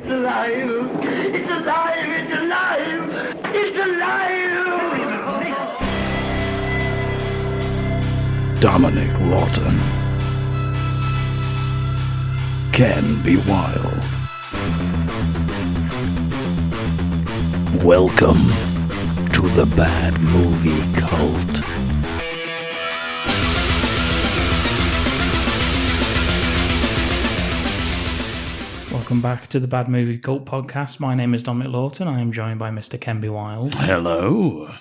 It's alive! It's alive! It's alive! It's alive! Dominic Lawton can be wild. Welcome to the Bad Movie Cult. Welcome back to the Bad Movie Cult podcast. My name is Dominic Lawton. I am joined by Mr. Ken B. Wild. Hello.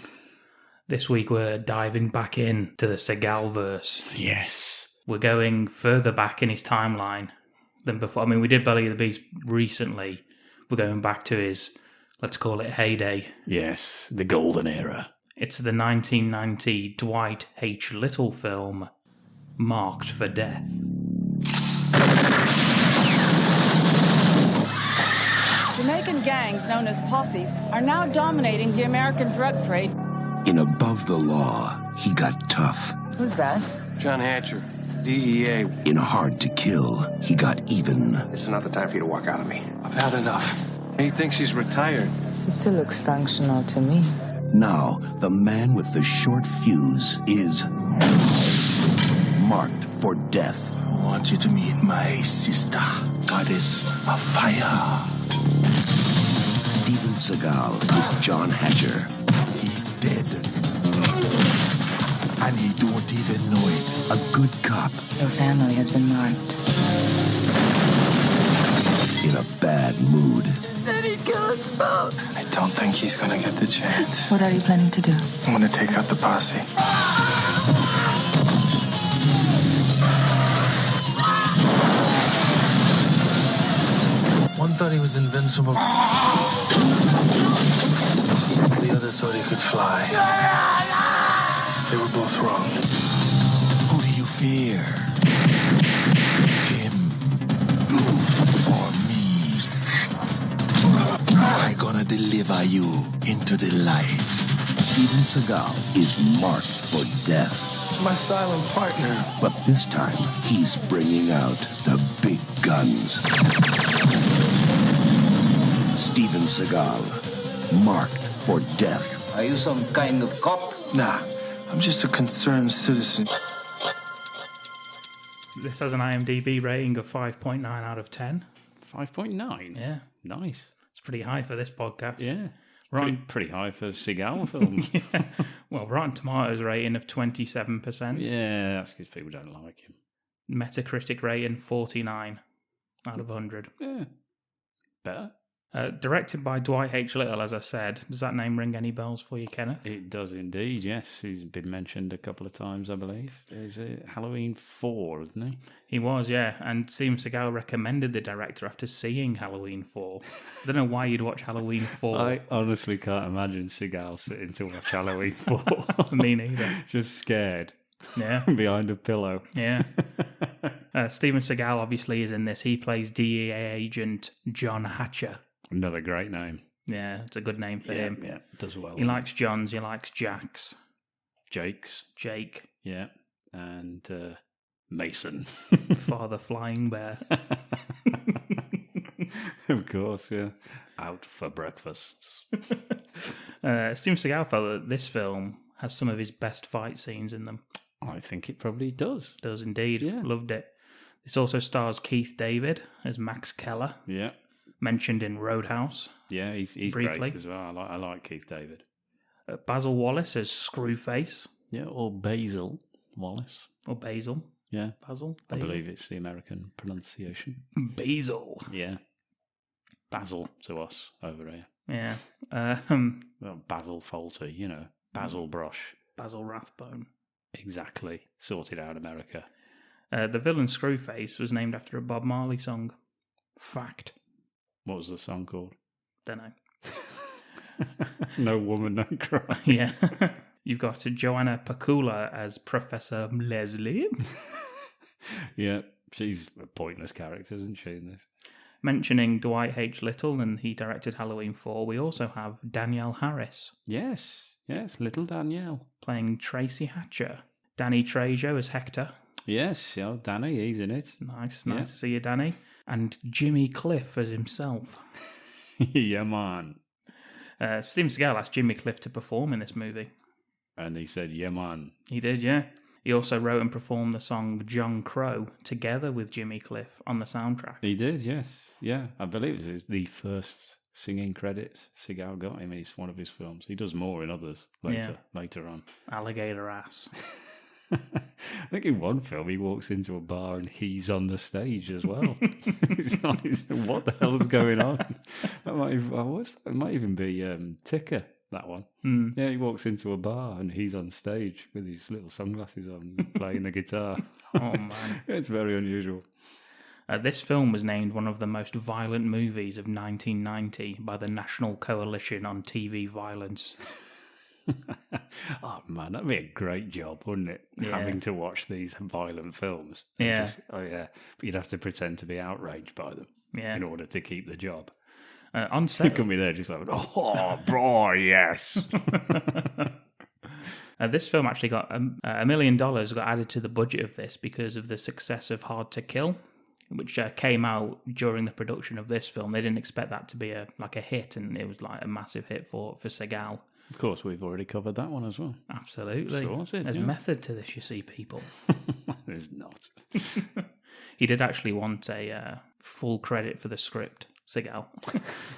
This week we're diving back into the Seagal-verse. Yes. We're going further back in his timeline than before. I mean, we did Belly of the Beast recently. We're going back to his, let's call it, heyday. Yes, the golden era. It's the 1990 Dwight H. Little film, Marked for Death. Jamaican gangs known as posses are now dominating the American drug trade. In Above the Law, he got tough. Who's that? John Hatcher, DEA. In Hard to Kill, he got even. This is not the time for you to walk out on me. I've had enough. He thinks he's retired. He still looks functional to me. Now, the man with the short fuse is marked for death. I want you to meet my sister, goddess of fire. Steven Seagal is John Hatcher. He's dead. And he don't even know it. A good cop Your family has been marked. in a bad mood. Said he'd kill us both. I don't think he's gonna get the chance. What are you planning to do? I'm gonna take out the posse. One thought he was invincible. The other thought he could fly. They were both wrong. Who do you fear? Him or me? I'm gonna deliver you into the light. Steven Seagal is marked for death. It's my silent partner. But this time, he's bringing out the big guns. Steven Seagal, marked for death. Are you some kind of cop? Nah, I'm just a concerned citizen. This has an IMDb rating of 5.9 out of 10. 5.9? Yeah, Nice. it's pretty high for this podcast. Yeah. Rotten, Pretty high for Seagal films. yeah. Well, Rotten Tomatoes rating of 27%. Yeah, that's because people don't like him. Metacritic rating 49 out of 100. Yeah. Better. Directed by Dwight H. Little, as I said. Does that name ring any bells for you, Kenneth? It does indeed, yes. He's been mentioned a couple of times, I believe. Is it Halloween 4, isn't he? He was, yeah. And Steven Seagal recommended the director after seeing Halloween 4. I don't know why you'd watch Halloween 4. I honestly can't imagine Seagal sitting to watch Halloween 4. Me neither. Just scared. Yeah. Behind a pillow. Yeah. Steven Seagal obviously is in this. He plays DEA agent John Hatcher. Another great name. Yeah, it's a good name for him. Yeah, does well. He likes Johns, he likes Jacks, Jake's. Jake, Yeah. And Mason. Father Flying Bear. Of course, yeah. Out for breakfasts. Steven Seagal felt that this film has some of his best fight scenes in them. I think it probably does. Does indeed. Yeah. Loved it. This also stars Keith David as Max Keller, Yeah. mentioned in Roadhouse. Yeah, he's Briefly. great as well. I like Keith David. Basil Wallace as Screwface, Yeah, or Basil Wallace. or Basil. Yeah, Basil? I believe it's the American pronunciation. Basil. Yeah. Basil to us over here. Yeah. Well, Basil Fawlty, you know. Basil Brush. Basil Rathbone. Exactly. Sorted out America. The villain Screwface was named after a Bob Marley song. Fact. What was the song called? Don't know. No Woman, No Cry. Yeah. You've got Joanna Pakula as Professor Leslie. Yeah, she's a pointless character, isn't she, in this? Mentioning Dwight H. Little, and he directed Halloween 4, we also have Danielle Harris Yes, little Danielle. playing Tracy Hatcher. Danny Trejo as Hector. Yes, Danny, he's in it. Nice Yeah. to see you, Danny. and Jimmy Cliff as himself. Yeah, man. Steven Seagal asked Jimmy Cliff to perform in this movie. And he said, yeah, man. He did, yeah. He also wrote and performed the song John Crow together with Jimmy Cliff on the soundtrack. He did, yes. Yeah, I believe it is the first singing credits Seagal got him in one of his films. He does more in others later on. Alligator ass. I think in one film he walks into a bar and he's on the stage as well. It's like, what the hell is going on? It might even be Ticker, that one. Yeah, he walks into a bar and he's on stage with his little sunglasses on, playing the guitar. Oh, man. It's very unusual. This film was named one of the most violent movies of 1990 by the National Coalition on TV Violence. Oh man, that'd be a great job, wouldn't it? Yeah. Having to watch these violent films. Yeah. But you'd have to pretend to be outraged by them in order to keep the job. On You set, could be there just like, oh, boy, yes. this film actually got $1 million got added to the budget of this because of the success of Hard to Kill, which came out during the production of this film. They didn't expect that to be a hit, and it was like a massive hit for Seagal. Of course, we've already covered that one as well. Absolutely. Sorted, There's yeah. method to this, you see, people. There's not. He did actually want a full credit for the script, Seagal.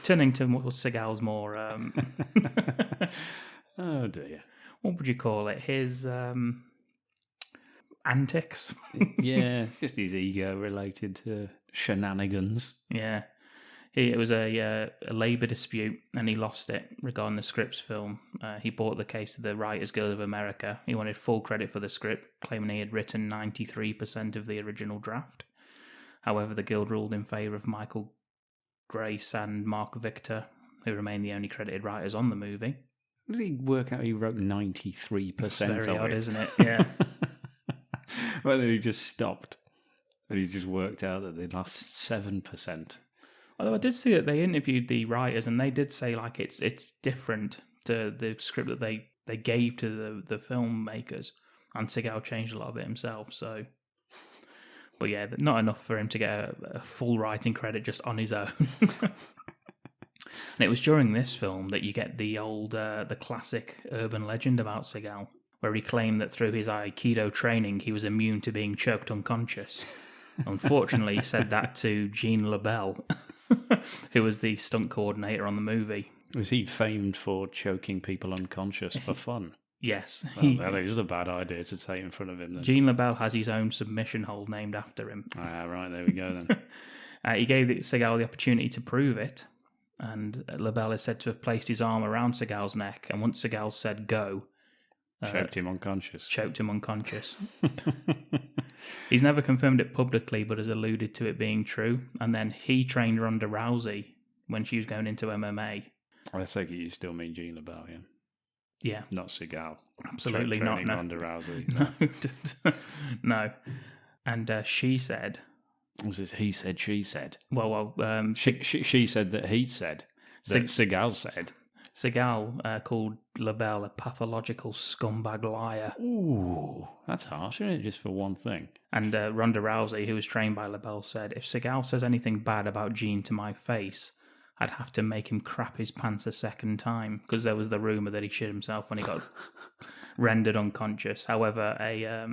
Turning to Seagal's more... Oh, dear. what would you call it? His antics? Yeah, it's just his ego-related shenanigans. Yeah. It was a labour dispute, and he lost it regarding the scripts film. He brought the case to the Writers Guild of America. He wanted full credit for the script, claiming he had written 93% of the original draft. However, the guild ruled in favour of Michael Grace and Mark Victor, who remain the only credited writers on the movie. Did he work out he wrote 93% It's very of odd, it? isn't it? Yeah. Whether he just stopped and he's just worked out that the last 7%. Although I did see that they interviewed the writers, and they did say like it's different to the script that they gave to the filmmakers, and Seagal changed a lot of it himself. So, but yeah, not enough for him to get a full writing credit just on his own. And it was during this film that you get the old the classic urban legend about Seagal, where he claimed that through his Aikido training he was immune to being choked unconscious. Unfortunately, he said that to Gene LaBelle, who was the stunt coordinator on the movie. Was he famed for choking people unconscious for fun? Yes. Well, that is a bad idea to take in front of him then. Gene LaBelle has his own submission hold named after him. Right, there we go then. He gave Seagal the opportunity to prove it, and LaBelle is said to have placed his arm around Seagal's neck, and once Seagal said go... Choked him unconscious. He's never confirmed it publicly, but has alluded to it being true. And then he trained Ronda Rousey when she was going into MMA. I take it you still mean Gene LaBelle, yeah? Yeah. Not Seagal. Absolutely not. No. Ronda Rousey. No. No. And she said... Was this he said, she said? Well, she said that he said. That Seagal said. Seagal called LaBelle a pathological scumbag liar. Ooh, that's harsh, isn't it? Just for one thing. And Ronda Rousey, who was trained by LaBelle, said, if Seagal says anything bad about Gene to my face, I'd have to make him crap his pants a second time, because there was the rumour that he shit himself when he got rendered unconscious. However, a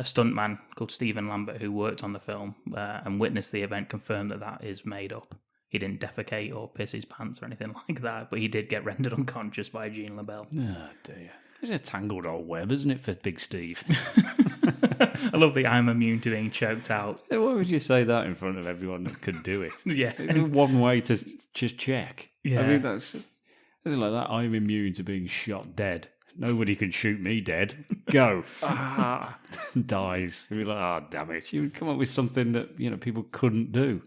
stuntman called Stephen Lambert, who worked on the film and witnessed the event, confirmed that is made up. He didn't defecate or piss his pants or anything like that, but he did get rendered unconscious by Gene LaBelle. Oh, dear. It's a tangled old web, isn't it, for Big Steve? I love the I'm immune to being choked out. Why would you say that in front of everyone that could do it? Yeah. It's one way to just check. Yeah. I mean, it's like that. I'm immune to being shot dead. Nobody can shoot me dead. Go. Dies. You'd be like, damn it. You would come up with something that, people couldn't do.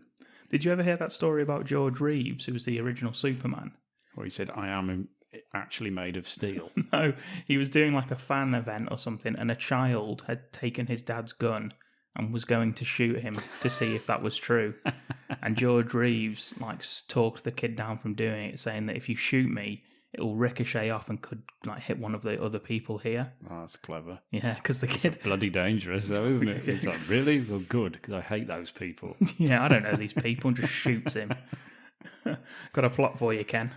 Did you ever hear that story about George Reeves, who was the original Superman? Where he said, I am actually made of steel. No, he was doing like a fan event or something, and a child had taken his dad's gun and was going to shoot him to see if that was true. And George Reeves talked the kid down from doing it, saying that if you shoot me, it'll ricochet off and could like hit one of the other people here. Oh, that's clever. Yeah, because the kid... It's bloody dangerous, though, isn't it? It's like, really? Well, good, because I hate those people. Yeah, I don't know these people, and just shoots him. Got a plot for you, Ken.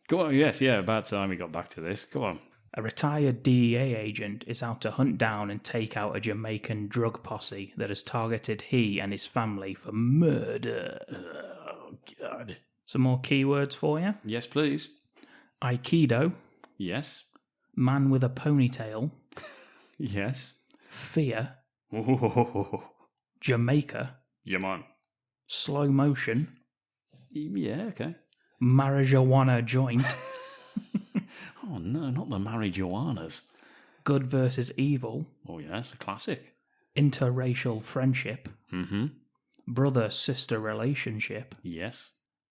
Go on, yes, yeah, about time we got back to this. Go on. A retired DEA agent is out to hunt down and take out a Jamaican drug posse that has targeted he and his family for murder. Oh, God. Some more keywords for you. Yes, please. Aikido. Yes. Man with a ponytail. Yes. Fear. Oh, Jamaica. yeah, man. Slow motion. Yeah, okay. Marijuana joint. Oh, no, not the marijuanas. Good versus evil. Oh, yes, a classic. Interracial friendship. Mm-hmm. Brother-sister relationship. Yes.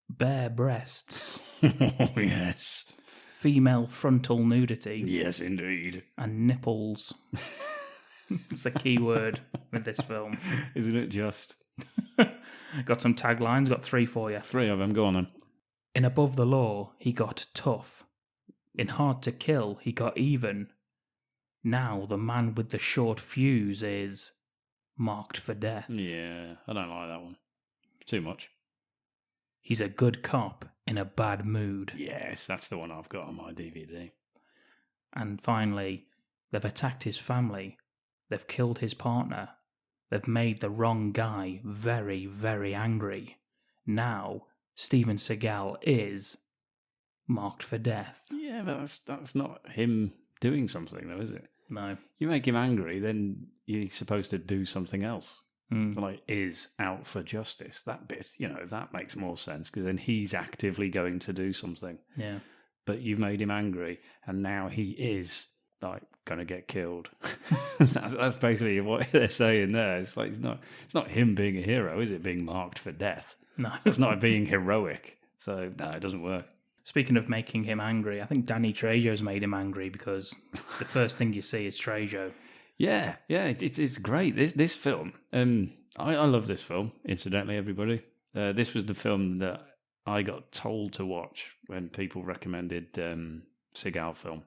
Bare breasts. Oh, yes. Female frontal nudity. Yes, indeed. And nipples. It's a key word with this film. Isn't it just? Got some taglines, got 3 for you. 3 of them, go on then. In Above the Law, he got tough. In Hard to Kill, he got even. Now the man with the short fuse is marked for death. Yeah, I don't like that one. Too much. He's a good cop in a bad mood. Yes, that's the one I've got on my DVD. And finally, they've attacked his family. They've killed his partner. They've made the wrong guy very, very angry. Now, Steven Seagal is marked for death. Yeah, but that's not him doing something, though, is it? No. You make him angry, then you're supposed to do something else. Like, is out for justice. That bit, that makes more sense, because then he's actively going to do something. Yeah. But you've made him angry, and now he is, like, going to get killed. That's basically what they're saying there. It's like, it's not him being a hero, is it? Being marked for death. No. It's not being heroic. So, no, it doesn't work. Speaking of making him angry, I think Danny Trejo's made him angry because the first thing you see is Trejo. Yeah, it's great. This film, I love this film, incidentally, everybody. This was the film that I got told to watch when people recommended Seagal film.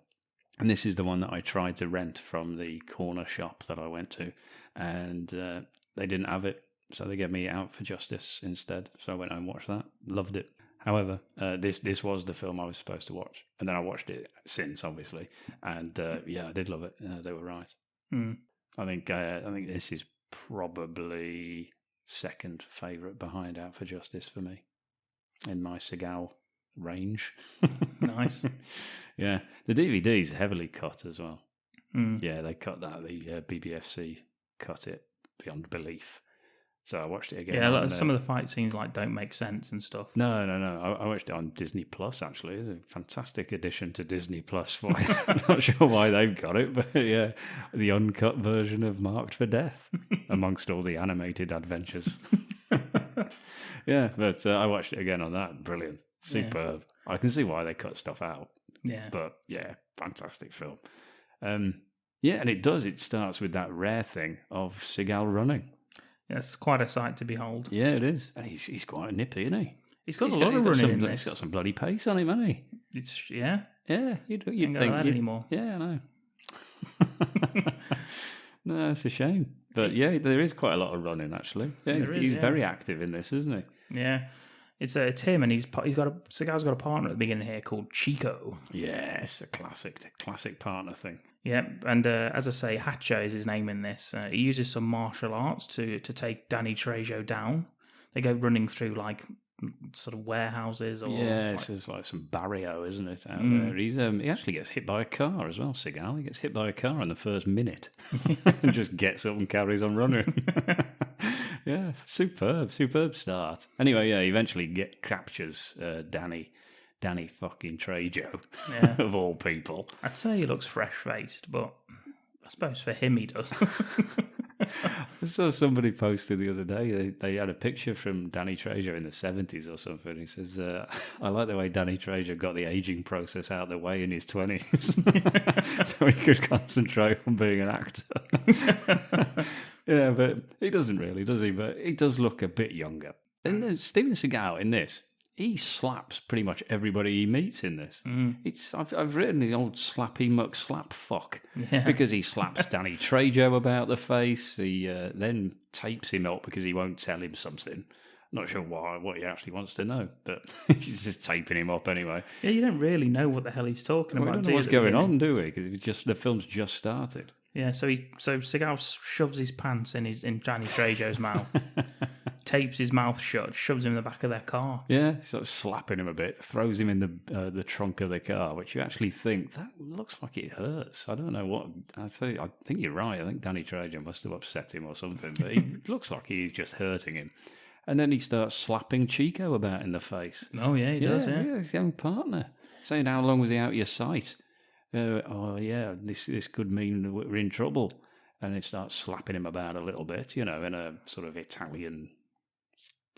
And this is the one that I tried to rent from the corner shop that I went to. And they didn't have it, so they gave me Out for Justice instead. So I went and watched that. Loved it. However, this was the film I was supposed to watch. And then I watched it since, obviously. And I did love it. They were right. I think this is probably second favourite behind Out for Justice for me in my Seagal range. Nice. Yeah, the DVD's heavily cut as well. Yeah, they cut that. The BBFC cut it beyond belief. So I watched it again. Yeah, like, some of the fight scenes don't make sense and stuff. No. I watched it on Disney Plus. Actually, it's a fantastic addition to Disney Plus. I'm not sure why they've got it, but yeah, the uncut version of Marked for Death, amongst all the animated adventures. Yeah, but I watched it again on that. Brilliant, superb. Yeah. I can see why they cut stuff out. Yeah, but yeah, fantastic film. Yeah, and it starts with that rare thing of Seagal running. Yeah, it's quite a sight to behold. Yeah, it is. And he's quite nippy, isn't he? He's got a lot of running in this. He's got some bloody pace on him, hasn't he? Yeah, you'd think that anymore. Yeah, I know. No, it's a shame. But yeah, there is quite a lot of running, actually. Yeah, he's very active in this, isn't he? Yeah. It's him, and Seagal's got a partner at the beginning here called Chico. Yes, a classic partner thing. Yeah, and as I say, Hatcher is his name in this. He uses some martial arts to take Danny Trejo down. They go running through like sort of warehouses or it's like some barrio, isn't it? Out there, he actually gets hit by a car as well. Seagal, he gets hit by a car in the first minute, and just gets up and carries on running. Yeah, superb start. Anyway, he eventually captures Danny fucking Trejo, of all people. I'd say he looks fresh-faced, but I suppose for him he does. I saw somebody posted the other day, they had a picture from Danny Trejo in the 70s or something. He says, I like the way Danny Trejo got the aging process out of the way in his 20s. So he could concentrate on being an actor. Yeah, but he doesn't really, does he? But he does look a bit younger. And Steven Seagal in this, he slaps pretty much everybody he meets in this. I've written the old slappy muck slap fuck because he slaps Danny Trejo about the face. He then tapes him up because he won't tell him something. Not sure what he actually wants to know, but he's just taping him up anyway. Yeah, you don't really know what the hell he's talking about. We don't know what's going on, do we? Because the film's just started. Yeah, so Seagal shoves his pants in Danny Trejo's mouth, tapes his mouth shut, shoves him in the back of their car. Yeah, sort of slapping him a bit, throws him in the trunk of the car, which you actually think that looks like it hurts. I don't know what. I think you're right. I think Danny Trejo must have upset him or something, but he looks like he's just hurting him. And then he starts slapping Chico about in the face. Oh, yeah, he does, yeah. His young partner. Saying, how long was he out of your sight? This could mean that we're in trouble. And it starts slapping him about a little bit, in a sort of Italian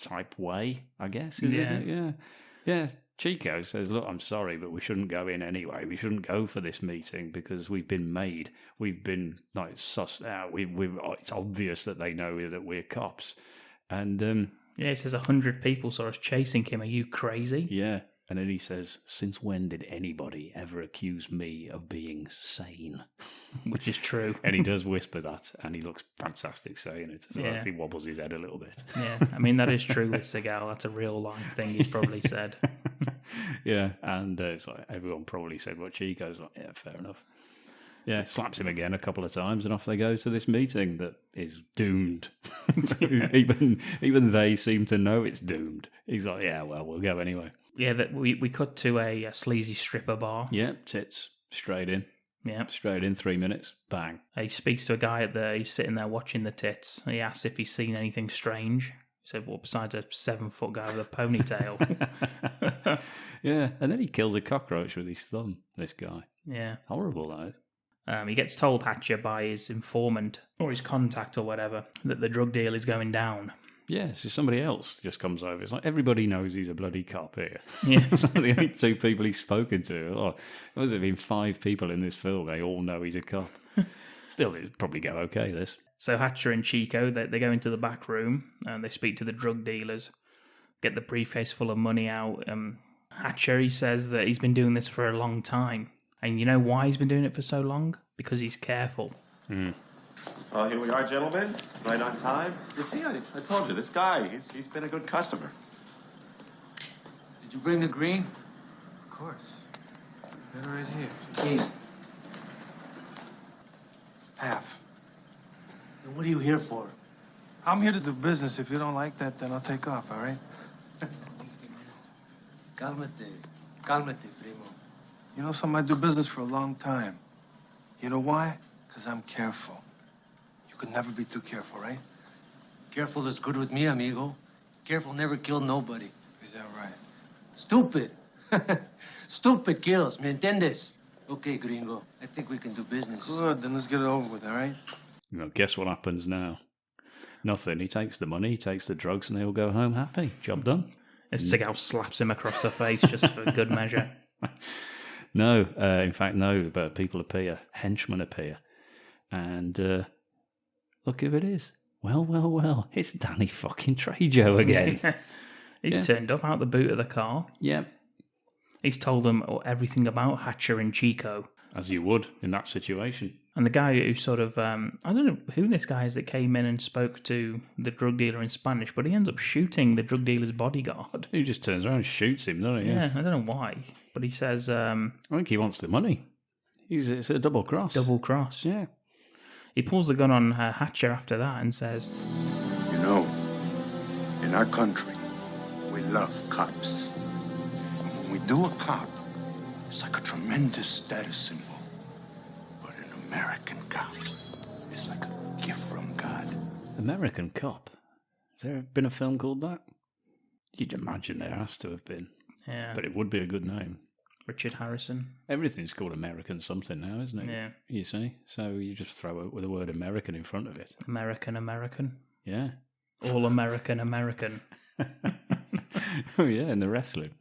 type way, I guess, is it? Yeah. Yeah. Chico says, look, I'm sorry, but we shouldn't go in anyway. We shouldn't go for this meeting because we've been made. We've been, sussed out. It's obvious that they know that we're cops. And he says 100 people saw us chasing him. Are you crazy? Yeah. And then he says, since when did anybody ever accuse me of being sane? Which is true. And he does whisper that, and he looks fantastic saying it as well. Yeah. He wobbles his head a little bit. Yeah, I mean, that is true with Seagal. That's a real life thing he's probably said. Yeah, and it's like everyone probably said what Chico's like, yeah, fair enough. Yeah, slaps him again a couple of times, and off they go to this meeting that is doomed. even they seem to know it's doomed. He's like, yeah, well, we'll go anyway. Yeah, we cut to a sleazy stripper bar. Yeah, tits, straight in. Yeah. Straight in, 3 minutes, bang. He speaks to a guy he's sitting there watching the tits. He asks if he's seen anything strange. He said, well, besides a 7-foot guy with a ponytail. Yeah, and then he kills a cockroach with his thumb, this guy. Yeah. Horrible, that is. He gets told, Hatcher, by his informant, or his contact or whatever, that the drug deal is going down. Yeah, so somebody else just comes over. It's like everybody knows he's a bloody cop here. Yeah. Some of the only 2 people he's spoken to. There's been 5 people in this film. They all know he's a cop. Still, it'd probably go okay, this. So Hatcher and Chico, they go into the back room and they speak to the drug dealers, get the briefcase full of money out. Hatcher, he says that he's been doing this for a long time. And you know why he's been doing it for so long? Because he's careful. Well, here we are, gentlemen. Right on time. You see, I told you, this guy, he's been a good customer. Did you bring the green? Of course. They're right here. Green. Half. And what are you here for? I'm here to do business. If you don't like that, then I'll take off, all right? Calmate. Calmate, primo. You know something? I do business for a long time. You know why? Because I'm careful. You could never be too careful, right? Careful is good with me, amigo. Careful never kill nobody. Is that right? Stupid. Stupid kills, ¿me entiendes? Okay, gringo. I think we can do business. Good, then let's get it over with, all right? Guess what happens now? Nothing. He takes the money, he takes the drugs, and they all go home happy. Job done. Seagal slaps him across the face just for good measure. No, in fact, no, but people appear. Henchmen appear. And look who it is. Well, it's Danny fucking Trejo again. He's turned up out the boot of the car. Yeah. He's told them everything about Hatcher and Chico. As you would in that situation. And the guy who sort of, I don't know who this guy is that came in and spoke to the drug dealer in Spanish, but he ends up shooting the drug dealer's bodyguard. He just turns around and shoots him, doesn't he? Yeah, I don't know why. But he says... I think he wants the money. It's a double cross. Double cross. Yeah. He pulls the gun on Hatcher after that and says... You know, in our country, we love cops. And when we do a cop, it's like a tremendous status symbol. But an American cop is like a gift from God. American Cop? Has there been a film called that? You'd imagine there has to have been. Yeah. But it would be a good name. Richard Harrison. Everything's called American something now, isn't it? Yeah. You see? So you just throw it with the word American in front of it. American. Yeah. All American. Oh, yeah, in the wrestling.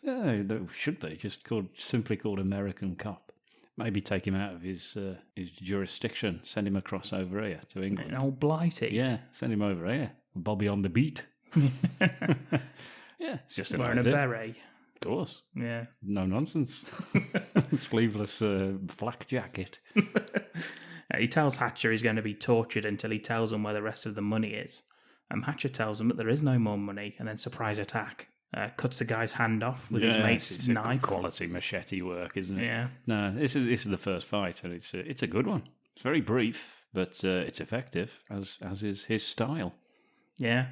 Yeah, that should be simply called American Cop. Maybe take him out of his jurisdiction, send him across over here to England. An old Blighty. Yeah, send him over here. Bobby on the beat. Yeah, it's just an wearing idea. a beret. Of course. Yeah. No nonsense. Sleeveless flak jacket. He tells Hatcher he's going to be tortured until he tells him where the rest of the money is. Hatcher tells him that there is no more money, and then surprise attack. Cuts the guy's hand off with his mate's knife. Quality machete work, isn't it? Yeah. No, this is the first fight, and it's a good one. It's very brief, but it's effective, as is his style. Yeah.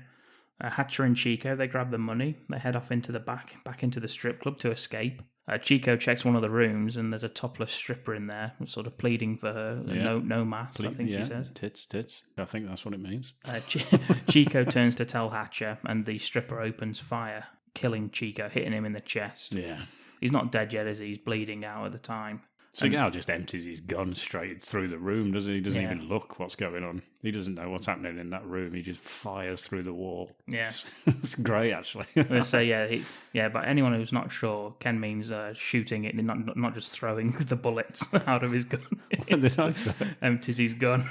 Hatcher and Chico, they grab the money. They head off into the back into the strip club to escape. Chico checks one of the rooms, and there's a topless stripper in there, sort of pleading for her. Yeah. No mass, I think she says. Tits. I think that's what it means. Chico turns to tell Hatcher, and the stripper opens fire, killing Chico, hitting him in the chest. Yeah. He's not dead yet, is he? He's bleeding out at the time. Seagal just empties his gun straight through the room, doesn't he? He doesn't Yeah. even look what's going on. He doesn't know what's happening in that room. He just fires through the wall. Yeah. It's great, actually. So but anyone who's not sure, Ken means shooting it, not just throwing the bullets out of his gun. What did I say? Empties his gun.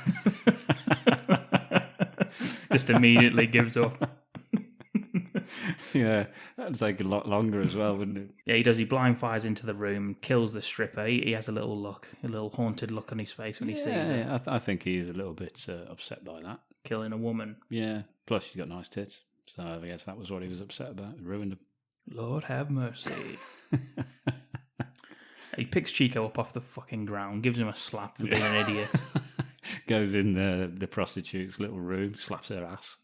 Just immediately gives up. Yeah, that'd take a lot longer as well, wouldn't it? Yeah, he does. He blind fires into the room, kills the stripper. He has a little haunted look on his face when he sees it. Yeah, I think he's a little bit upset by that. Killing a woman. Yeah, plus she's got nice tits, so I guess that was what he was upset about. It ruined him. Lord have mercy. He picks Chico up off the fucking ground, gives him a slap for being an idiot. Goes in the prostitute's little room, slaps her ass.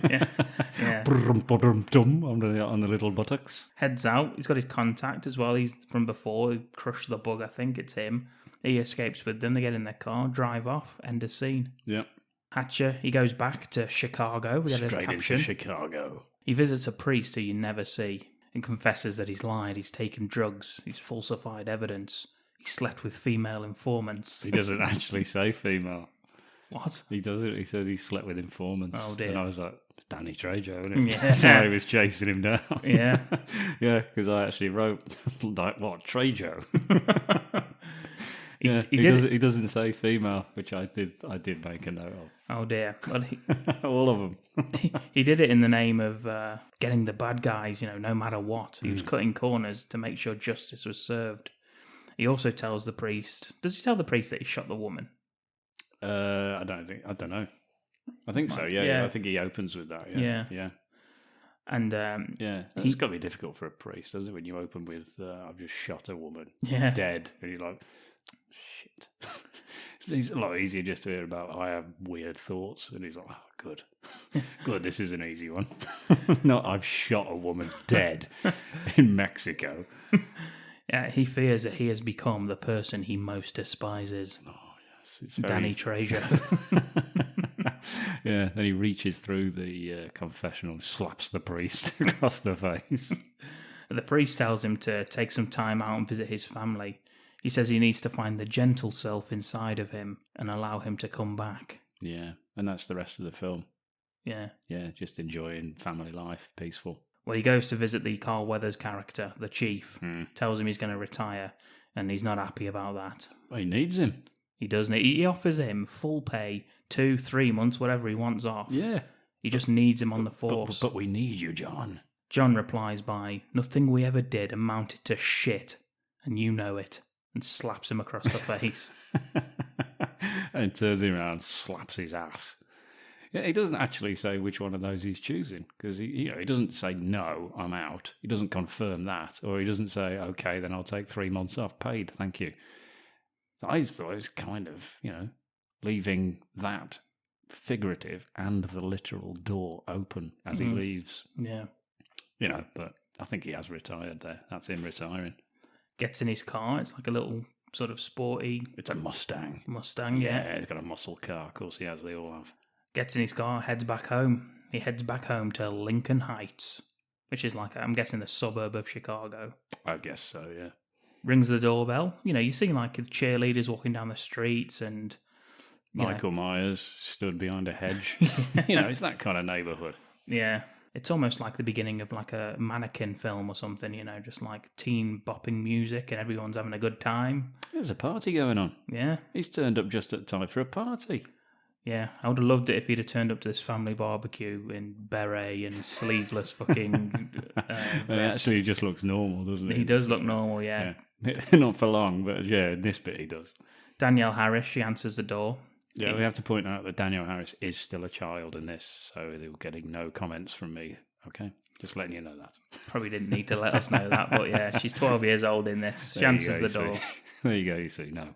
Yeah. on the little buttocks. Heads out. He's got his contact as well. He's from before. He crushed the bug, I think. It's him. He escapes with them. They get in their car, drive off, end of scene. Yeah. Hatcher, he goes back to Chicago. We get a Straight caption. into Chicago. He visits a priest who you never see and confesses that he's lied. He's taken drugs. He's falsified evidence. He slept with female informants. He doesn't actually say female. What? He doesn't. He says he slept with informants. Oh, dear. And I was like, it's Danny Trejo, isn't it? Yeah. That's why he was chasing him down. Yeah. Yeah, because I actually wrote, like, what, Trejo? He doesn't say female, which I did make a note of. Oh, dear. Well, All of them. he did it in the name of getting the bad guys, no matter what. He was cutting corners to make sure justice was served. He also tells the priest... Does he tell the priest that he shot the woman? I don't know. I think so, yeah. I think he opens with that, yeah. And it's got to be difficult for a priest, doesn't it, when you open with, I've just shot a woman, Yeah. dead, and you're like, shit. It's a lot easier just to hear about, I have weird thoughts, and he's like, oh, good. Good, this is an easy one. Not, I've shot a woman dead in Mexico. Yeah, he fears that he has become the person he most despises. Oh, yes. It's very... Danny Trejo. Yeah, then he reaches through the confessional and slaps the priest across the face. The priest tells him to take some time out and visit his family. He says he needs to find the gentle self inside of him and allow him to come back. Yeah, and that's the rest of the film. Yeah. Yeah, just enjoying family life, peaceful. Well, he goes to visit the Carl Weathers character, the chief, tells him he's going to retire, and he's not happy about that. Well, he needs him. He doesn't. He offers him full pay, 2-3 months, whatever he wants off. Yeah. He just needs him on the force. But we need you, John. John replies by, nothing we ever did amounted to shit, and you know it, and slaps him across the face. And turns him around, slaps his ass. Yeah, he doesn't actually say which one of those he's choosing, because he doesn't say, no, I'm out. He doesn't confirm that, or he doesn't say, okay, then I'll take 3 months off paid, thank you. I just thought it was kind of, leaving that figurative and the literal door open as he leaves. Yeah. But I think he has retired there. That's him retiring. Gets in his car. It's like a little sort of sporty... It's a Mustang. Yeah. He's got a muscle car. Of course he has. They all have. Gets in his car, heads back home. He heads back home to Lincoln Heights, which is like, I'm guessing, the suburb of Chicago. I guess so, yeah. Rings the doorbell. You see like the cheerleaders walking down the streets and... Michael Myers stood behind a hedge. It's that kind of neighborhood. Yeah. It's almost like the beginning of like a mannequin film or something, just like teen bopping music and everyone's having a good time. There's a party going on. Yeah. He's turned up just at time for a party. Yeah, I would have loved it if he'd have turned up to this family barbecue in beret and sleeveless fucking. It actually just looks normal, doesn't it? He does look normal, yeah. Not for long, but yeah, in this bit he does. Danielle Harris, she answers the door. Yeah, we have to point out that Danielle Harris is still a child in this, so they're getting no comments from me. Okay, just letting you know that. Probably didn't need to let us know that, but yeah, she's 12 years old in this. She answers the door. There you go, you see. No.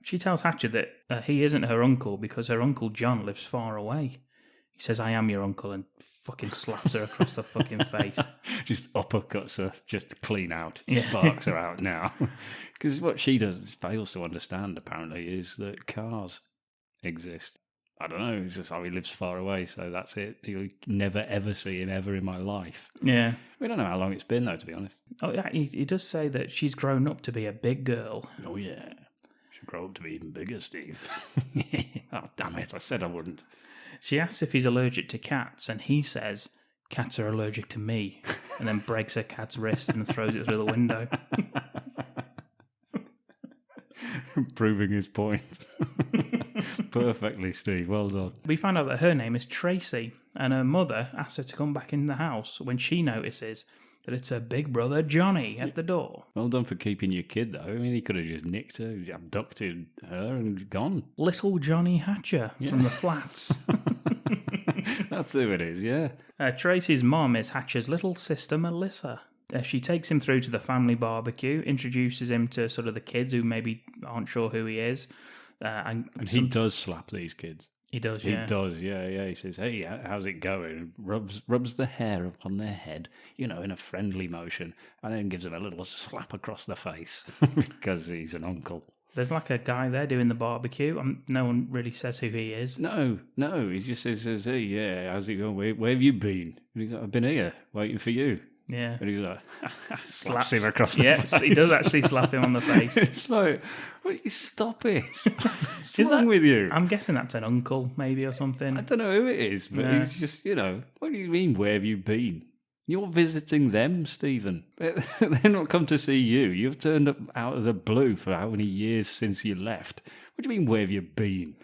She tells Hatcher that he isn't her uncle because her uncle John lives far away. He says, I am your uncle, and fucking slaps her across the fucking face. Just uppercuts her, just to clean out. Sparks her out now. Because what she fails to understand, apparently, is that cars exist. I don't know, it's just how he lives far away, so that's it. You'll never, ever see him ever in my life. Yeah. We don't know how long it's been, though, to be honest. Oh, yeah, he does say that she's grown up to be a big girl. Oh, yeah. She'll grow up to be even bigger, Steve. Oh, damn it, I said I wouldn't. She asks if he's allergic to cats, and he says, cats are allergic to me, and then breaks her cat's wrist and throws it through the window. Proving his point. Perfectly, Steve. Well done. We find out that her name is Tracy, and her mother asks her to come back in the house when she notices that it's her big brother Johnny at the door. Well done for keeping your kid, though. I mean, he could have just nicked her, abducted her, and gone. Little Johnny Hatcher from the flats. That's who it is, yeah. Tracy's mom is Hatcher's little sister Melissa. She takes him through to the family barbecue, introduces him to sort of the kids who maybe aren't sure who he is. And he does slap these kids. He does, yeah. He does, yeah. He says, hey, how's it going? And rubs the hair upon their head, in a friendly motion, and then gives them a little slap across the face because he's an uncle. There's like a guy there doing the barbecue. No one really says who he is. No. He just says, hey, yeah, how's it going? Where have you been? And he's like, I've been here, waiting for you. Yeah. And he's like, slaps him across the face. Yes, he does actually slap him on the face. It's like, stop it. What's wrong with you? I'm guessing that's an uncle, maybe, or something. I don't know who it is, but he's just, what do you mean, where have you been? You're visiting them, Stephen. They're not come to see you. You've turned up out of the blue for how many years since you left. What do you mean, where have you been?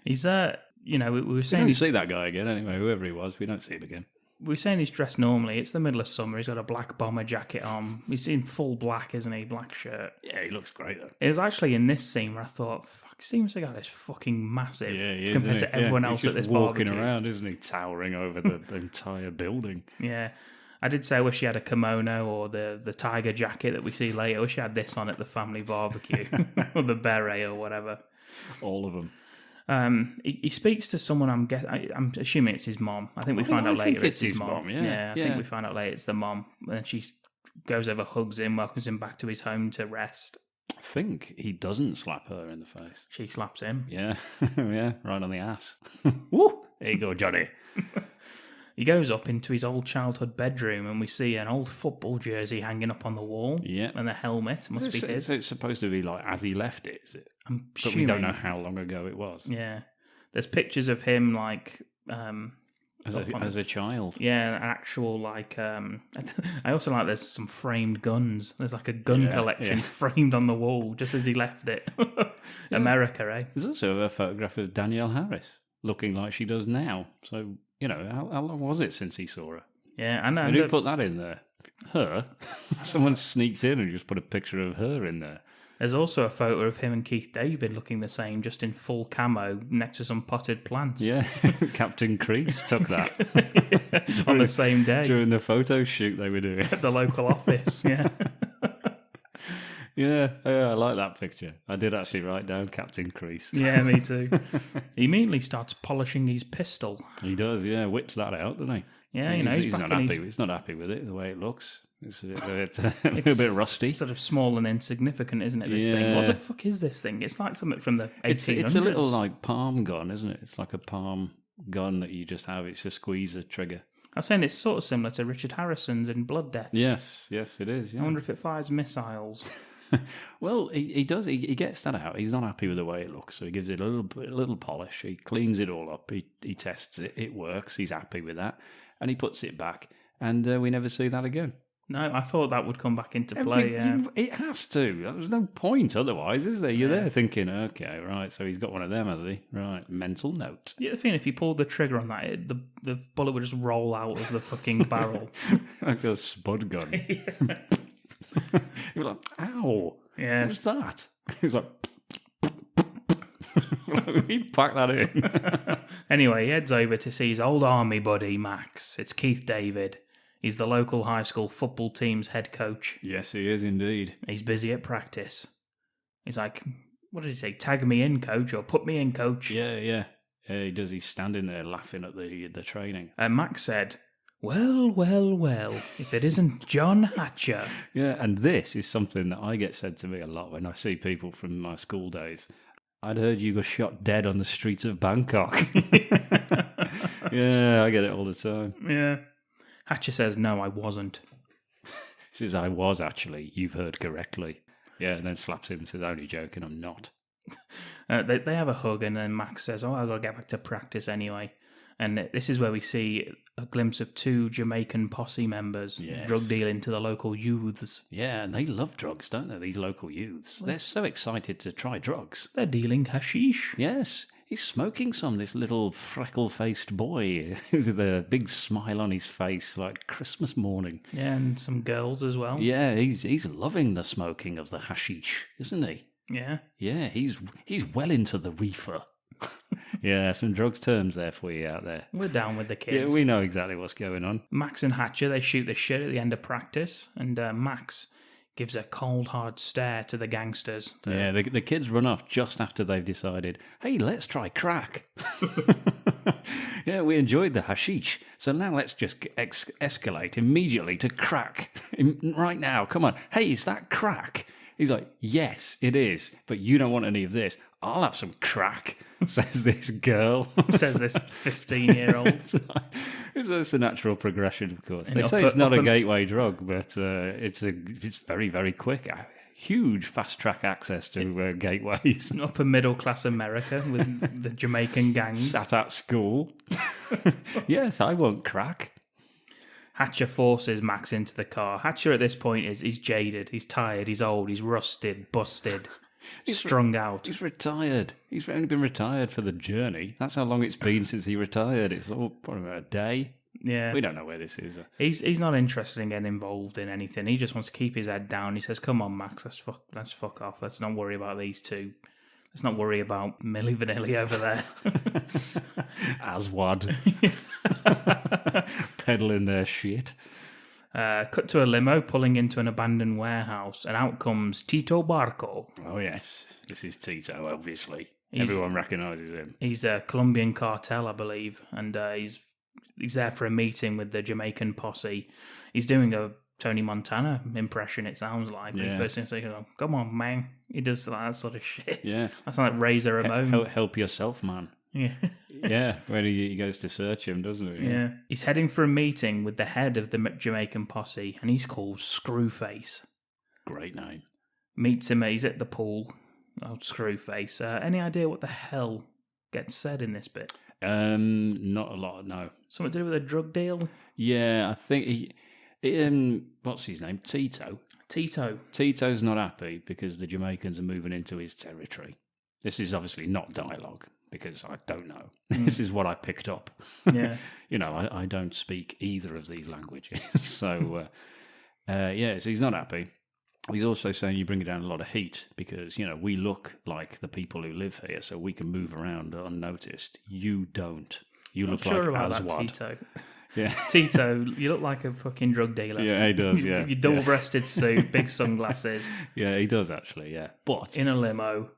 He's, we were saying... We don't see that guy again, anyway, whoever he was. We don't see him again. We're saying he's dressed normally. It's the middle of summer. He's got a black bomber jacket on. He's in full black, isn't he? Black shirt. Yeah, he looks great, though. It was actually in this scene where I thought, fuck, Steven Seagal is fucking massive compared to everyone else at this walking barbecue. Around, isn't he? Towering over the entire building. Yeah. I did say I wish he had a kimono or the tiger jacket that we see later. I wish he had this on at the family barbecue. Or the beret or whatever. All of them. He speaks to someone. I'm assuming it's his mom. I think we find out later it's his mom. I think we find out later it's the mom, and she goes over, hugs him, welcomes him back to his home to rest. I think he doesn't slap her in the face. She slaps him. Yeah, yeah, right on the ass. Woo! There you go, Johnny. He goes up into his old childhood bedroom, and we see an old football jersey hanging up on the wall. Yeah, and the helmet must be his. So it's supposed to be like as he left it, is it? But we don't know how long ago it was. Yeah, there's pictures of him like as a child. Yeah, an actual like. I also like there's some framed guns. There's like a gun collection framed on the wall just as he left it. America, eh? There's also a photograph of Danielle Harris looking like she does now. So how long was it since he saw her? Yeah, I know. And who put that in there? Her? Someone sneaked in and just put a picture of her in there. There's also a photo of him and Keith David looking the same, just in full camo, next to some potted plants. Yeah, Captain Crease took that. On the same day. During the photo shoot they were doing. At the local office, yeah. Yeah, I like that picture. I did actually write down Captain Crease. Yeah, me too. He immediately starts polishing his pistol. He does, yeah. Whips that out, doesn't he? Yeah, he's not happy. He's not happy with it, the way it looks. It's a bit rusty. Sort of small and insignificant, isn't it, this thing? What the fuck is this thing? It's like something from the 1800s. It's a little like palm gun, isn't it? It's like a palm gun that you just have. It's a squeezer trigger. I was saying it's sort of similar to Richard Harrison's in Blood Debts. Yes, it is. Yeah. I wonder if it fires missiles. Well, he does. He gets that out. He's not happy with the way it looks, so he gives it a little polish. He cleans it all up. He tests it. It works. He's happy with that, and he puts it back. And we never see that again. No, I thought that would come back into play. It has to. There's no point otherwise, is there? You're there thinking, okay, right, so he's got one of them, has he? Right, mental note. Yeah, the thing, if you pulled the trigger on that, the bullet would just roll out of the fucking barrel. Like a spud gun. You're like, ow, Yeah. what's that? He's like, he packed that in. Anyway, he heads over to see his old army buddy, Max. It's Keith David. He's the local high school football team's head coach. Yes, he is indeed. He's busy at practice. He's like, what did he say? Tag me in, coach, or put me in, coach. Yeah, he does. He's standing there laughing at the training. And Max said, well, if it isn't John Hatcher. Yeah, and this is something that I get said to me a lot when I see people from my school days. I'd heard you got shot dead on the streets of Bangkok. Yeah, I get it all the time. Yeah. Hatcher says, no, I wasn't. He says, I was actually. You've heard correctly. Yeah, and then slaps him and says, only joking, I'm not. They have a hug, and then Max says, I've got to get back to practice anyway. And this is where we see a glimpse of two Jamaican posse members drug dealing to the local youths. Yeah, and they love drugs, don't they, these local youths? They're so excited to try drugs. They're dealing hashish. Yes, he's smoking some, this little freckle-faced boy with a big smile on his face like Christmas morning. Yeah, and some girls as well. Yeah, he's loving the smoking of the hashish, isn't he? Yeah. Yeah, he's well into the reefer. Yeah, some drugs terms there for you out there. We're down with the kids. Yeah, we know exactly what's going on. Max and Hatcher, they shoot the shit at the end of practice, and Max gives a cold, hard stare to the gangsters. Yeah, the kids run off just after they've decided, hey, let's try crack. Yeah, we enjoyed the hashish, so now let's just escalate immediately to crack. Right now, come on. Hey, is that crack? He's like, yes, it is, but you don't want any of this. I'll have some crack, says this girl. Says this 15-year-old. It's a natural progression, of course. And They say it's not a gateway drug, but it's very, very quick. Huge fast-track access to gateways. Upper middle-class America with the Jamaican gangs. Sat at school. Yes, I want crack. Hatcher forces Max into the car. Hatcher at this point he's jaded, he's tired, he's old, he's rusted, busted, strung out. He's retired. He's only been retired for the journey. That's how long it's been since he retired. It's all probably a day. Yeah. We don't know where this is. He's not interested in getting involved in anything. He just wants to keep his head down. He says, come on, Max, let's fuck off. Let's not worry about these two. Let's not worry about Milli Vanilli over there. Aswad. Peddling their shit. Cut to a limo pulling into an abandoned warehouse, and out comes Tito Barco. Oh, yes. This is Tito, obviously. Everyone recognises him. He's a Colombian cartel, I believe, and he's there for a meeting with the Jamaican posse. He's doing a Tony Montana impression, it sounds like. Yeah. When he first thing, he goes, come on, man. He does that sort of shit. Yeah. That's like Razor Ramon. Help yourself, man. Yeah. Yeah, when he goes to search him, doesn't he? Yeah. He's heading for a meeting with the head of the Jamaican posse, and he's called Screwface. Great name. Meets him, he's at the pool. Oh, Screwface. Any idea what the hell gets said in this bit? Not a lot, no. Something to do with a drug deal? Yeah, I think he what's his name? Tito. Tito's not happy because the Jamaicans are moving into his territory. This is obviously not dialogue because I don't know. This is what I picked up. Yeah. I don't speak either of these languages. So, so he's not happy. He's also saying you bring down a lot of heat because, we look like the people who live here, so we can move around unnoticed. You don't. You look sure like about Aswad. that, Tito. Yeah. Tito, you look like a fucking drug dealer. Yeah, he does, yeah. Your double-breasted suit, big sunglasses. Yeah, he does actually, yeah. But in a limo.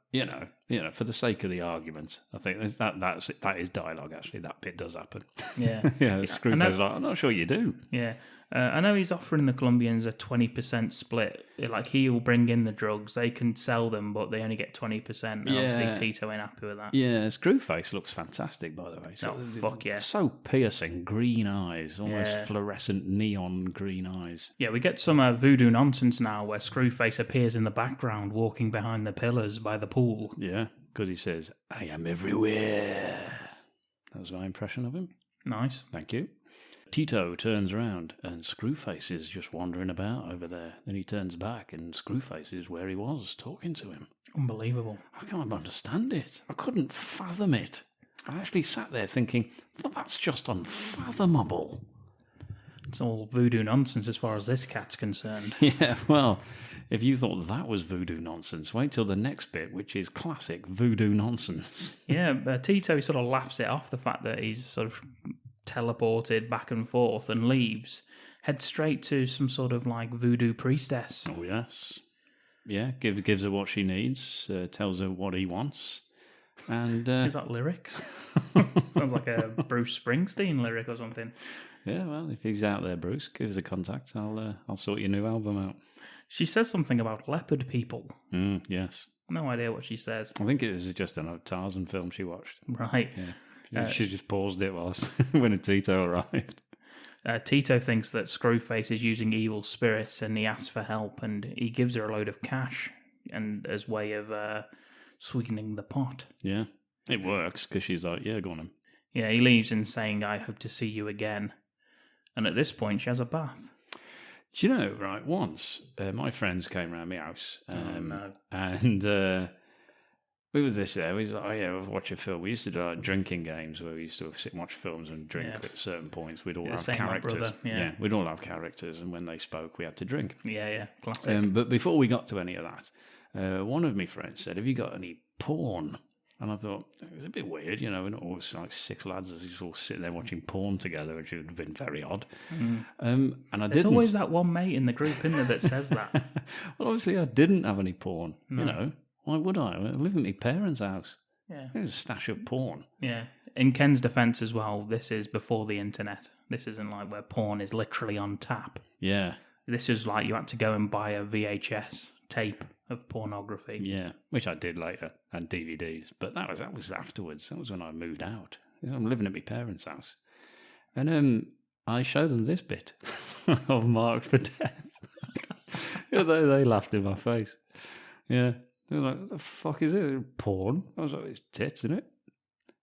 For the sake of the argument, I think that is dialogue actually. That bit does happen. Yeah. Yeah, Screwface's like, I'm not sure you do. Yeah. I know he's offering the Colombians a 20% split. Like, he will bring in the drugs, they can sell them, but they only get 20%. And obviously, Tito ain't happy with that. Yeah, Screwface looks fantastic, by the way. So, fuck yeah. So piercing, green eyes, almost fluorescent neon green eyes. Yeah, we get some voodoo nonsense now where Screwface appears in the background walking behind the pillars by the pool. Yeah, because he says, I am everywhere. That was my impression of him. Nice. Thank you. Tito turns around and Screwface is just wandering about over there. Then he turns back and Screwface is where he was, talking to him. Unbelievable. I can't understand it. I couldn't fathom it. I actually sat there thinking, well, that's just unfathomable. It's all voodoo nonsense as far as this cat's concerned. Yeah, well, if you thought that was voodoo nonsense, wait till the next bit, which is classic voodoo nonsense. Yeah, Tito sort of laughs it off, the fact that he's sort of teleported back and forth and leaves, heads straight to some sort of like voodoo priestess. Oh, yes. Yeah, gives her what she needs, tells her what he wants. And is that lyrics? Sounds like a Bruce Springsteen lyric or something. Yeah, well, if he's out there, Bruce, give us a contact. I'll sort your new album out. She says something about leopard people. Yes. No idea what she says. I think it was just a Tarzan film she watched. Right. Yeah. She just paused it whilst when Tito arrived. Tito thinks that Screwface is using evil spirits and he asks for help and he gives her a load of cash and as way of sweetening the pot. Yeah. It works because she's like, yeah, go on him. Yeah, he leaves in saying, I hope to see you again. And at this point, she has a bath. Do you know, right, once my friends came around my house and we were there. We was like, oh yeah, we'll watch a film. We used to do like drinking games where we used to sit and watch films and drink at certain points. We'd all have characters. We'd all have characters, and when they spoke, we had to drink. Yeah, classic. But before we got to any of that, one of my friends said, have you got any porn? And I thought, it was a bit weird, you know, and it was like six lads just all sitting there watching porn together, which would have been very odd. And I didn't. There's always that one mate in the group, isn't there, that says that? Well, obviously I didn't have any porn, you know. Why would I? I live at my parents' house. Yeah. There's a stash of porn. Yeah. In Ken's defence as well, this is before the internet. This isn't like where porn is literally on tap. Yeah. This is like you had to go and buy a VHS tape of pornography. Yeah, which I did later, and DVDs. But that was afterwards. That was when I moved out. I'm living at my parents' house. And I showed them this bit of Marked for Death. Yeah, they laughed in my face. Yeah. They were like, what the fuck is it? Porn? I was like, it's tits, isn't it?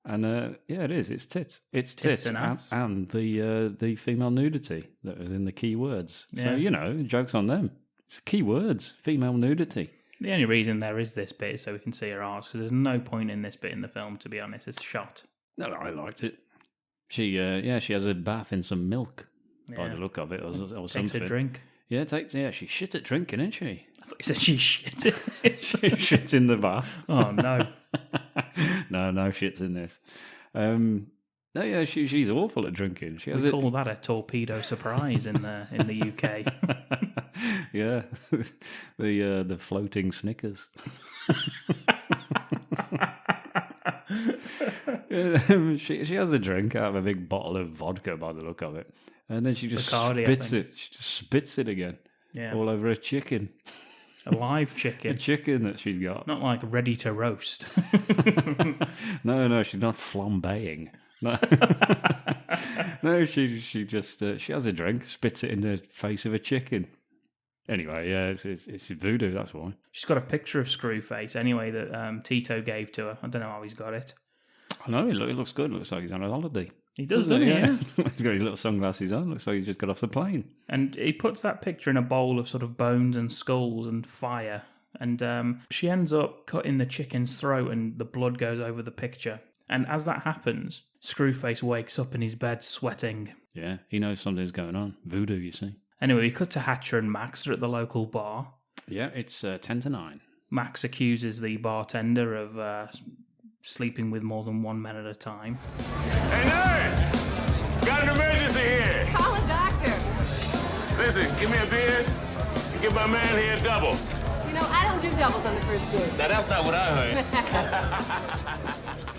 And yeah, it is. It's tits. It's tits and the female nudity that was in the key words. Yeah. So, you know, joke's on them. It's key words, female nudity. The only reason there is this bit is so we can see her arse, because there's no point in this bit in the film, to be honest. It's shot. No, I liked it. She has a bath in some milk, by the look of it, or something. Takes a drink. Yeah, she shit at drinking, isn't she? I thought you said she shit. She shits in the bath. Oh, no. No shits in this. No, yeah, she's awful at drinking. We call that a torpedo surprise in the UK. Yeah, the floating Snickers. She has a drink out of a big bottle of vodka by the look of it, and then she just spits it. She just spits it again, all over a chicken. A live chicken. A chicken that she's got. Not like ready to roast. No, she's not flambeing. No, she just she has a drink, spits it in the face of a chicken. Anyway, yeah, it's voodoo, that's why. She's got a picture of Screwface anyway that Tito gave to her. I don't know how he's got it. I know, it looks good. It looks like he's on a holiday. He does, doesn't he? Yeah. He's got his little sunglasses on. Looks like he's just got off the plane. And he puts that picture in a bowl of sort of bones and skulls and fire. And she ends up cutting the chicken's throat and the blood goes over the picture. And as that happens, Screwface wakes up in his bed sweating. Yeah, he knows something's going on. Voodoo, you see. Anyway, we cut to Hatcher and Max. They're at the local bar. Yeah, it's 10 to 9. Max accuses the bartender of sleeping with more than one man at a time. Hey, Norris! Got an emergency here! Call a doctor! Listen, give me a beer and give my man here a double. You know, I don't do doubles on the first date. Now, that's not what I heard.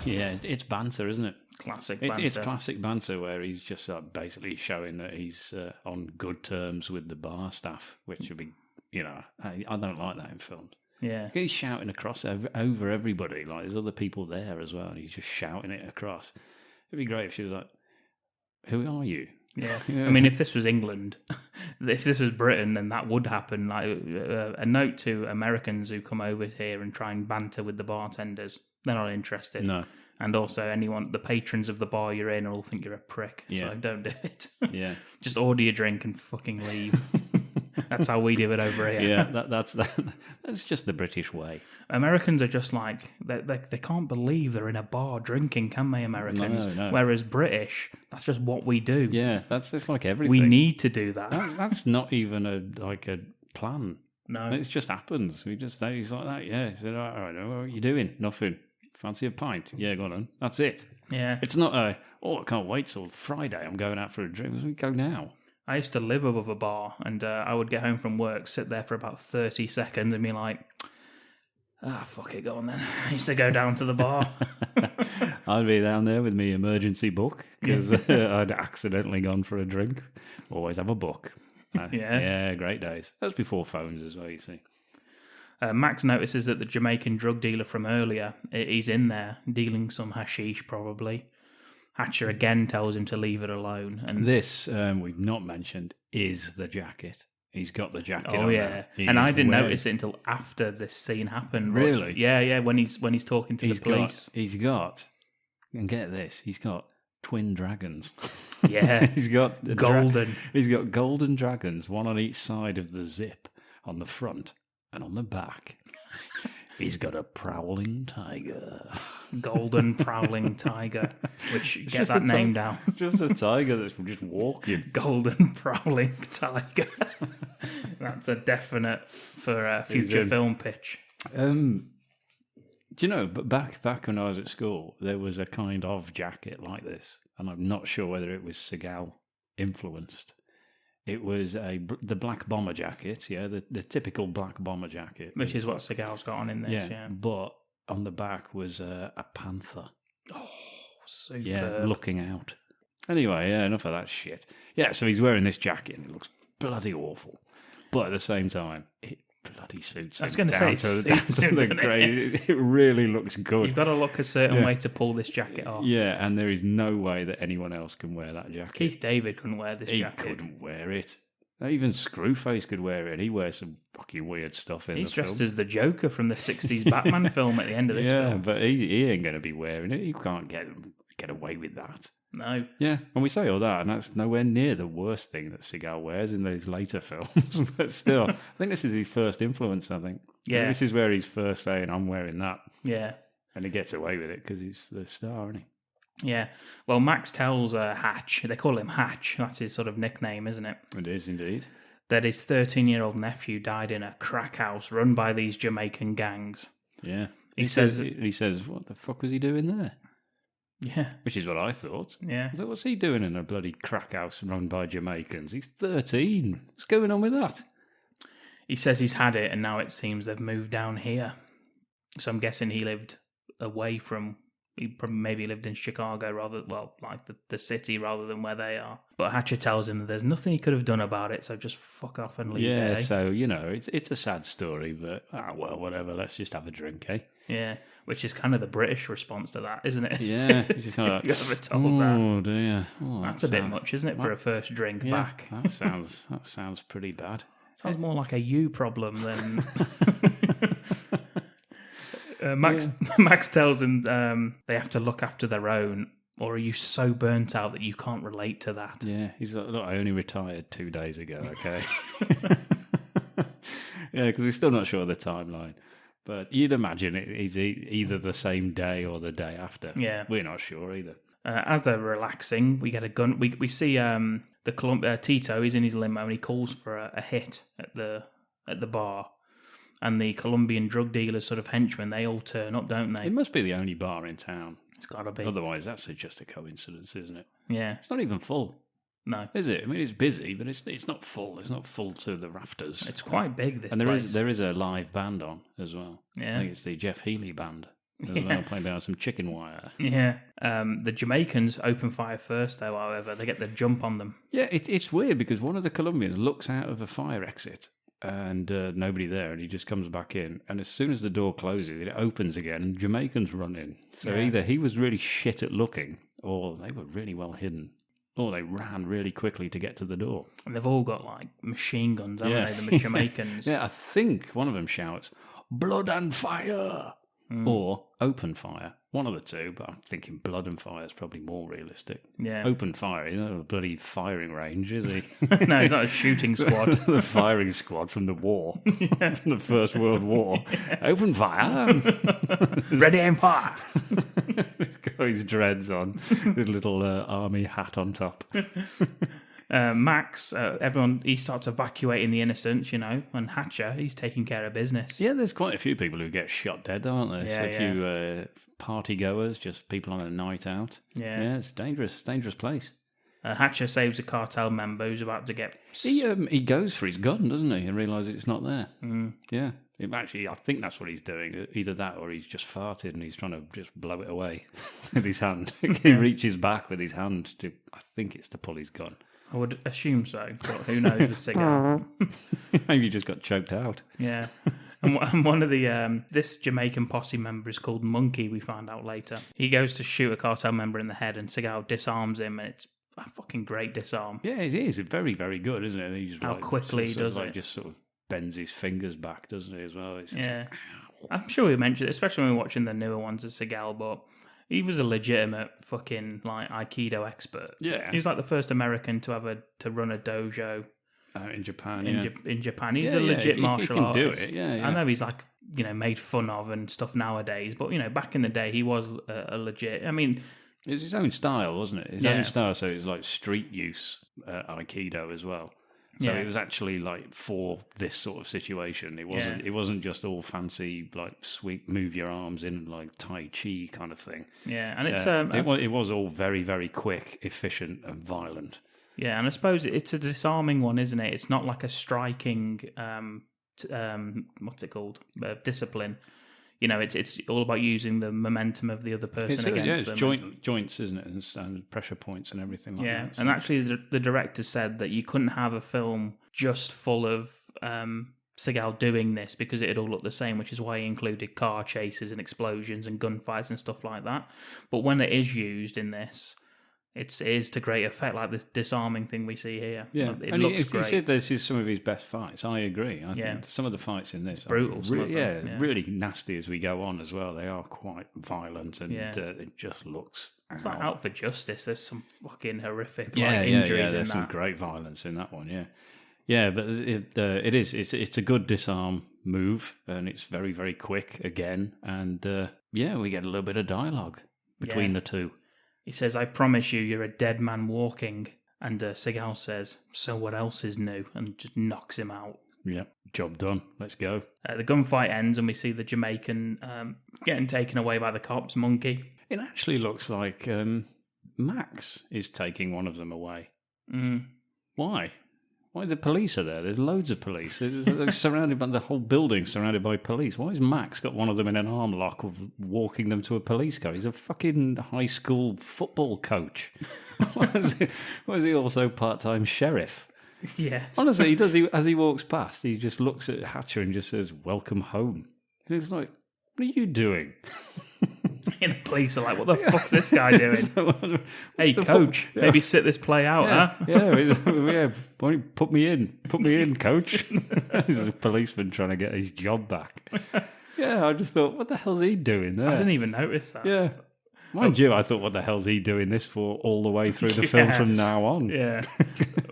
Yeah, it's banter, isn't it? Classic banter. It's classic banter where he's just basically showing that he's on good terms with the bar staff, which would be, you know, I don't like that in films. Yeah. He's shouting across over everybody, like there's other people there as well, and he's just shouting it across. It'd be great if she was like, who are you? Yeah. I mean, if this was England, if this was Britain, then that would happen. Like a note to Americans who come over here and try and banter with the bartenders. They're not interested. No. And also, the patrons of the bar you're in will think you're a prick. So don't do it. Yeah. Just order your drink and fucking leave. That's how we do it over here. Yeah, that's just the British way. Americans are just like, they can't believe they're in a bar drinking, can they, Americans? No. Whereas British, that's just what we do. Yeah, that's just like everything. We need to do that. That's not even a plan. No. It just happens. We just say he's like that. Yeah. He said, all right, what are you doing? Nothing. Fancy a pint? Yeah, go on. That's it. Yeah. It's not I can't wait till Friday. I'm going out for a drink. We go now. I used to live above a bar, and I would get home from work, sit there for about 30 seconds, and be like, fuck it, go on then. I used to go down to the bar. I'd be down there with me emergency book because I'd accidentally gone for a drink. Always have a book. Yeah, great days. That was before phones as well, you see. Max notices that the Jamaican drug dealer from earlier, he's in there dealing some hashish probably. Hatcher again tells him to leave it alone. And this, we've not mentioned, is the jacket. He's got the jacket on. Oh, yeah. And I didn't notice it until after this scene happened. Really? Yeah, when he's talking to the police. He's got, and get this, he's got twin dragons. Yeah. He's got golden. He's got golden dragons, one on each side of the zip, on the front and on the back. He's got a prowling tiger. Golden prowling tiger. Which, get that name down. Just a tiger that's just walking. Golden prowling tiger. That's a definite for a future film pitch. Do you know, but back when I was at school, there was a kind of jacket like this. And I'm not sure whether it was Seagal influenced. It was the black bomber jacket, the typical black bomber jacket. Which is what Seagal's got on in this, yeah. But on the back was a panther. Oh, super. Yeah, looking out. Anyway, enough of that shit. Yeah, so he's wearing this jacket and it looks bloody awful. But at the same time, it bloody suits him. I was going to say, it really looks good. You've got to look a certain way to pull this jacket off. Yeah, and there is no way that anyone else can wear that jacket. Keith David couldn't wear this jacket. He couldn't wear it. Even Screwface could wear it. He wears some fucking weird stuff in the film. He's dressed as the Joker from the 60s Batman film at the end of this film. Yeah, but he ain't going to be wearing it. He can't get away with that. No. Yeah, and we say all that, and that's nowhere near the worst thing that Seagal wears in these later films. But still, I think this is his first influence, I think. Yeah. This is where he's first saying, I'm wearing that. Yeah. And he gets away with it because he's the star, isn't he? Yeah. Well, Max tells Hatch, they call him Hatch, that's his sort of nickname, isn't it? It is indeed. That his 13-year-old nephew died in a crack house run by these Jamaican gangs. Yeah. He says, what the fuck was he doing there? Yeah. Which is what I thought. Yeah. I thought, what's he doing in a bloody crack house run by Jamaicans? He's 13. What's going on with that? He says he's had it, and now it seems they've moved down here. So I'm guessing he lived away from... He probably maybe lived in Chicago like the city rather than where they are. But Hatcher tells him that there's nothing he could have done about it, so just fuck off and leave it. Yeah, so, it's a sad story, but, whatever, let's just have a drink, eh? Yeah, which is kind of the British response to that, isn't it? Yeah. You're just kind of like, you ever told that? Oh, dear. Oh, that's a bit much, isn't it, for a first drink back? That sounds pretty bad. Sounds more like a you problem than... Max tells him they have to look after their own, or are you so burnt out that you can't relate to that? Yeah, he's like, look, I only retired 2 days ago, okay? Yeah, because we're still not sure of the timeline. But you'd imagine it's either the same day or the day after. Yeah. We're not sure either. As they're relaxing, we get a gun. We see Tito, he's in his limo and he calls for a hit at the bar. And the Colombian drug dealers, sort of henchmen, they all turn up, don't they? It must be the only bar in town. It's got to be. Otherwise, that's just a coincidence, isn't it? Yeah. It's not even full. No. Is it? I mean, it's busy, but it's not full. It's not full to the rafters. It's quite big, this and place. there is a live band on as well. Yeah. I think it's the Jeff Healey band as well, playing behind some chicken wire. Yeah. The Jamaicans open fire first, though, however. They get the jump on them. Yeah, it's weird because one of the Colombians looks out of a fire exit and nobody there, and he just comes back in. And as soon as the door closes, it opens again, and Jamaicans run in. So either he was really shit at looking, or they were really well hidden, or they ran really quickly to get to the door. And they've all got, like, machine guns, haven't they, the Jamaicans? Yeah, I think one of them shouts, "Blood and fire!" or open fire. One of the two, but I'm thinking blood and fire is probably more realistic. Yeah. Open fire, a bloody firing range, is he? No, he's not a shooting squad. The firing squad from the war, from the First World War. Open fire. Ready, aim, fire. Got his dreads on, with a little army hat on top. Max, he starts evacuating the innocents, and Hatcher, he's taking care of business. Yeah, there's quite a few people who get shot dead, aren't there? Yeah, a few party goers, just people on a night out. Yeah, it's dangerous place. Hatcher saves a cartel member who's about to get... He goes for his gun, doesn't he, and realises it's not there. Yeah. Actually, I think that's what he's doing. Either that or he's just farted and he's trying to just blow it away with his hand. He reaches back with his hand I think it's to pull his gun. I would assume so, but who knows with Seagal. Maybe you just got choked out. Yeah. And one of the this Jamaican posse member is called Monkey, we find out later. He goes to shoot a cartel member in the head and Seagal disarms him, and it's a fucking great disarm. Yeah, it is. It's very, very good, isn't it? He's How quickly he does it. Just sort of bends his fingers back, doesn't he, as well? It's I'm sure we mentioned it, especially when we're watching the newer ones of Seagal, but he was a legitimate fucking Aikido expert. Yeah. He was like the first American to run a dojo. In Japan, in Japan. He's a legit martial artist. He can do it, I know he's made fun of and stuff nowadays, but back in the day he was a legit. I mean, it's his own style, wasn't it? His own style, so it's like street use Aikido as well. So it was actually like for this sort of situation. It wasn't. It wasn't just all fancy move your arms in like Tai Chi kind of thing. Yeah, and it's it was all very, very quick, efficient, and violent. Yeah, and I suppose it's a disarming one, isn't it? It's not like a striking what's it called? Discipline. It's all about using the momentum of the other person against them. It's joints, isn't it? And pressure points and everything like that. Yeah, and actually the director said that you couldn't have a film just full of Seagal doing this because it'd all look the same, which is why he included car chases and explosions and gunfights and stuff like that. But when it is used in this, it is to great effect, like this disarming thing we see here. Yeah, it looks great. He said this is some of his best fights. I agree. I think some of the fights in this are brutal. Really nasty as we go on as well. They are quite violent, and it just looks. It's like Out for Justice. There's some fucking horrific There's injuries in that. some great violence in that one. Yeah, but it is. It's a good disarm move, and it's very, very quick again. And we get a little bit of dialogue between the two. He says, "I promise you're a dead man walking." And Seagal says, "So what else is new?" And just knocks him out. Yep, job done. Let's go. The gunfight ends and we see the Jamaican getting taken away by the cops, Monkey. It actually looks like Max is taking one of them away. Why? Why the police are there? There's loads of police. They're surrounded by the whole building, surrounded by police. Why has Max got one of them in an arm lock of walking them to a police car? He's a fucking high school football coach. Why is he also part-time sheriff? Yes. Honestly, he does. As he walks past, he just looks at Hatcher and just says, "Welcome home." And he's like, "What are you doing?" And the police are like, "What the fuck's this guy doing?" Hey, coach, maybe sit this play out, huh? Yeah. Why don't you put me in, coach? There's a policeman trying to get his job back. Yeah, I just thought, what the hell's he doing there? I didn't even notice that. Yeah. Mind you, I thought, what the hell's he doing this for all the way through the film from now on? Yeah.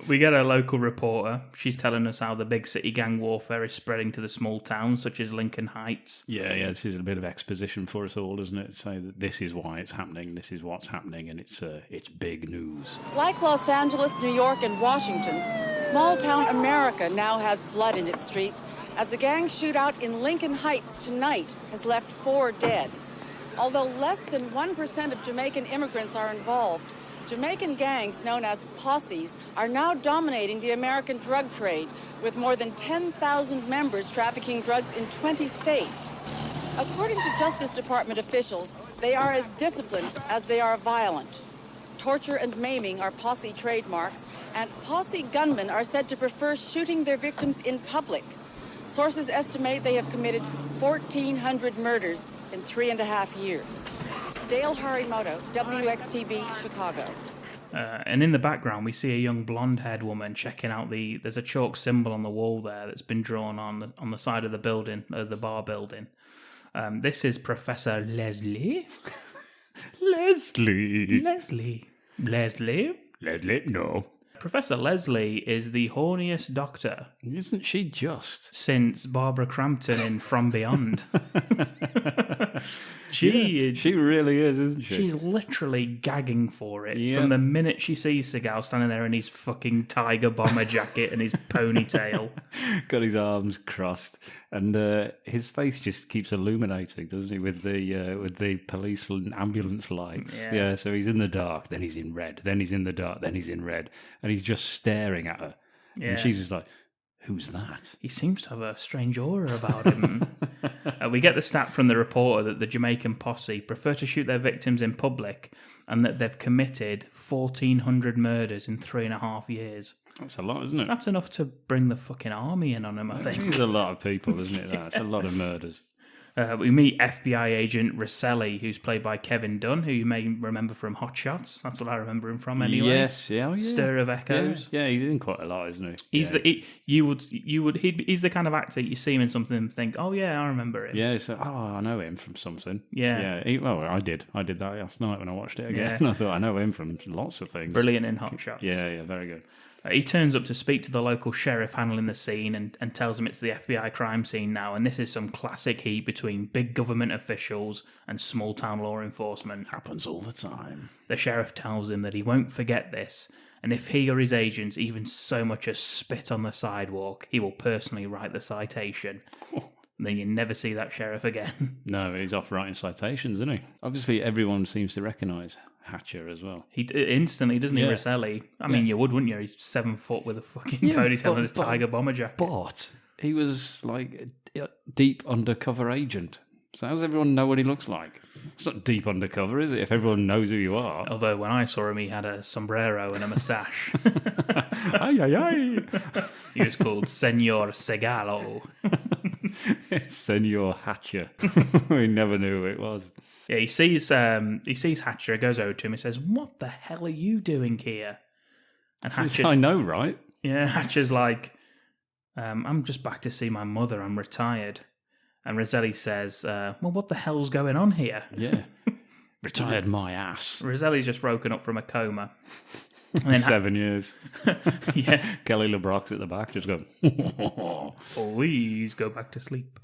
We get a local reporter. She's telling us how the big city gang warfare is spreading to the small towns, such as Lincoln Heights. Yeah, this is a bit of exposition for us all, isn't it? Say that this is why it's happening, this is what's happening, and it's big news. Like Los Angeles, New York, and Washington, small-town America now has blood in its streets as a gang shootout in Lincoln Heights tonight has left 4 dead. Although less than 1% of Jamaican immigrants are involved, Jamaican gangs known as posses are now dominating the American drug trade, with more than 10,000 members trafficking drugs in 20 states. According to Justice Department officials, they are as disciplined as they are violent. Torture and maiming are posse trademarks, and posse gunmen are said to prefer shooting their victims in public. Sources estimate they have committed 1,400 murders in 3.5 years. Dale Harimoto, WXTV, Chicago. And in the background, we see a young blonde-haired woman checking out there's a chalk symbol on the wall there that's been drawn on the side of the building, the bar building. This is Professor Leslie. Leslie? No. Professor Leslie is the horniest doctor. Isn't she just? Since Barbara Crampton in From Beyond. She really is, isn't she? She's literally gagging for it from the minute she sees Seagal standing there in his fucking tiger bomber jacket and his ponytail. Got his arms crossed, and his face just keeps illuminating, doesn't he, with the police and ambulance lights? Yeah, so he's in the dark, then he's in red, then he's in the dark, then he's in red, and he's just staring at her. Yeah. And she's just like, who's that? He seems to have a strange aura about him. We get the stat from the reporter that the Jamaican posse prefer to shoot their victims in public and that they've committed 1,400 murders in 3.5 years. That's a lot, isn't it? That's enough to bring the fucking army in on them, I think. It's a lot of people, isn't it? That's a lot of murders. We meet FBI agent Rosselli, who's played by Kevin Dunn, who you may remember from Hot Shots. That's what I remember him from, anyway. Yes, yeah, Stir of Echoes. Yeah, he's in quite a lot, isn't he? He's he's the kind of actor you see him in something and think, oh yeah, I remember him. Yeah, so I know him from something. Yeah, I did that last night when I watched it again. I thought I know him from lots of things. Brilliant in Hot Shots. Yeah, very good. He turns up to speak to the local sheriff handling the scene and tells him it's the FBI crime scene now, and this is some classic heat between big government officials and small-town law enforcement. Happens all the time. The sheriff tells him that he won't forget this, and if he or his agents even so much as spit on the sidewalk, he will personally write the citation. Then you never see that sheriff again. No, he's off writing citations, isn't he? Obviously, everyone seems to recognise Hatcher as well. He instantly, doesn't he, Rosselli? I mean, you would, wouldn't you? He's 7 foot with a fucking ponytail and a tiger bomber jacket. But he was like a deep undercover agent. So how does everyone know what he looks like? It's not deep undercover, is it? If everyone knows who you are. Although when I saw him, he had a sombrero and a moustache. Ay. He was called Senor Segalo. Senor Hatcher. We never knew who it was. Yeah, he sees Hatcher, goes over to him and says, "What the hell are you doing here?" And Hatcher, I know, right? Yeah, Hatcher's like, "I'm just back to see my mother. I'm retired." And Rosselli says, "Well, what the hell's going on here?" Yeah, retired my ass. Rosselli's just woken up from a coma. And then 7 years. Yeah. Kelly LeBrock's at the back, just going, "Please go back to sleep."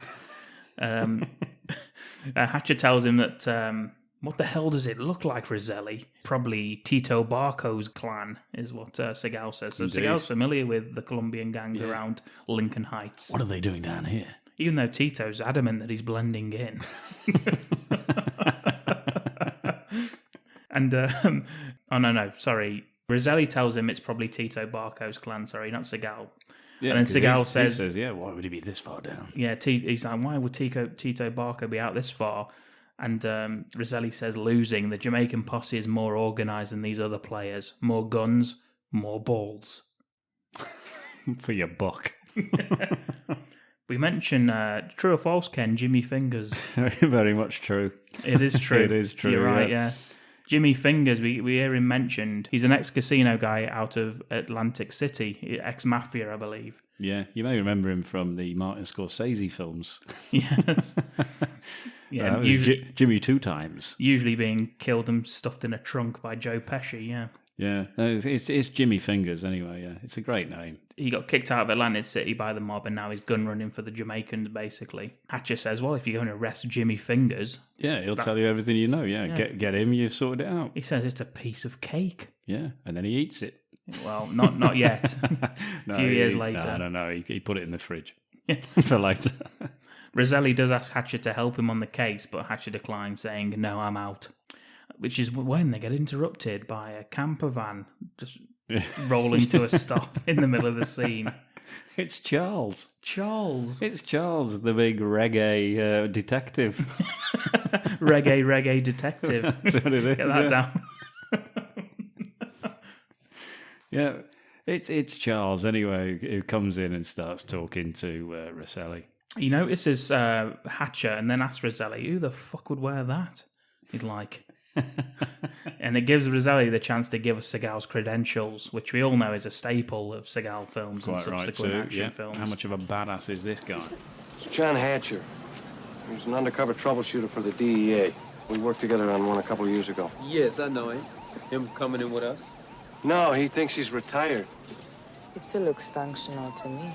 Hatcher tells him that, what the hell does it look like, Rosselli? Probably Tito Barco's clan, is what Seagal says. So Indeed. Seagal's familiar with the Colombian gangs around Lincoln Heights. What are they doing down here? Even though Tito's adamant that he's blending in. And, sorry. Rosselli tells him it's probably Tito Barco's clan, sorry, not Seagal. Yeah, and then Seagal says, why would he be this far down? Yeah, he's like, why would Tito Barco be out this far? And Rosselli says, losing. The Jamaican posse is more organised than these other players. More guns, more balls. For your buck. We mentioned, true or false, Ken, Jimmy Fingers. Very much true. It is true. It is true. You're right, yeah. Jimmy Fingers, we hear him mentioned. He's an ex-casino guy out of Atlantic City, ex-mafia, I believe. Yeah, you may remember him from the Martin Scorsese films. Yes. Yeah, Jimmy 2 times. Usually being killed and stuffed in a trunk by Joe Pesci, yeah. Yeah, it's Jimmy Fingers anyway, yeah. It's a great name. He got kicked out of Atlantic City by the mob and now he's gun running for the Jamaicans, basically. Hatcher says, well, if you're going to arrest Jimmy Fingers... Yeah, he'll tell you everything you know, yeah. Get him, you've sorted it out. He says it's a piece of cake. Yeah, and then he eats it. Well, not yet. A few years later. No, he put it in the fridge for later. Rosselli does ask Hatcher to help him on the case, but Hatcher declines, saying, no, I'm out. Which is when they get interrupted by a camper van just rolling to a stop in the middle of the scene. It's Charles. It's Charles, the big reggae detective. reggae detective. That's what it is. Get that down. Yeah, it's Charles anyway who comes in and starts talking to Rosselli. He notices Hatcher and then asks Rosselli, who the fuck would wear that? He's like... And it gives Rosselli the chance to give us Seagal's credentials, which we all know is a staple of Seagal films and subsequent action films. How much of a badass is this guy? John Hatcher. He was an undercover troubleshooter for the DEA. We worked together on one a couple of years ago. Yes, I know him. Him coming in with us? No, he thinks he's retired. He still looks functional to me.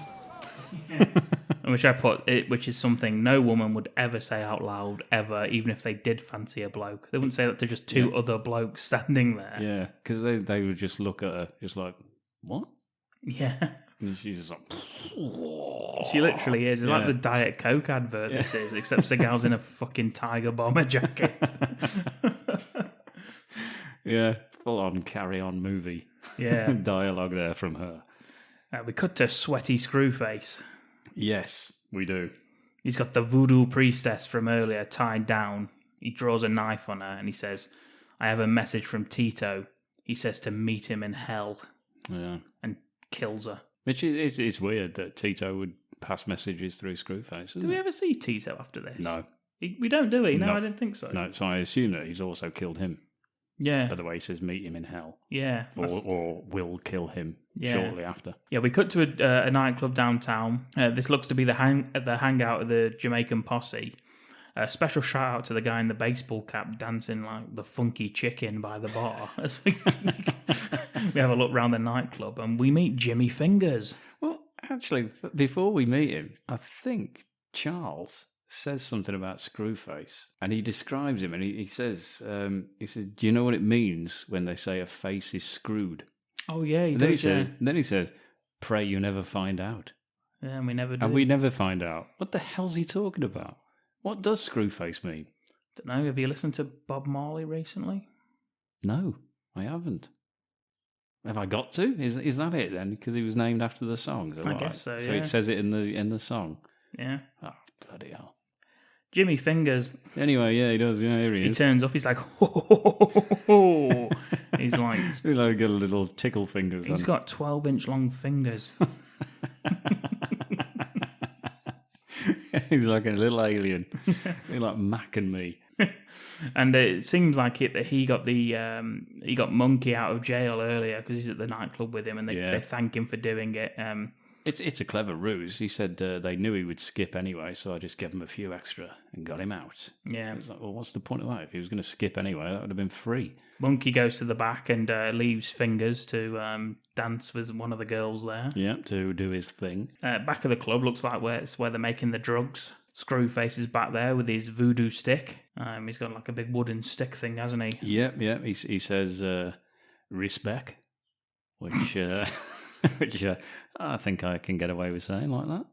Which is something no woman would ever say out loud, ever, even if they did fancy a bloke. They wouldn't say that to just two other blokes standing there. Yeah, because they would just look at her, just like, what? Yeah. And she's just like, she literally is. It's like the Diet Coke advert this is, except Seagal's in a fucking Tiger Bomber jacket. Yeah, full-on carry-on movie. Yeah. Dialogue there from her. We cut to sweaty Screwface. Yes, we do. He's got the voodoo priestess from earlier tied down. He draws a knife on her and he says, I have a message from Tito. He says to meet him in hell. Yeah. And kills her. Which it's weird that Tito would pass messages through Screwface. Do we ever see Tito after this? No. We don't, do we? No, I didn't think so. No, so I assume that he's also killed him. Yeah. By the way, he says meet him in hell. Yeah. Or will kill him shortly after. Yeah, we cut to a nightclub downtown. This looks to be the hangout of the Jamaican posse. A special shout out to the guy in the baseball cap dancing like the funky chicken by the bar. As we have a look around the nightclub and we meet Jimmy Fingers. Well, actually, before we meet him, I think Charles says something about Screwface, and he describes him, and he says, do you know what it means when they say a face is screwed? Oh, yeah, Then he says, pray you never find out. Yeah, and we never do. And we never find out. What the hell's he talking about? What does Screwface mean? Don't know. Have you listened to Bob Marley recently? No, I haven't. Have I got to? Is that it then? Because he was named after the song. I guess so, So yeah. it says it in the song. Yeah. Oh, bloody hell. Jimmy Fingers. Anyway, yeah, he does. Yeah, here he is. He turns up. He's like, ho. He's like, he's like got a little tickle fingers. He's got 12-inch long fingers. He's like a little alien. He's like Mac and me. And it seems like that he got Monkey out of jail earlier because he's at the nightclub with him, and they thank him for doing it. It's a clever ruse. He said they knew he would skip anyway, so I just gave him a few extra and got him out. Yeah. I was like, well, what's the point of that? If he was going to skip anyway, that would have been free. Monkey goes to the back and leaves Fingers to dance with one of the girls there. Yeah, to do his thing. Back of the club looks like where they're making the drugs. Screwface is back there with his voodoo stick. He's got like a big wooden stick thing, hasn't he? Yeah. He says respect, which which I think I can get away with saying like that.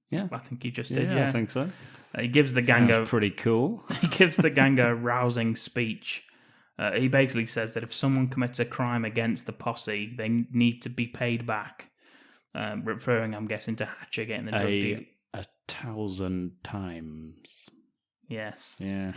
Yeah, I think you just did. Yeah, I think so. He gives the gang pretty cool. He gives the gang a rousing speech. He basically says that if someone commits a crime against the posse, they need to be paid back. Referring, I'm guessing, to Hatcher getting the drug deal. 1,000 times. Yes. Yeah.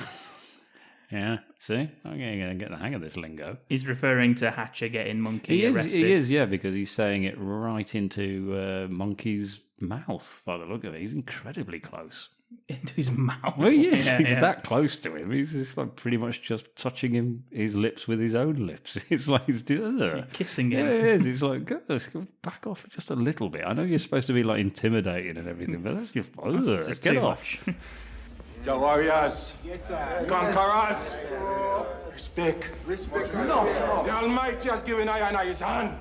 Yeah. See? I'm going to get the hang of this lingo. He's referring to Hatcher getting Monkey arrested. He is, yeah, because he's saying it right into Monkey's mouth by the look of it. He's incredibly close. Into his mouth? Well, yes, he's that close to him. He's just like pretty much just touching his lips with his own lips. It's like he's kissing him. Yeah, it is. It's like, go back off just a little bit. I know you're supposed to be like intimidating and everything, but that's just get off. The warriors. Yes, sir. Conquerors. Respect. No. The Almighty has given I and I his hand.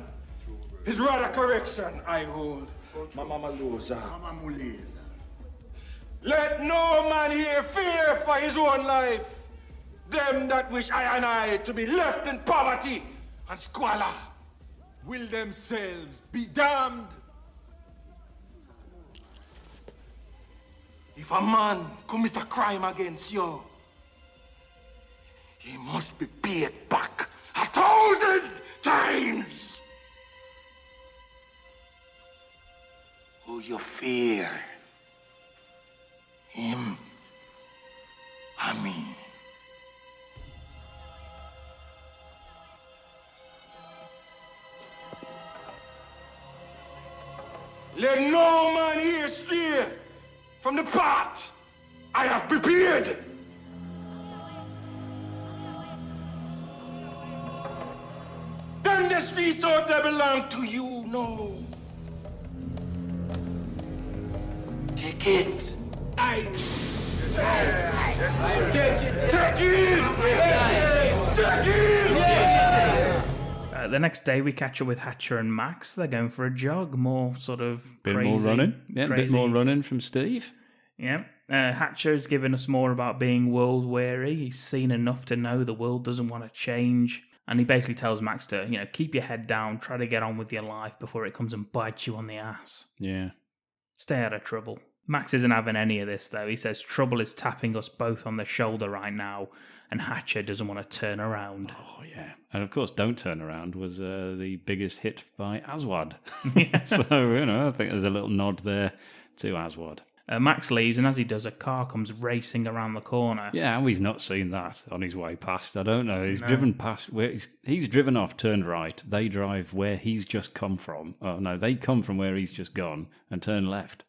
His rod of correction I hold. Mama Loza. Let no man here fear for his own life. Them that wish I and I to be left in poverty and squalor will themselves be damned. If a man commit a crime against you, he must be paid back 1,000 times. Who you fear? Him or me? Let no man here stray from the path I have prepared. Then the streets out there belong to you now. Take it. The next day, we catch up with Hatcher and Max. They're going for a jog, more sort of bit crazy, more running. Yeah, a bit crazy. more running from Steve. Yeah. Hatcher's given us more about being world weary. He's seen enough to know the world doesn't want to change. And he basically tells Max to, keep your head down, try to get on with your life before it comes and bites you on the ass. Yeah. Stay out of trouble. Max isn't having any of this, though. He says trouble is tapping us both on the shoulder right now, and Hatcher doesn't want to turn around. Oh, yeah. And, of course, Don't Turn Around was the biggest hit by Aswad. Yeah. So, I think there's a little nod there to Aswad. Max leaves, and as he does, a car comes racing around the corner. Yeah, and he's not seen that on his way past. I don't know. He's driven past where he's driven off, turned right. They drive where he's just come from. Oh, no, they come from where he's just gone and turn left.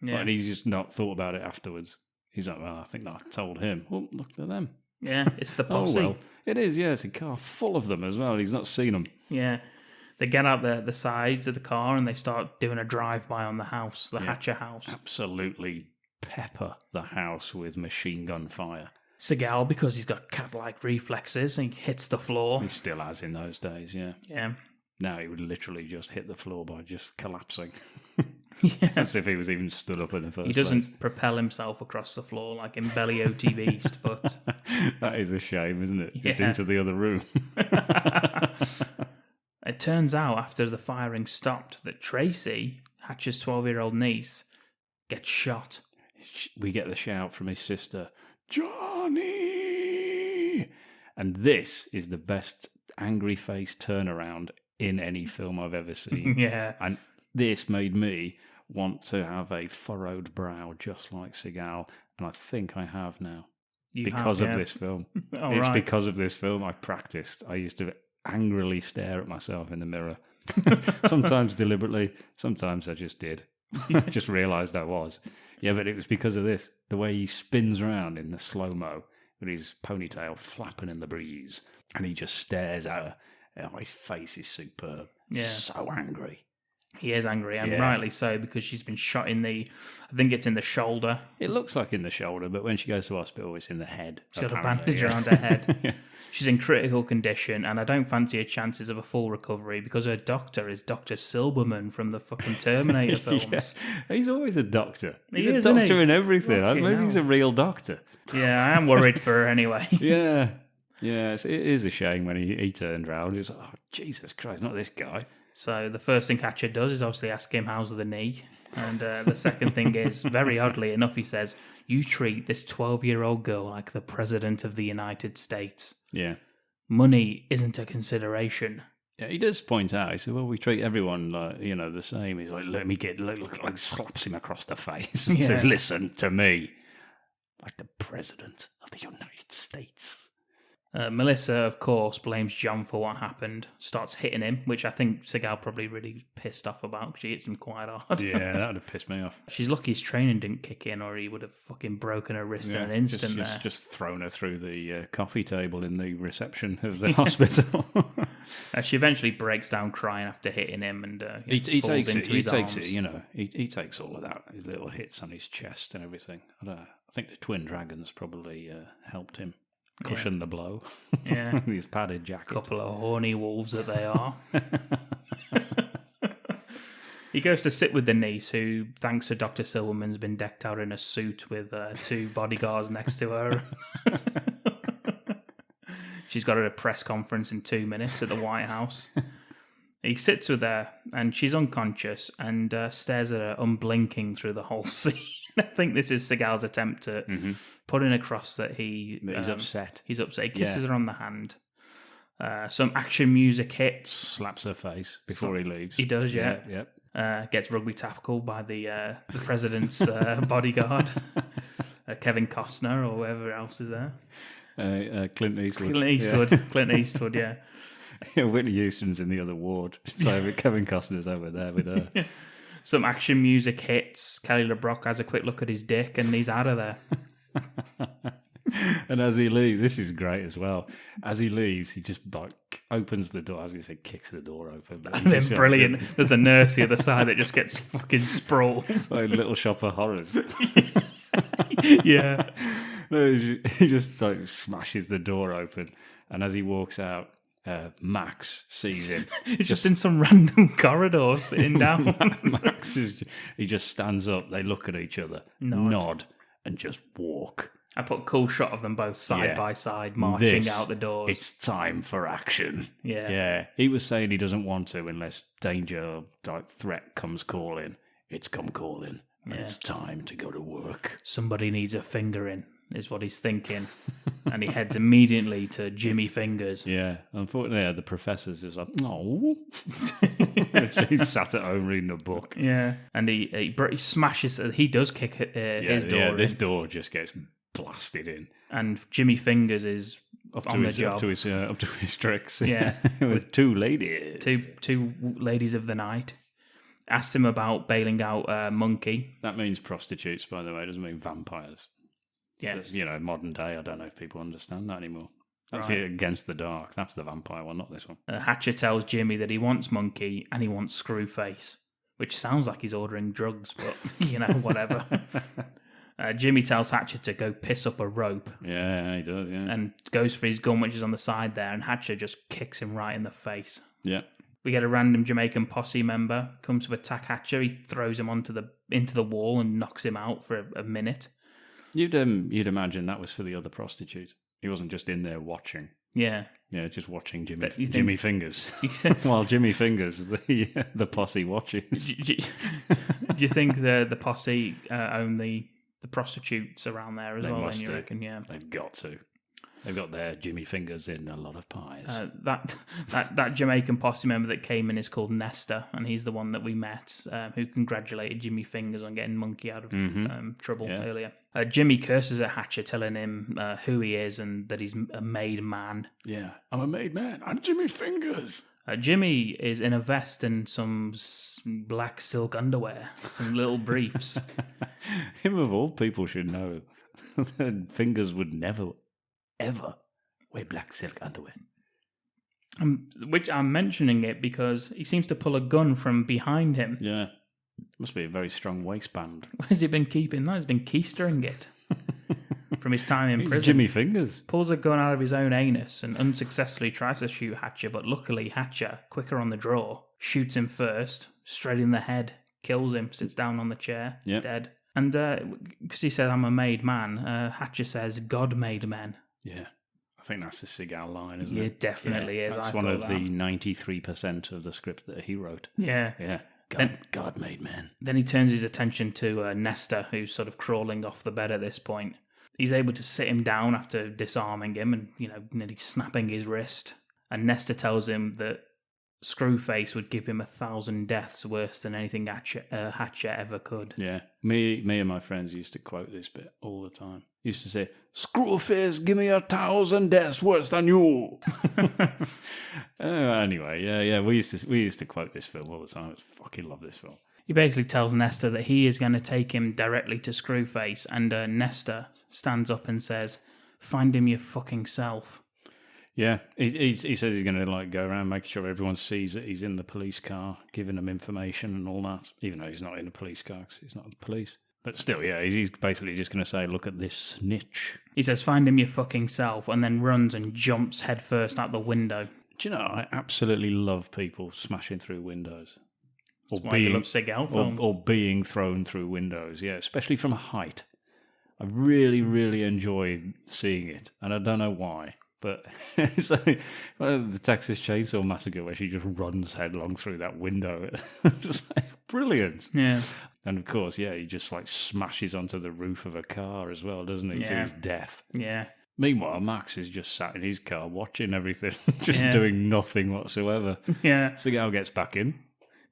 Yeah. And he's just not thought about it afterwards. He's like, well, I think I told him. Oh, look at them. Yeah, it's the posse. Oh, well, it is, yeah. It's a car full of them as well. He's not seen them. Yeah. They get out the sides of the car and they start doing a drive-by on the house, the Hatcher house. Absolutely pepper the house with machine gun fire. Seagal, because he's got cat-like reflexes, he hits the floor. He still has in those days, yeah. Yeah. Now he would literally just hit the floor by just collapsing. Yeah. As if he was even stood up in the first He doesn't propel himself across the floor like in Belly O.T. Beast, but... That is a shame, isn't it? Just Yeah. into the other room. It turns out, after the firing stopped, that Tracy, Hatcher's 12-year-old niece, gets shot. We get the shout from his sister, Johnny! And this is the best angry face turnaround in any film I've ever seen. Yeah. And this made me want to have a furrowed brow just like Seagal, and I think I have now. Because of this film. Oh, It's right. because of this film I practiced. I used to angrily stare at myself in the mirror. Sometimes deliberately, sometimes I just did. I just realised I was. Yeah, but it was because of this. The way he spins around in the slow-mo with his ponytail flapping in the breeze, and he just stares at her. Oh, his face is superb. Yeah. So angry. He is angry, and Yeah. rightly so, because she's been shot in the... I think it's in the shoulder. It looks like in the shoulder, but when she goes to hospital, it's in the head. She's got a apparently, bandage yeah. around her head. Yeah. She's in critical condition, and I don't fancy her chances of a full recovery because her doctor is Dr. Silberman from the fucking Terminator films. Yeah. He's always a doctor. He's He a is, isn't doctor he? in everything. Fucking Maybe he's a hell. real doctor. Yeah, I am worried for her anyway. Yeah. Yeah, it is a shame when he turned round. He was like, oh, Jesus Christ, not this guy. So the first thing Hatcher does is obviously ask him how's the knee. And the second thing is, very oddly enough, he says, you treat this 12-year-old girl like the President of the United States. Yeah. Money isn't a consideration. Yeah, he does point out, he said, well, we treat everyone like, the same. He's like, look like slaps him across the face and Yeah. says, listen to me, like the President of the United States. Melissa, of course, blames John for what happened, starts hitting him, which I think Seagal probably really pissed off about because she hits him quite hard. Yeah, that would have pissed me off. She's lucky his training didn't kick in or he would have fucking broken her wrist in an instant there. Just thrown her through the coffee table in the reception of the hospital. She eventually breaks down crying after hitting him and He falls takes it. into He his takes arms. it. He takes all of that. His little hits on his chest and everything. I think the Twin Dragons probably helped him cushion the blow. Yeah. With his padded jacket. Couple of horny wolves that they are. He goes to sit with the niece, who, thanks to Dr. Silverman's been decked out in a suit with two bodyguards next to her. She's got a press conference in 2 minutes at the White House. He sits with her, and she's unconscious and stares at her unblinking through the whole scene. I think this is Seagal's attempt at putting across that he's upset. He's upset. He kisses her on the hand. Some action music hits. Slaps her face before he leaves. He does, yeah. Yep. Gets rugby tackled by the president's bodyguard, Kevin Costner or whoever else is there. Clint Eastwood. Clint Eastwood, yeah. Whitney Houston's in the other ward. So Kevin Costner's over there with her. Some action music hits. Kelly LeBrock has a quick look at his dick and he's out of there. And as he leaves, this is great as well. As he leaves, he just opens the door. I was going to say kicks the door open. And then brilliant. There's a nurse the other side that just gets fucking sprawled. Like Little Shop of Horrors. Yeah. He just like smashes the door open, and as he walks out, Max sees him. He's just in some random corridor sitting down. He just stands up. They look at each other, nod, and just walk. I put a cool shot of them both side by side marching out the doors. It's time for action. Yeah. He was saying he doesn't want to unless danger or threat comes calling. It's come calling. And it's time to go to work. Somebody needs a finger in, is what he's thinking. And he heads immediately to Jimmy Fingers. Yeah. Unfortunately, the professor's just like, no. He's sat at home reading a book. Yeah. And he smashes, he does kick his door in. This door just gets blasted in. And Jimmy Fingers is up on to the job. Up to his tricks. Yeah. With two ladies. Two ladies of the night. Asked him about bailing out Monkey. That means prostitutes, by the way. It doesn't mean vampires. Yes. Modern day, I don't know if people understand that anymore. That's Against the Dark. That's the vampire one, not this one. Hatcher tells Jimmy that he wants Monkey and he wants Screwface, which sounds like he's ordering drugs, but, whatever. Jimmy tells Hatcher to go piss up a rope. Yeah, he does, yeah. And goes for his gun, which is on the side there, and Hatcher just kicks him right in the face. Yeah. We get a random Jamaican posse member, comes to attack Hatcher. He throws him into the wall and knocks him out for a minute. You'd imagine that was for the other prostitute. He wasn't just in there watching. Yeah. Yeah, just watching Jimmy Fingers. You think, while Jimmy Fingers is the posse watches. Do you think the posse own the prostitutes around there as well? Then you reckon? Yeah, they've got to. They've got their Jimmy Fingers in a lot of pies. That Jamaican posse member that came in is called Nestor, and he's the one that we met who congratulated Jimmy Fingers on getting Monkey out of trouble earlier. Jimmy curses at Hatcher, telling him who he is and that he's a made man. Yeah, I'm a made man. I'm Jimmy Fingers. Jimmy is in a vest and some black silk underwear, some little briefs. Him of all people should know. Fingers would never, ever wear black silk underwear. Which I'm mentioning it because he seems to pull a gun from behind him. Yeah. Must be a very strong waistband. Where's he been keeping that? He's been keistering it from his time in prison. Jimmy Fingers. Pulls a gun out of his own anus and unsuccessfully tries to shoot Hatcher, but luckily Hatcher, quicker on the draw, shoots him first, straight in the head, kills him, sits down on the chair, dead. And because he said, I'm a made man, Hatcher says, God made men. Yeah. I think that's a Seagal line, isn't it? It definitely is. That's one of the 93% of the script that he wrote. Yeah. Yeah. God made man. Then he turns his attention to Nestor, who's sort of crawling off the bed at this point. He's able to sit him down after disarming him and, nearly snapping his wrist. And Nestor tells him that Screwface would give him 1,000 deaths worse than anything Hatcher ever could. Yeah. Me and my friends used to quote this bit all the time. Used to say, Screwface, give me 1,000 deaths worse than you. Anyway, yeah. We used to quote this film all the time. I fucking love this film. He basically tells Nestor that he is going to take him directly to Screwface, and Nestor stands up and says, "Find him your fucking self." Yeah, he says he's going to go around making sure everyone sees that he's in the police car, giving them information and all that, even though he's not in a police car because he's not the police. But still, yeah, he's basically just going to say, look at this snitch. He says, find him your fucking self, and then runs and jumps headfirst out the window. Do you know, I absolutely love people smashing through windows. That's why you love Seagal films. Or being thrown through windows, yeah, especially from a height. I really, really enjoy seeing it, and I don't know why. But so, the Texas Chainsaw Massacre, where she just runs headlong through that window, just brilliant. Yeah. And of course, yeah, he just smashes onto the roof of a car as well, doesn't he, to his death. Yeah. Meanwhile, Max is just sat in his car watching everything, just doing nothing whatsoever. Yeah. Seagal gets back in.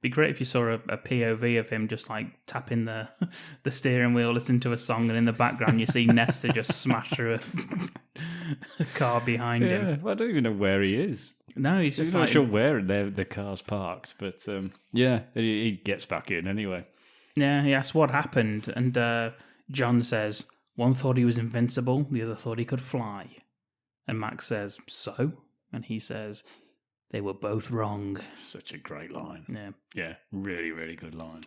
Be great if you saw a POV of him just tapping the steering wheel, listening to a song, and in the background you see Nestor just smash through a car behind him. Well, I don't even know where he is. No, he's just not sure where the car's parked, but he gets back in anyway. Yeah, he asks what happened, and John says, one thought he was invincible, the other thought he could fly. And Max says, so? And he says, they were both wrong. Such a great line. Yeah. Yeah, really, really good line.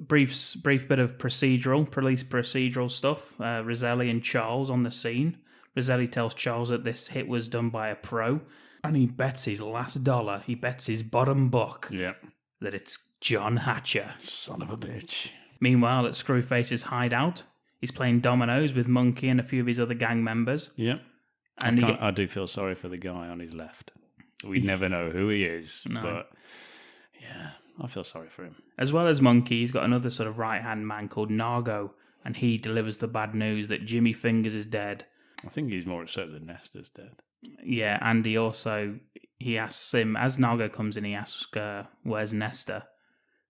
Brief bit of police procedural stuff. Roselli and Charles on the scene. Roselli tells Charles that this hit was done by a pro, and he bets his last dollar, he bets his bottom buck, that it's John Hatcher. Son of a bitch. Meanwhile, at Screwface's hideout, he's playing dominoes with Monkey and a few of his other gang members. Yeah. And I do feel sorry for the guy on his left. We never know who he is, but yeah, I feel sorry for him. As well as Monkey, he's got another sort of right-hand man called Nargo, and he delivers the bad news that Jimmy Fingers is dead. I think he's more upset that Nestor's dead. Yeah, and he asks him, as Nargo comes in, he asks, where's Nestor?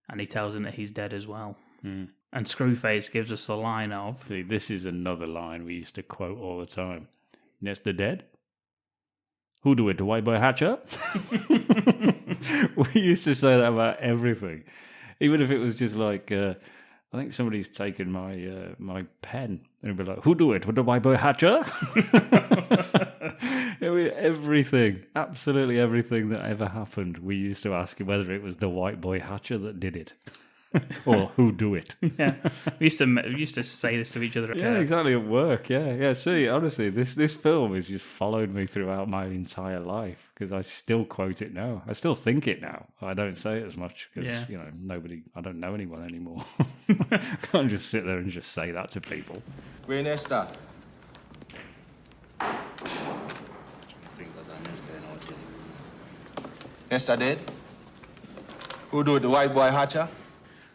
And he tells him that he's dead as well. Mm. And Screwface gives us the line of... See, this is another line we used to quote all the time. Nestor dead? Who do it, the white boy Hatcher? We used to say that about everything. Even if it was just like, I think somebody's taken my pen. And it'd be like, who do it, with the white boy Hatcher? Everything, absolutely everything that ever happened, we used to ask whether it was the white boy Hatcher that did it. Or who do it? Yeah, we used to say this to each other. Yeah, exactly, at work. Yeah. See, honestly, this film has just followed me throughout my entire life because I still quote it now. I still think it now. I don't say it as much because I don't know anyone anymore. I can't just sit there and just say that to people. Where Nestor? Nestor dead? Who do it, the white boy Hatcher?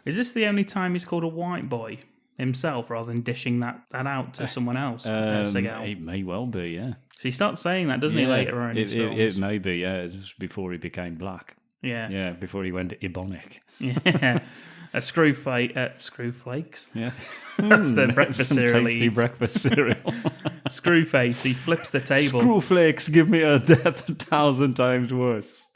Is this the only time he's called a white boy himself rather than dishing that out to someone else? Seagal? It may well be, yeah. So he starts saying that, doesn't he, later on in his films? It may be, yeah. It's before he became black. Yeah. Yeah, before he went Ebonic. Yeah. Screwflakes. Yeah. That's the breakfast cereal. Tasty breakfast cereal. Screwface, he flips the table. Screwflakes give me a death 1,000 times worse.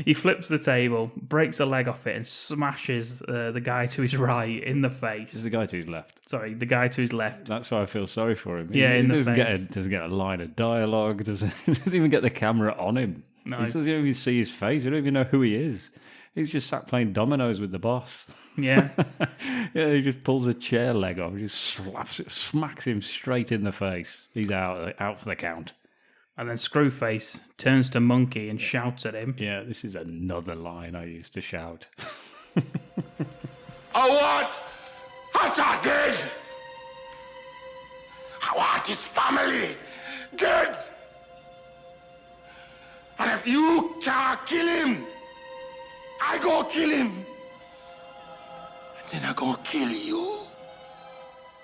He flips the table, breaks a leg off it, and smashes the guy to his right in the face. It's the guy to his left. Sorry, the guy to his left. That's why I feel sorry for him. Yeah, he in the doesn't face. doesn't get a line of dialogue. Doesn't even get the camera on him. No. He doesn't even see his face. We don't even know who he is. He's just sat playing dominoes with the boss. Yeah. Yeah, he just pulls a chair leg off, just slaps it, smacks him straight in the face. He's out for the count. And then Screwface turns to Monkey and shouts at him. Yeah, this is another line I used to shout. I want Hatcher dead! I want his family dead! And if you can't kill him, I go kill him. And then I go kill you.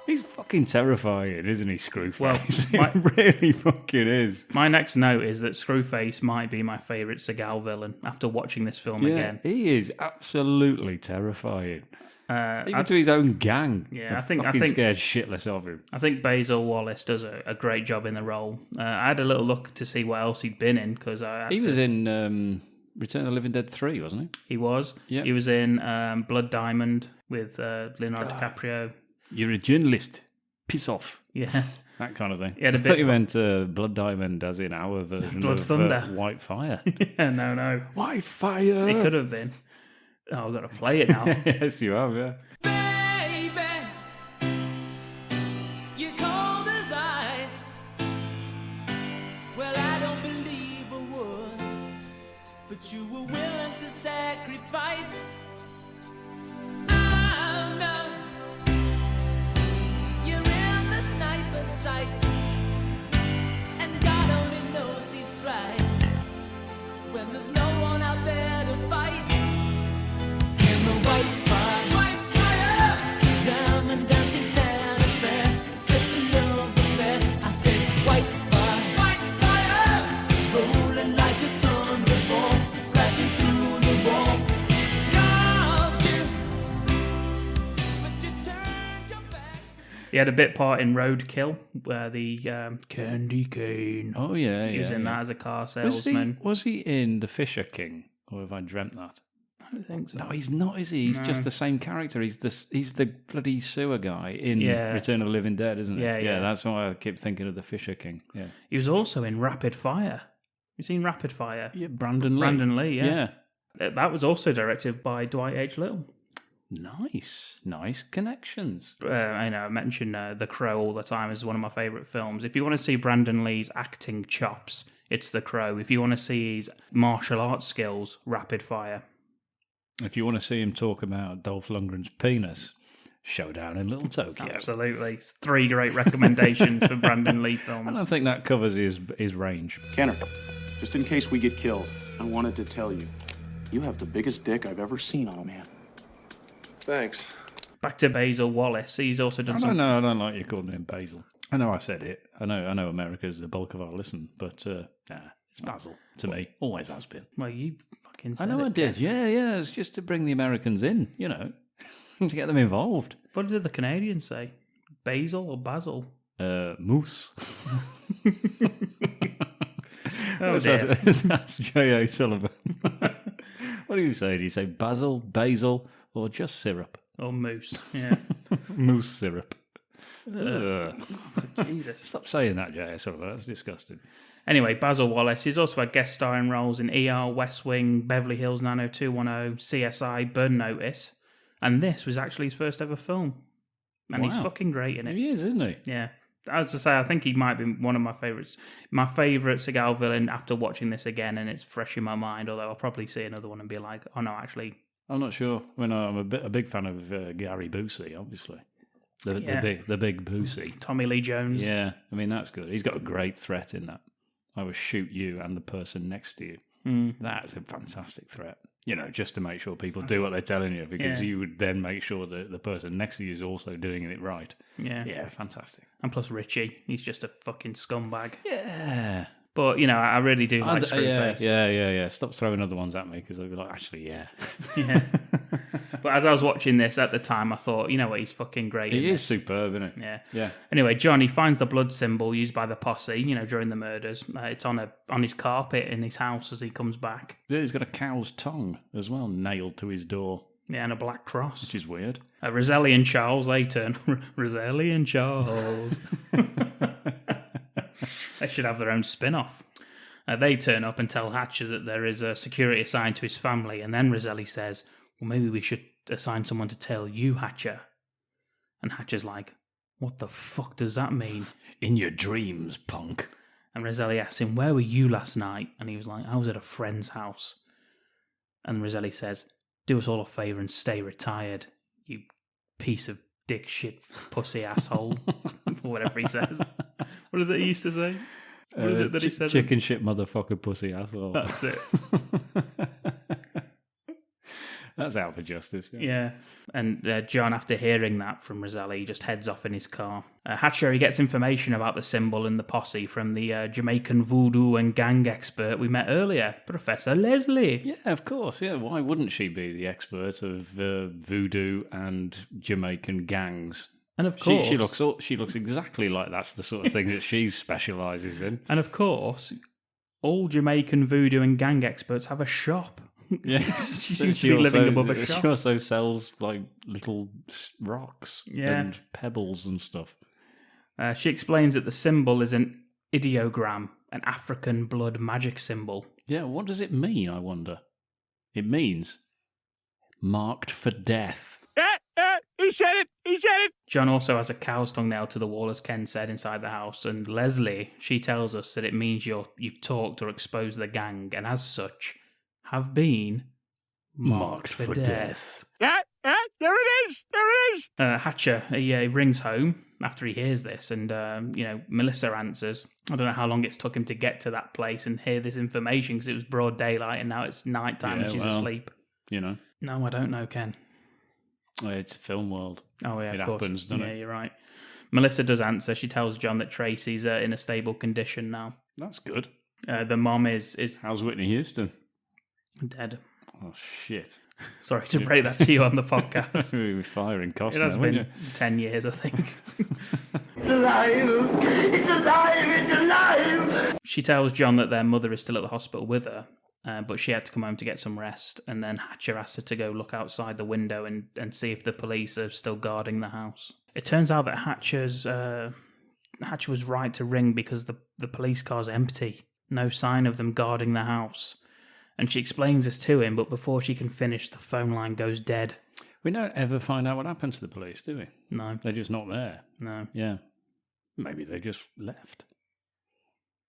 He's fucking terrifying, isn't he, Screwface? Well, he really fucking is. My next note is that Screwface might be my favourite Seagal villain after watching this film again. He is absolutely terrifying. Even to his own gang. Yeah, I They're think scared shitless of him. I think Basil Wallace does a great job in the role. I had a little look to see what else he'd been in because he was in Return of the Living Dead 3, wasn't he? He was. Yeah. He was in Blood Diamond with Leonardo DiCaprio. You're a journalist. Piss off. Yeah. That kind of thing. He had a I bit thought you meant Blood Diamond as in our version Blood of Thunder. White Fire. Yeah, no. White Fire! It could have been. Oh, I've got to play it now. Yes, you have, yeah. But you were willing to sacrifice. I know you're in the sniper's sights, and God only knows he strikes when there's no one out there to fight. In the white fire, diamond dancing Santa Fe, such a love affair. I said white fire, rolling like a thunderbolt. He had a bit part in Roadkill, where the candy cane. Oh, yeah, He was in that as a car salesman. Was he in The Fisher King? Or have I dreamt that? I don't think so. No, he's not, is he? He's just the same character. He's the bloody sewer guy in Return of the Living Dead, isn't he? Yeah. That's why I keep thinking of The Fisher King. Yeah. He was also in Rapid Fire. You seen Rapid Fire? Yeah, Brandon Lee. Brandon Lee, yeah. That was also directed by Dwight H. Little. Nice connections. I mention The Crow all the time as one of my favourite films. If you want to see Brandon Lee's acting chops, it's The Crow. If you want to see his martial arts skills, Rapid Fire. If you want to see him talk about Dolph Lundgren's penis, Showdown in Little Tokyo. Absolutely. It's 3 great recommendations for Brandon Lee films. I don't think that covers his range. Kenner, just in case we get killed, I wanted to tell you, you have the biggest dick I've ever seen on a man. Thanks. Back to Basil Wallace. He's also done some... I don't like you calling him Basil. I know I said it. I know America's the bulk of our listen, but it's Basil to me. Always has been. Well, you fucking said I know it, I did. Ken. Yeah. It's just to bring the Americans in, to get them involved. What did the Canadians say? Basil or Basil? Moose. Oh, dear. That's J.A. Sullivan. What do you say? Do you say basil, or just syrup? Or moose, yeah. Moose syrup. Jesus. Stop saying that, J.A. Sullivan. That's disgusting. Anyway, Basil Wallace. He's also had guest starring roles in ER, West Wing, Beverly Hills 90210, CSI, Burn Notice. And this was actually his first ever film. And he's fucking great in it. He is, isn't he? Yeah. As I say, I think he might be one of my favourites. My favourite Seagal villain after watching this again, and it's fresh in my mind, although I'll probably see another one and be like, oh no, actually... I'm not sure. I mean, I'm a big fan of Gary Busey, obviously. The big Busey. Tommy Lee Jones. Yeah, I mean, that's good. He's got a great threat in that. I will shoot you and the person next to you. That's a fantastic threat. Just to make sure people do what they're telling you, because you would then make sure that the person next to you is also doing it right. Yeah. Yeah, fantastic. And plus Richie, he's just a fucking scumbag. Yeah. But, I really do like Screwface. Yeah. Stop throwing other ones at me, because I'll be like, actually, yeah. Yeah. But as I was watching this at the time, I thought, you know what, he's fucking great. He is superb, isn't he? Yeah. Anyway, John, he finds the blood symbol used by the posse, during the murders. It's on his carpet in his house as he comes back. Yeah, he's got a cow's tongue as well, nailed to his door. Yeah, and a black cross. Which is weird. Roselli and Charles, they turn. Roselli and Charles. They should have their own spin-off. They turn up and tell Hatcher that there is a security assigned to his family, and then Roselli says, well, maybe we should assign someone to tell you, Hatcher. And Hatcher's like, what the fuck does that mean? In your dreams, punk. And Roselli asks him, where were you last night? And he was like, I was at a friend's house. And Roselli says, do us all a favour and stay retired, you piece of dick shit pussy asshole. Or whatever he says. What is it he used to say? What is it that he said? Chicken shit motherfucker pussy asshole. That's it. That's out for justice. Yeah. And John, after hearing that from Roselli, just heads off in his car. Hatcher, he gets information about the symbol and the posse from the Jamaican voodoo and gang expert we met earlier, Professor Leslie. Yeah, of course. Yeah, why wouldn't she be the expert of voodoo and Jamaican gangs? And of course... She looks exactly like that's the sort of thing that she specialises in. And of course, all Jamaican voodoo and gang experts have a shop. Yes, she seems to be living above a shop. She also sells like little rocks and pebbles and stuff. She explains that the symbol is an ideogram, an African blood magic symbol. Yeah, what does it mean, I wonder? It means marked for death. He said it! John also has a cow's tongue nailed to the wall, as Ken said, inside the house. And Leslie, she tells us that it means you've talked or exposed the gang, and as such, have been marked for death. There it is! Hatcher, he rings home after he hears this, and, Melissa answers. I don't know how long it's took him to get to that place and hear this information, because it was broad daylight, and now it's nighttime and she's asleep. No, I don't know, Ken. It's a film world. Oh, yeah, it of course. happens, doesn't it? Yeah, you're right. Melissa does answer. She tells John that Tracy's in a stable condition now. That's good. The mom is... How's Whitney Houston? Dead. Oh, shit. Sorry to break that to you on the podcast. We were firing Costner, It has been 10 years, I think. It's alive! It's alive! It's alive! She tells John that their mother is still at the hospital with her, but she had to come home to get some rest, and then Hatcher asked her to go look outside the window and see if the police are still guarding the house. It turns out that Hatcher was right to ring because the police car's empty. No sign of them guarding the house. And she explains this to him, but before she can finish, the phone line goes dead. We don't ever find out what happened to the police, do we? No. They're just not there. No. Yeah. Maybe they just left.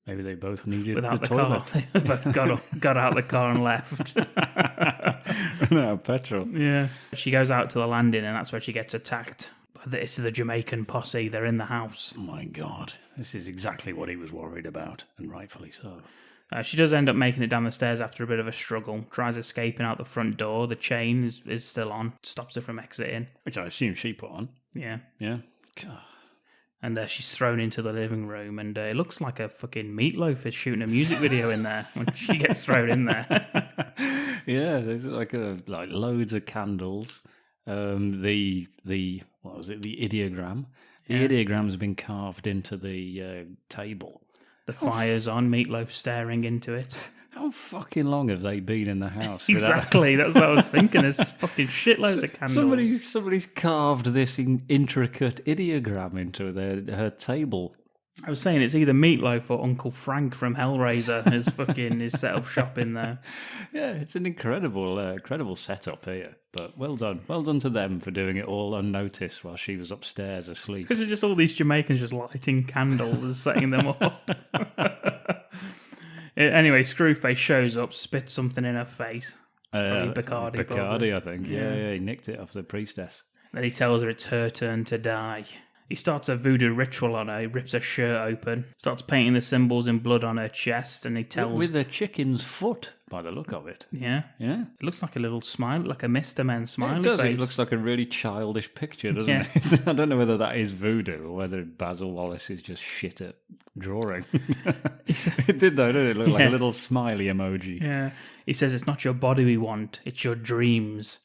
Maybe they both needed Without the toilet. car. They both got out the car and left. Ran out of petrol. Yeah. She goes out to the landing, and that's where she gets attacked. This is the Jamaican posse. They're in the house. Oh my God. This is exactly what he was worried about, and rightfully so. She does end up making it down the stairs after a bit of a struggle. Tries escaping out the front door. The chain is still on. Stops her from exiting. Which I assume she put on. Yeah. Yeah. God. And she's thrown into the living room, and it looks like a fucking Meatloaf is shooting a music video in there when she gets thrown in there. Yeah, there's like loads of candles. The what was it? The ideogram. The ideogram's been carved into the table. The fire's on. Meatloaf staring into it. How fucking long have they been in the house? Exactly, that's what I was thinking. There's fucking shitloads of candles. Somebody's carved this intricate ideogram into her table. I was saying it's either Meatloaf or Uncle Frank from Hellraiser has fucking is set up shop in there. Yeah, it's an incredible setup here. But well done to them for doing it all unnoticed while she was upstairs asleep. Because it's just all these Jamaicans just lighting candles and setting them up. Anyway, Screwface shows up, spits something in her face. Bacardi, I think. Yeah, he nicked it off the priestess. Then he tells her it's her turn to die. He starts a voodoo ritual on her. He rips her shirt open, starts painting the symbols in blood on her chest, and he tells... With a chicken's foot, by the look of it. Yeah. Yeah. It looks like a little smile, like a Mr. Men smiley It does. face. It looks like a really childish picture, doesn't it? I don't know whether that is voodoo or whether Basil Wallace is just shit at drawing. It did, though, didn't it? Look like a little smiley emoji. Yeah. He says, it's not your body we want, it's your dreams.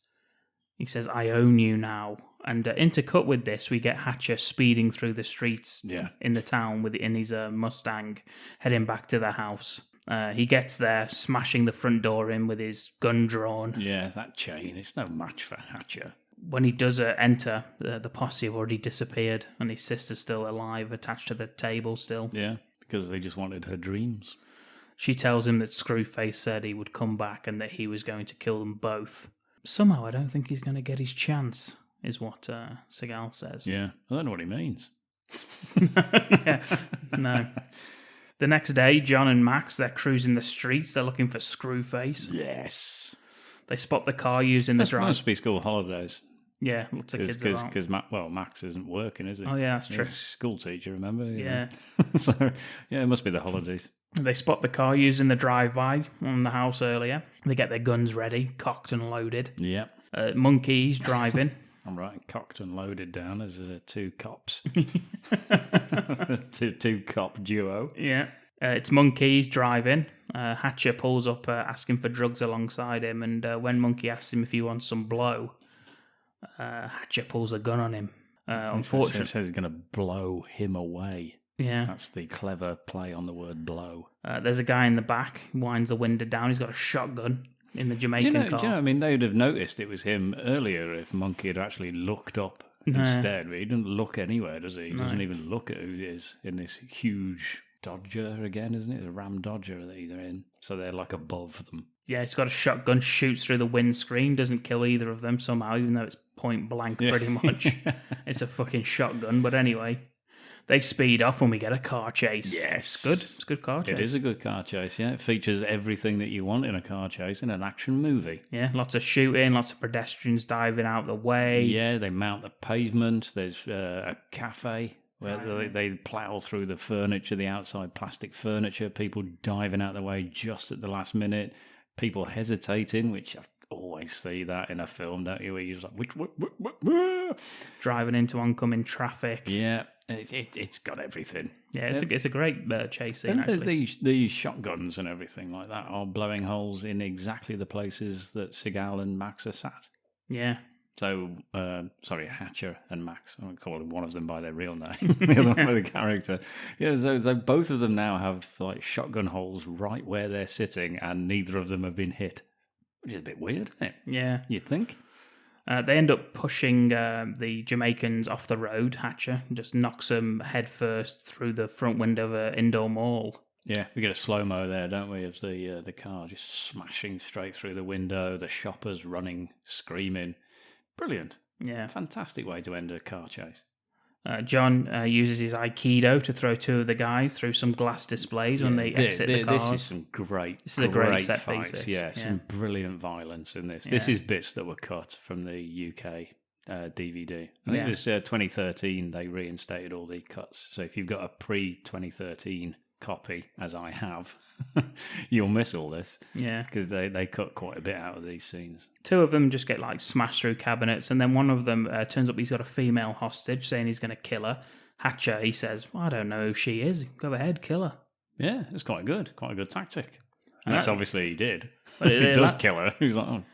He says, I own you now. And intercut with this, we get Hatcher speeding through the streets in the town in his Mustang, heading back to the house. He gets there, smashing the front door in with his gun drawn. Yeah, that chain, it's no match for Hatcher. When he does enter, the posse have already disappeared, and his sister's still alive, attached to the table still. Yeah, because they just wanted her dreams. She tells him that Screwface said he would come back and that he was going to kill them both. Somehow, I don't think he's going to get his chance. Is what Seagal says. Yeah, I don't know what he means. No. The next day, John and Max, they're cruising the streets. They're looking for Screwface. Yes. They spot the car using the drive. Must be school holidays. Yeah, lots of kids around. Because Max isn't working, is he? Oh, yeah, that's true. He's a school teacher, remember? Yeah. So, yeah, it must be the holidays. They spot the car using the drive-by on the house earlier. They get their guns ready, cocked and loaded. Yeah. Monkey's driving. I'm writing cocked and loaded down as two cops. two cop duo. Yeah. It's Monkey's driving. Hatcher pulls up asking for drugs alongside him, and when Monkey asks him if he wants some blow, Hatcher pulls a gun on him. Unfortunately, It says he's going to blow him away. Yeah. That's the clever play on the word blow. There's a guy in the back, winds the window down. He's got a shotgun in the Jamaican car. Do you know, I mean, they'd have noticed it was him earlier if Monkey had actually looked up instead. But he didn't look anywhere, does he? He doesn't even look at who it is in this huge Dodger again, isn't it? A Ram Dodger that they're in. So they're like above them. Yeah, he's got a shotgun, shoots through the windscreen, doesn't kill either of them somehow, even though it's point blank pretty much. It's a fucking shotgun, but anyway. They speed off when we get a car chase. Yes. It's good. It's a good car chase. It is a good car chase, yeah. It features everything that you want in a car chase in an action movie. Yeah, lots of shooting, lots of pedestrians diving out the way. Yeah, they mount the pavement. There's a cafe where they plough through the furniture, the outside plastic furniture, people diving out the way just at the last minute, people hesitating, which I always see that in a film, don't you? Where you're just like, driving into oncoming traffic. Yeah. It's got everything. Yeah, it's a great chase scene, actually. These shotguns and everything like that are blowing holes in exactly the places that Seagal and Max are sat. Yeah. So, Hatcher and Max. I'm calling one of them by their real name, the other one by the character. Yeah, so both of them now have like shotgun holes right where they're sitting, and neither of them have been hit, which is a bit weird, isn't it? Yeah. You'd think. They end up pushing the Jamaicans off the road. Hatcher just knocks them head first through the front window of an indoor mall. Yeah, we get a slow-mo there, don't we, of the car just smashing straight through the window, the shoppers running, screaming. Brilliant. Yeah. Fantastic way to end a car chase. John uses his Aikido to throw two of the guys through some glass displays when they exit the cars. This is some great, This is a great set fights. piece. Yeah, some brilliant violence in this. Yeah. This is bits that were cut from the UK DVD. I think it was 2013 they reinstated all the cuts. So if you've got a pre-2013 copy, as I have, you'll miss all this. Yeah. Because they cut quite a bit out of these scenes. Two of them just get like smashed through cabinets, and then one of them turns up he's got a female hostage saying he's going to kill her. Hatcher, he says, well, I don't know who she is. Go ahead, kill her. Yeah, it's quite a good tactic. And that's obviously he did. But He does kill her. He's like, oh.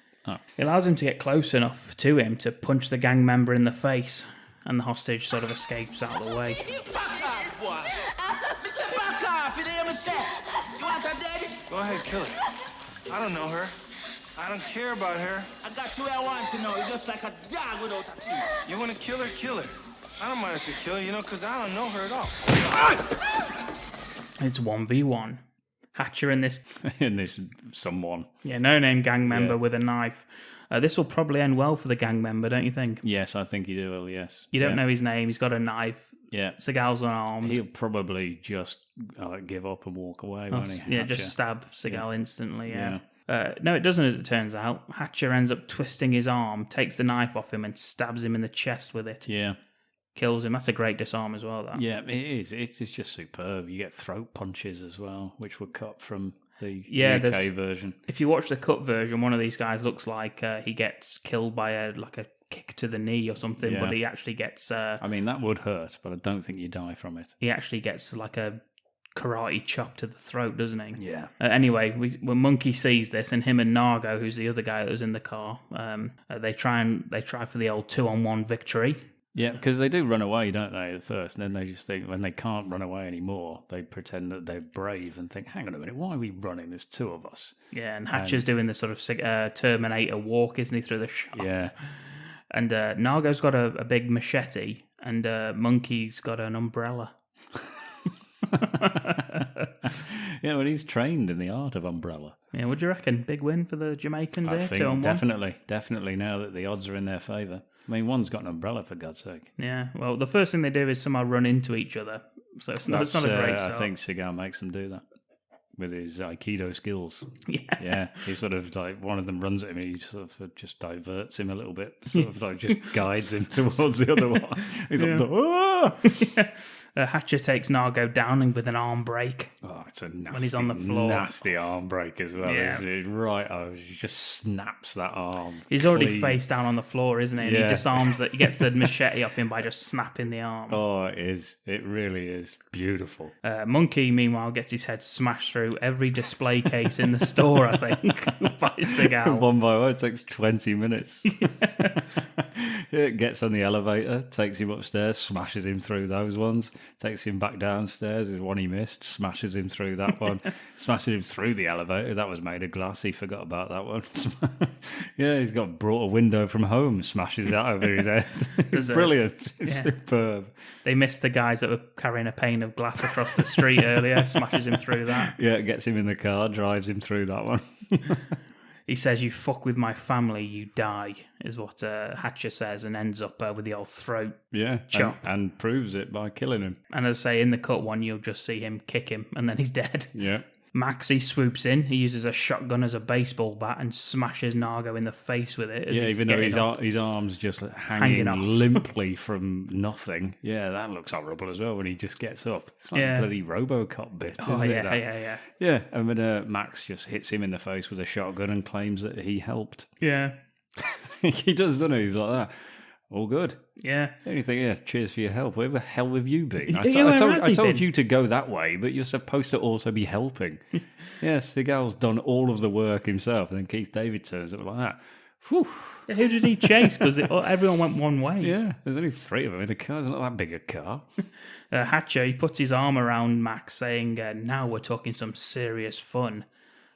It allows him to get close enough to him to punch the gang member in the face, and the hostage sort of escapes out of the way. Go ahead, kill her. I don't know her. I don't care about her. I got you where I want to know. You're just like a dog without a teeth. You want to kill her? Kill her. I don't mind if you kill her, because I don't know her at all. It's 1v1. Hatcher and this... someone. Yeah, no-name gang member with a knife. This will probably end well for the gang member, don't you think? Yes, I think he will, yes. You don't know his name, he's got a knife. Yeah. Seagal's unarmed. He'll probably just give up and walk away, won't he? Yeah, Hatcher. just stab Seagal instantly, yeah. No, it doesn't, as it turns out. Hatcher ends up twisting his arm, takes the knife off him and stabs him in the chest with it. Yeah. Kills him. That's a great disarm as well, that. Yeah, it is. It is just superb. You get throat punches as well, which were cut from the UK version. If you watch the cut version, one of these guys looks like he gets killed by a kick to the knee or something, but he actually gets... I mean, that would hurt, but I don't think you die from it. He actually gets like a karate chop to the throat, doesn't he? Yeah. Anyway, when Monkey sees this, and him and Nargo, who's the other guy that was in the car, they try for the old 2-on-1 victory. Yeah, because they do run away, don't they, at first? And then they just think, when they can't run away anymore, they pretend that they're brave and think, hang on a minute, why are we running? There's two of us. Yeah, and Hatcher's doing the sort of Terminator walk, isn't he, through the shop? Yeah. And Nargo's got a big machete, and Monkey's got an umbrella. Yeah, well, he's trained in the art of umbrella. Yeah, what do you reckon? Big win for the Jamaicans I here? think 2-on-1? definitely now that the odds are in their favour. I mean, one's got an umbrella, for God's sake. Yeah, well, the first thing they do is somehow run into each other. So it's not a great start. I think Seagal makes them do that with his Aikido skills. Yeah. Yeah, he sort of like, one of them runs at him and he sort of just diverts him a little bit, sort of like just guides him towards the other one. He's like, yeah. Hatcher takes Nargo down with an arm break. Oh, it's a nasty, when he's on the floor. Nasty arm break as well. Yeah. Isn't it? Right, he just snaps that arm. He's already face down on the floor, isn't he? And Yeah. he disarms that. He gets the machete off him by just snapping the arm. Oh, it is. It really is beautiful. Monkey, meanwhile, gets his head smashed through every display case in the store, I think, by Seagal. One by one, it takes 20 minutes. It gets on the elevator, takes him upstairs, smashes him through those ones, takes him back downstairs, there's one he missed, smashes him through that one, smashes him through the elevator, that was made of glass, he forgot about that one. Yeah, he's brought a window from home, smashes that over his head. It's brilliant. It's superb. They missed the guys that were carrying a pane of glass across the street earlier, smashes him through that. Yeah, gets him in the car, drives him through that one. He says, "You fuck with my family, you die," is what Hatcher says, and ends up with the old throat chop. And proves it by killing him. And as I say, in the cut one, you'll just see him kick him, and then he's dead. Yeah. Maxie swoops in. He uses a shotgun as a baseball bat and smashes Nargo in the face with it. Even though his arm's just hanging limply from nothing. Yeah, that looks horrible as well when he just gets up. It's like a bloody RoboCop bit, isn't it? Yeah. Yeah, and when Max just hits him in the face with a shotgun and claims that he helped. Yeah. He does, doesn't he? He's like that. All good. Yeah. The only thing is, cheers for your help. Where the hell have you been? I I told you to go that way, but you're supposed to also be helping. Yes, Seagal's done all of the work himself, and then Keith David turns up like that. Whew. Yeah, who did he chase? Because everyone went one way. Yeah, there's only 3 of them in a car. It's not that big a car. Hatcher, he puts his arm around Max, saying, now we're talking some serious fun.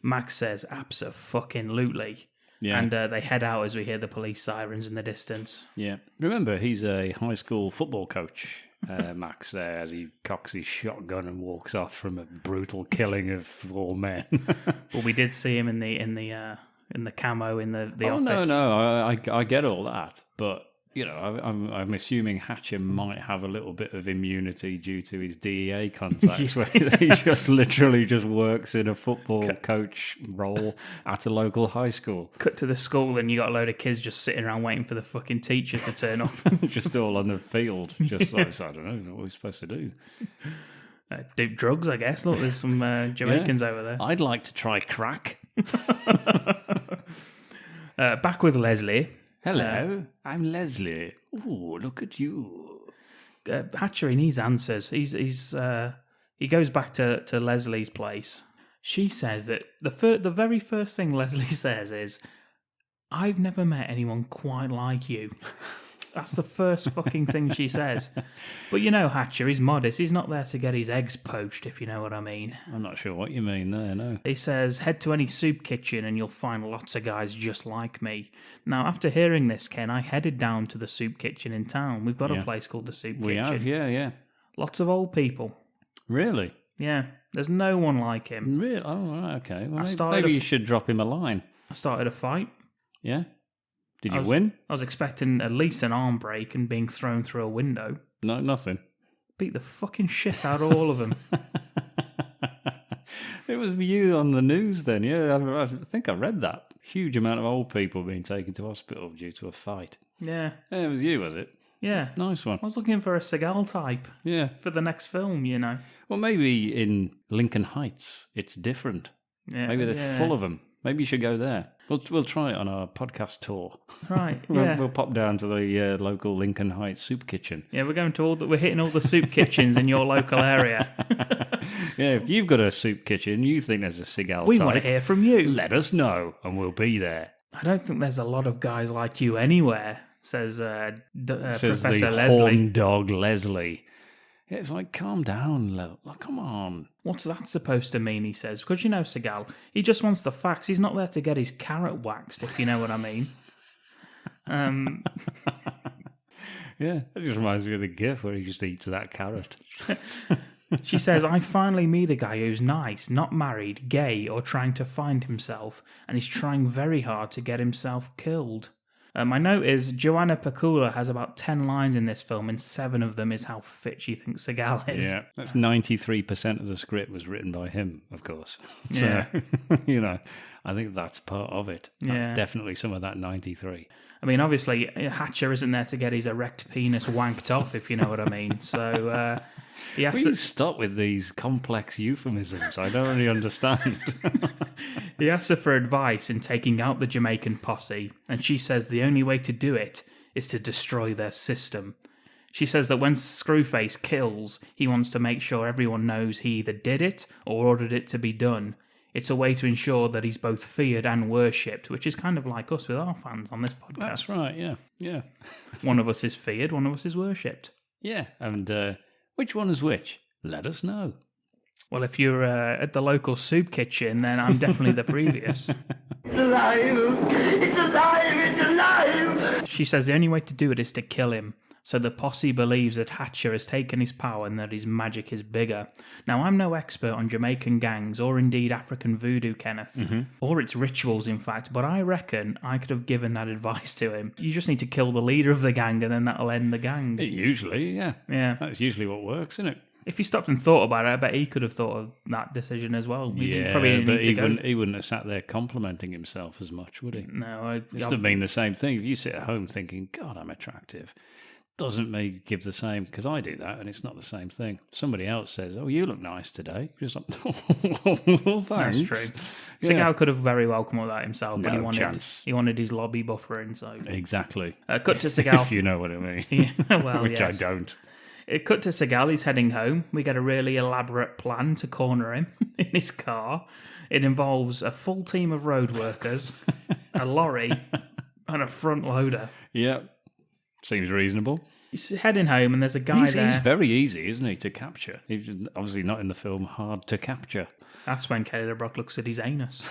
Max says, abso-fucking-lutely. Yeah. And they head out as we hear the police sirens in the distance. Yeah. Remember, he's a high school football coach, Max, there, as he cocks his shotgun and walks off from a brutal killing of 4 men. Well, we did see him in the in the camo in the oh, office. No, I get all that, but you know, I'm assuming Hatcher might have a little bit of immunity due to his DEA contacts, where he just literally just works in a football coach role at a local high school. Cut to the school and you got a load of kids just sitting around waiting for the fucking teacher to turn up. Just all on the field, just like, I don't know what we're supposed to do. Do drugs, I guess. Look, there's some Jamaicans over there. I'd like to try crack. Back with Leslie. Hello, I'm Leslie. Ooh, look at you. Hatcher, he needs answers. He goes back to Leslie's place. She says that the very first thing Leslie says is, "I've never met anyone quite like you." That's the first fucking thing she says. But you know, Hatcher, he's modest. He's not there to get his eggs poached, if you know what I mean. I'm not sure what you mean there, no. He says, head to any soup kitchen and you'll find lots of guys just like me. Now, after hearing this, Ken, I headed down to the soup kitchen in town. We've got a place called the Soup Kitchen. We have, yeah. Lots of old people. Really? Yeah. There's no one like him. Really? Oh, right, okay. Well, maybe you should drop him a line. I started a fight. Yeah? Did you win? I was expecting at least an arm break and being thrown through a window. No, nothing. Beat the fucking shit out of all of them. It was you on the news then, yeah. I think I read that. Huge amount of old people being taken to hospital due to a fight. Yeah. It was you, was it? Yeah. Nice one. I was looking for a Seagal type. Yeah. For the next film, you know. Well, maybe in Lincoln Heights, it's different. Yeah. Maybe they're full of them. Maybe you should go there. We'll try it on our podcast tour. Right, yeah. We'll pop down to the local Lincoln Heights soup kitchen. Yeah, we're hitting all the soup kitchens in your local area. Yeah, if you've got a soup kitchen, you think there's a Seagal we type, want to hear from you. Let us know, and we'll be there. I don't think there's a lot of guys like you anywhere, says Says Professor the Leslie. horn dog Leslie. Yeah, it's like, calm down, come on. What's that supposed to mean, he says? Because you know Seagal, he just wants the facts. He's not there to get his carrot waxed, if you know what I mean. Yeah, that just reminds me of the gif where he just eats that carrot. She says, I finally meet a guy who's nice, not married, gay, or trying to find himself, and he's trying very hard to get himself killed. My note is, Joanna Pacula has about 10 lines in this film, and 7 of them is how fit she thinks Seagal is. Yeah, that's 93% of the script was written by him, of course. So, Yeah. you know, I think that's part of it. That's Yeah. definitely some of that 93. I mean, obviously, Hatcher isn't there to get his erect penis wanked off, if you know what I mean. So, he has Will to... you stop with these complex euphemisms? I don't really understand. He asks her for advice in taking out the Jamaican posse, and she says the only way to do it is to destroy their system. She says that when Screwface kills, he wants to make sure everyone knows he either did it or ordered it to be done. It's a way to ensure that he's both feared and worshipped, which is kind of like us with our fans on this podcast. That's right, yeah. One of us is feared, one of us is worshipped. Yeah, and which one is which? Let us know. Well, if you're at the local soup kitchen, then I'm definitely the previous. It's alive! It's alive! It's alive! She says the only way to do it is to kill him. So the posse believes that Hatcher has taken his power and that his magic is bigger. Now, I'm no expert on Jamaican gangs or indeed African voodoo, Kenneth, or its rituals, in fact, but I reckon I could have given that advice to him. You just need to kill the leader of the gang and then that'll end the gang. Usually, yeah. Yeah. That's usually what works, isn't it? If he stopped and thought about it, I bet he could have thought of that decision as well. Probably didn't but need to go. he wouldn't have sat there complimenting himself as much, would he? No. It would have been the same thing. If you sit at home thinking, God, I'm attractive, doesn't make give the same, because I do that and it's not the same thing. Somebody else says, oh, you look nice today. Just like, well, thanks. That's true. Yeah. Seagal could have very well come up with that himself, but No chance. he wanted his lobby buffering, so... Exactly. Cut to Seagal. If you know what I mean. Yeah, well, Which yes. I don't. It cut to Seagal, he's heading home. We get a really elaborate plan to corner him in his car. It involves a full team of road workers, a lorry, and a front loader. Yeah. Seems reasonable. He's heading home and there's a guy there. He's very easy, isn't he, to capture? He's obviously not in the film hard to capture. That's when Kelly LeBrock looks at his anus.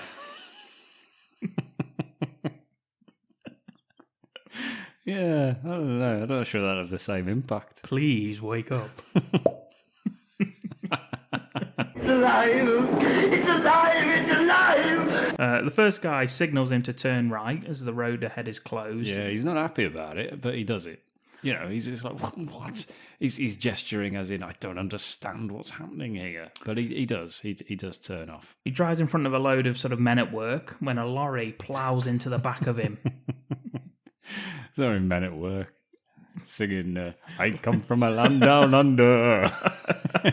Yeah, I don't know. I'm not sure that'll have the same impact. Please wake up. It's alive! It's alive! It's alive! The first guy signals him to turn right as the road ahead is closed. Yeah, he's not happy about it, but he does it. You know, he's just like, what? He's gesturing as in, I don't understand what's happening here. But he does. He does turn off. He drives in front of a load of sort of men at work when a lorry ploughs into the back of him. Sorry, men at work. Singing, I come from a land down under.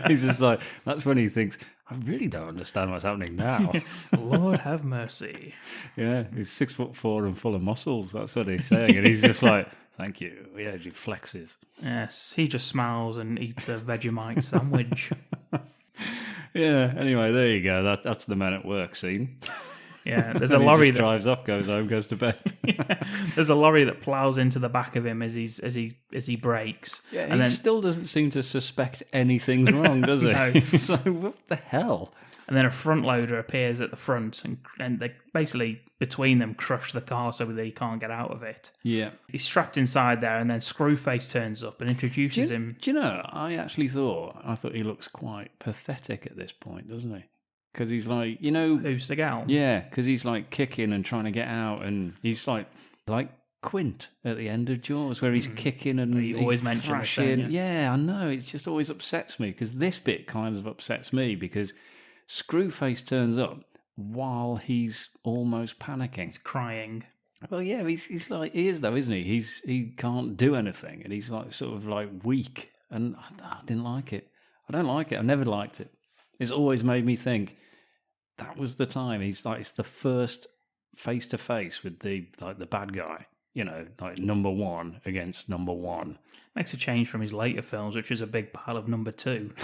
He's just like, that's when he thinks, I really don't understand what's happening now. Lord have mercy. Yeah, he's 6'4" and full of muscles. That's what he's saying. And he's just like, thank you. Yeah, he flexes. Yes, he just smiles and eats a Vegemite sandwich. Yeah, anyway, there you go. That's the men at work scene. Yeah, there's a lorry that drives off, goes home, goes to bed. Yeah, there's a lorry that ploughs into the back of him as he brakes. Yeah, and he then still doesn't seem to suspect anything's wrong, does he? No. So what the hell? And then a front loader appears at the front, and they basically between them crush the car so that he can't get out of it. Yeah, he's strapped inside there, and then Screwface turns up and introduces him. Do you know? I thought he looks quite pathetic at this point, doesn't he? Because he's like, you know... Who's Seagal? Yeah, because he's like kicking and trying to get out, and he's like Quint at the end of Jaws, where he's kicking and you always mention thrashing. Yeah, I know. It just always upsets me, because this bit kind of upsets me, because Screwface turns up while he's almost panicking. He's crying. Well, yeah, he's like, he is though, isn't he? He can't do anything, and he's like sort of like weak, and I didn't like it. I don't like it. I've never liked it. It's always made me think, that was the time. He's like, it's the first face to face with the bad guy, you know, like number one against number one. Makes a change from his later films, which is a big pile of number two.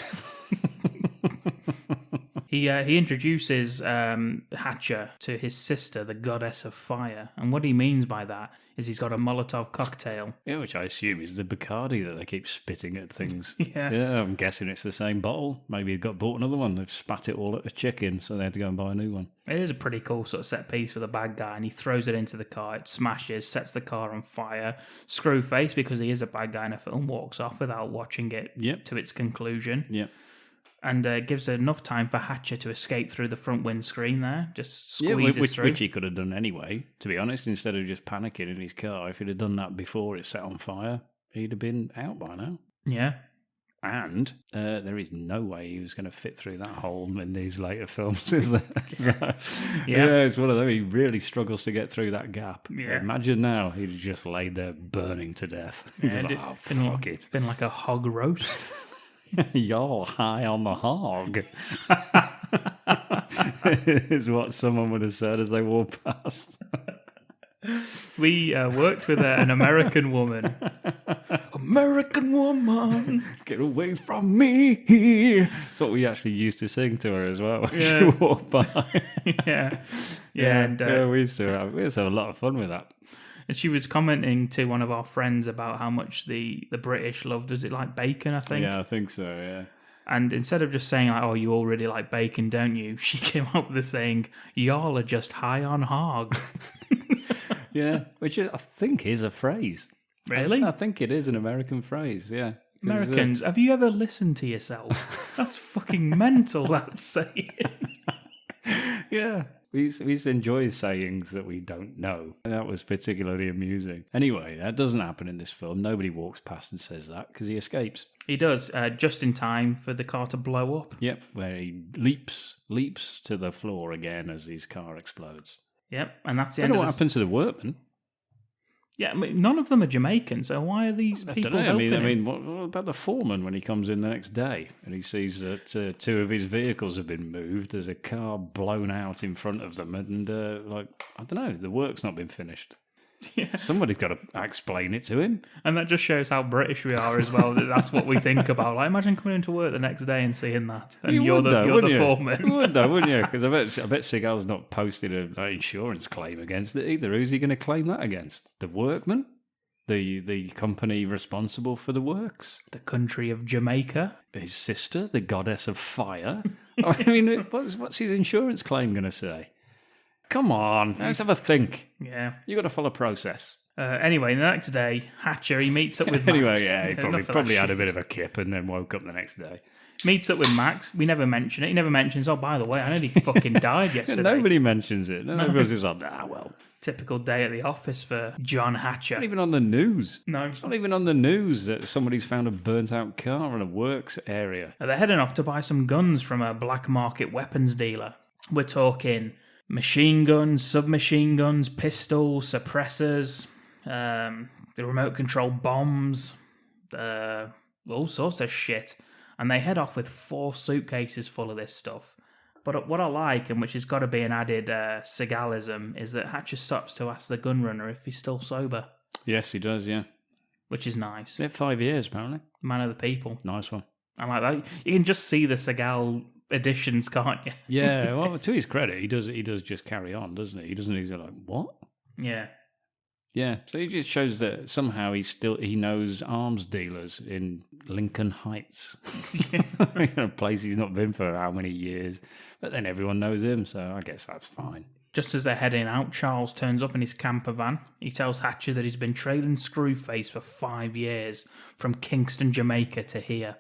He introduces Hatcher to his sister, the goddess of fire, and what he means by that is he's got a Molotov cocktail. Yeah, which I assume is the Bacardi that they keep spitting at things. Yeah, I'm guessing it's the same bottle. Maybe he got bought another one. They've spat it all at a chicken, so they had to go and buy a new one. It is a pretty cool sort of set piece for the bad guy, and he throws it into the car. It smashes, sets the car on fire. Screwface, because he is a bad guy in a film, walks off without watching it to its conclusion. Yep. And gives enough time for Hatcher to escape through the front windscreen there. Just squeezes through. Which he could have done anyway, to be honest, instead of just panicking in his car. If he'd have done that before it set on fire, he'd have been out by now. Yeah. And there is no way he was going to fit through that hole in these later films, is there? Yeah, it's one of them. He really struggles to get through that gap. Yeah. Imagine now he'd just laid there burning to death. Yeah, like, fuck it. Been like a hog roast. You're high on the hog. Is what someone would have said as they walked past. We worked with an American woman. American woman, get away from me. That's what we actually used to sing to her as well when she walked by. Yeah. And, we used to have a lot of fun with that. And she was commenting to one of our friends about how much the British love, does it like bacon, I think? Yeah, I think so, yeah. And instead of just saying, like, oh, you all really like bacon, don't you? She came up with saying, y'all are just high on hog. Yeah, which I think is a phrase. Really? I think it is an American phrase, yeah. Americans, have you ever listened to yourself? That's fucking mental, that saying. Yeah. We used to enjoy sayings that we don't know. And that was particularly amusing. Anyway, that doesn't happen in this film. Nobody walks past and says that because he escapes. He does, just in time for the car to blow up. Yep, where he leaps to the floor again as his car explodes. Yep, and that's the I end don't know of what happened to the workmen. Yeah, I mean, none of them are Jamaican, so why are these people helping him? I mean, what about the foreman when he comes in the next day and he sees that two of his vehicles have been moved? There's a car blown out in front of them, and I don't know, the work's not been finished. Yeah. Somebody's got to explain it to him. And that just shows how British we are as well. That's what we think about. Like, imagine coming into work the next day and seeing that, and you're the foreman. You would though, wouldn't you? Because I bet Seagal's not posted an insurance claim against it either. Who's he going to claim that against? The workman? The company responsible for the works? The country of Jamaica? His sister, the goddess of fire? I mean, what's his insurance claim going to say? Come on, let's have a think. Yeah. You've got to follow process. Anyway, the next day, Hatcher, he meets up with Anyway, Max. yeah, he Enough of probably that had a shit. bit of a kip and then woke up the next day. Meets up with Max. We never mention it. He never mentions, oh, by the way, I nearly fucking died yesterday. Nobody mentions it. No. Everyone's just like, well. Typical day at the office for John Hatcher. Not even on the news. No. It's not even on the news that somebody's found a burnt-out car in a works area. They're heading off to buy some guns from a black market weapons dealer. We're talking machine guns, submachine guns, pistols, suppressors, the remote control bombs, all sorts of shit. And they head off with 4 suitcases full of this stuff. But what I like, and which has got to be an added Seagalism, is that Hatcher stops to ask the gunrunner if he's still sober. Yes, he does, yeah. Which is nice. Yeah, 5 years, apparently. Man of the people. Nice one. I like that. You can just see the Seagal additions, can't you? Yeah, well, to his credit, he does just carry on, doesn't he? He doesn't he's like, what? Yeah. Yeah, so he just shows that somehow he knows arms dealers in Lincoln Heights, a place he's not been for how many years, but then everyone knows him, so I guess that's fine. Just as they're heading out, Charles turns up in his camper van. He tells Hatcher that he's been trailing Screwface for 5 years, from Kingston, Jamaica to here.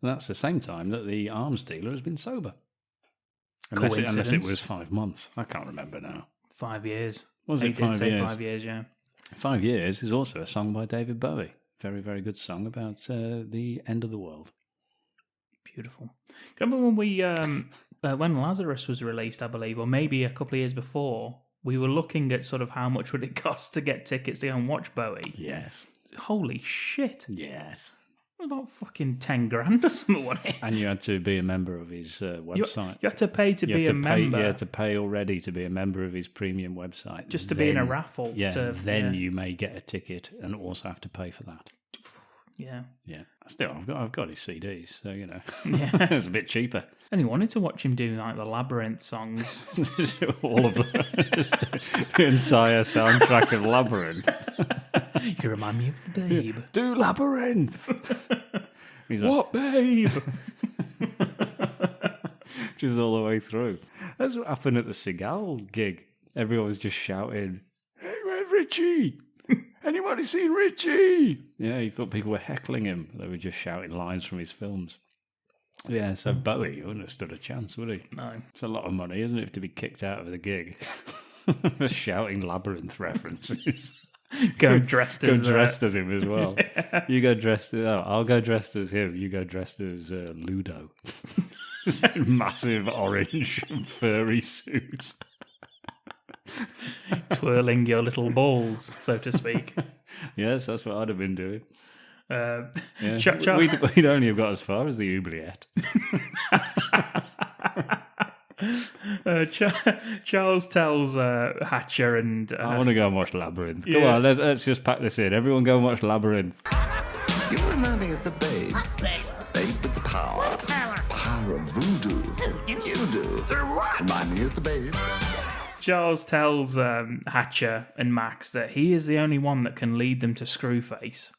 And that's the same time that the arms dealer has been sober. Unless Coincidence? it was 5 months. I can't remember now. 5 years. Was it 5 years? 5 years, yeah. 5 years is also a song by David Bowie. Very, very good song about the end of the world. Beautiful. Remember when when Lazarus was released, I believe, or maybe a couple of years before, we were looking at sort of how much would it cost to get tickets to go and watch Bowie? Yes. Holy shit. Yes. About fucking 10 grand or something, wasn't it? And you had to be a member of his website. You had to pay to be a member. You had to pay already to be a member of his premium website. Just to be in a raffle. Yeah, then you may get a ticket and also have to pay for that. Yeah. Yeah. Still, I've got his CDs, so, you know. Yeah. It's a bit cheaper. And he wanted to watch him do, like, the Labyrinth songs. All of them. Just the entire soundtrack of Labyrinth. You remind me of the babe. Do Labyrinth! He's like, what babe? Just all the way through. That's what happened at the Seagal gig. Everyone was just shouting, "Hey, where's Richie? Anybody seen Richie?" Yeah, he thought people were heckling him. They were just shouting lines from his films. Yeah, so Bowie wouldn't have stood a chance, would he? No. It's a lot of money, isn't it, to be kicked out of the gig for shouting Labyrinth references. Go dressed as him as well. You go dressed as... Oh, I'll go dressed as him. You go dressed as Ludo. Just massive orange furry suits. Twirling your little balls, so to speak. Yes, that's what I'd have been doing. Yeah. We'd only have got as far as the oubliette. Charles tells Hatcher and... I want to go and watch Labyrinth. Come on, let's just pack this in. Everyone go and watch Labyrinth. You remind me of the babe. Babe with the power. Power of voodoo. You do. Remind me of the babe. Charles tells Hatcher and Max that he is the only one that can lead them to Screwface.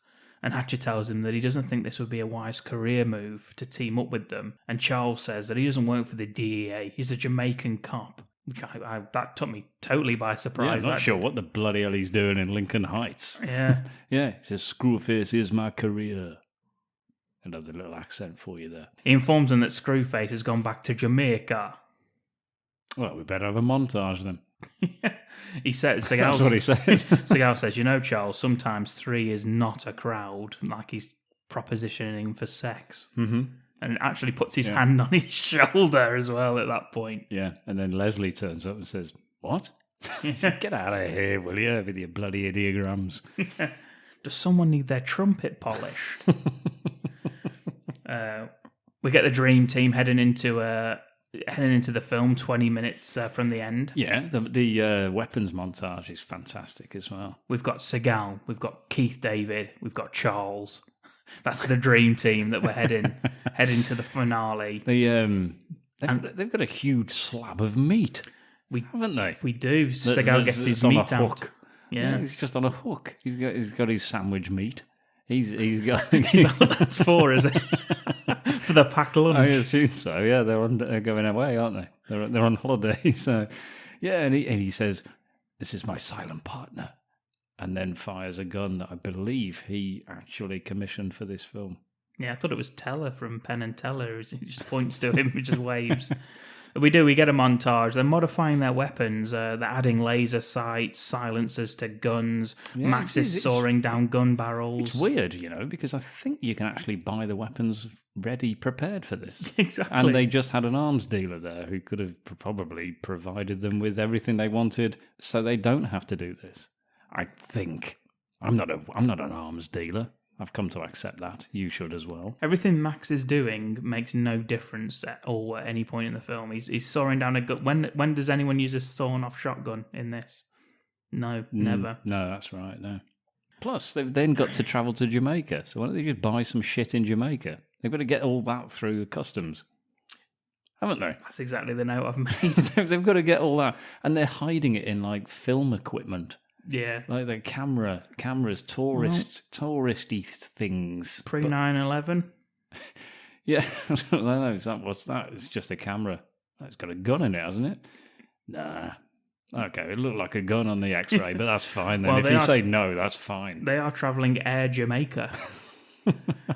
And Hatcher tells him that he doesn't think this would be a wise career move to team up with them. And Charles says that he doesn't work for the DEA. He's a Jamaican cop. Which that took me totally by surprise. Yeah, I'm not sure what the bloody hell he's doing in Lincoln Heights. Yeah. Yeah, he says, Screwface is my career. Another little accent for you there. He informs them that Screwface has gone back to Jamaica. Well, we better have a montage then. He says, That's what he says. Seagal says, you know, Charles, sometimes 3 is not a crowd, like he's propositioning for sex. Mm-hmm. And actually puts his hand on his shoulder as well at that point. Yeah, and then Leslie turns up and says, what? Said, get out of here, will you, with your bloody ideograms. Does someone need their trumpet polished? We get the dream team heading into the film 20 minutes from the end. Yeah, the weapons montage is fantastic as well. We've got Seagal, we've got Keith David, we've got Charles. That's the dream team that we're heading to the finale. They've got a huge slab of meat, haven't they? We do. Seagal gets his meat out. Yeah, he's just on a hook. He's got his sandwich meat. He's got. Is that what that's for? Is it for the packed lunch? I assume so. Yeah, they're going away, aren't they? They're on holiday. So yeah, and he says, "This is my silent partner, and then fires a gun that I believe he actually commissioned for this film. Yeah, I thought it was Teller from Penn and Teller. He just points to him, he just waves. We get a montage. They're modifying their weapons. They're adding laser sights, silencers to guns. Yeah, Max is soaring down gun barrels. It's weird, because I think you can actually buy the weapons ready, prepared for this. Exactly. And they just had an arms dealer there who could have probably provided them with everything they wanted, so they don't have to do this. I think. I'm not an arms dealer. I've come to accept that. You should as well. Everything Max is doing makes no difference at all at any point in the film. He's sawing down a gun. When does anyone use a sawn-off shotgun in this? No, never. No, that's right, no. Plus, they've then got to travel to Jamaica. So why don't they just buy some shit in Jamaica? They've got to get all that through customs. Haven't they? That's exactly the note I've made. They've got to get all that. And they're hiding it in, film equipment. Yeah. Like the cameras, touristy things. Pre 9/11? Yeah. No, what's that? It's just a camera. It's got a gun in it, hasn't it? Nah. Okay, it looked like a gun on the X-ray, but that's fine then. If you say no, that's fine. They are travelling Air Jamaica.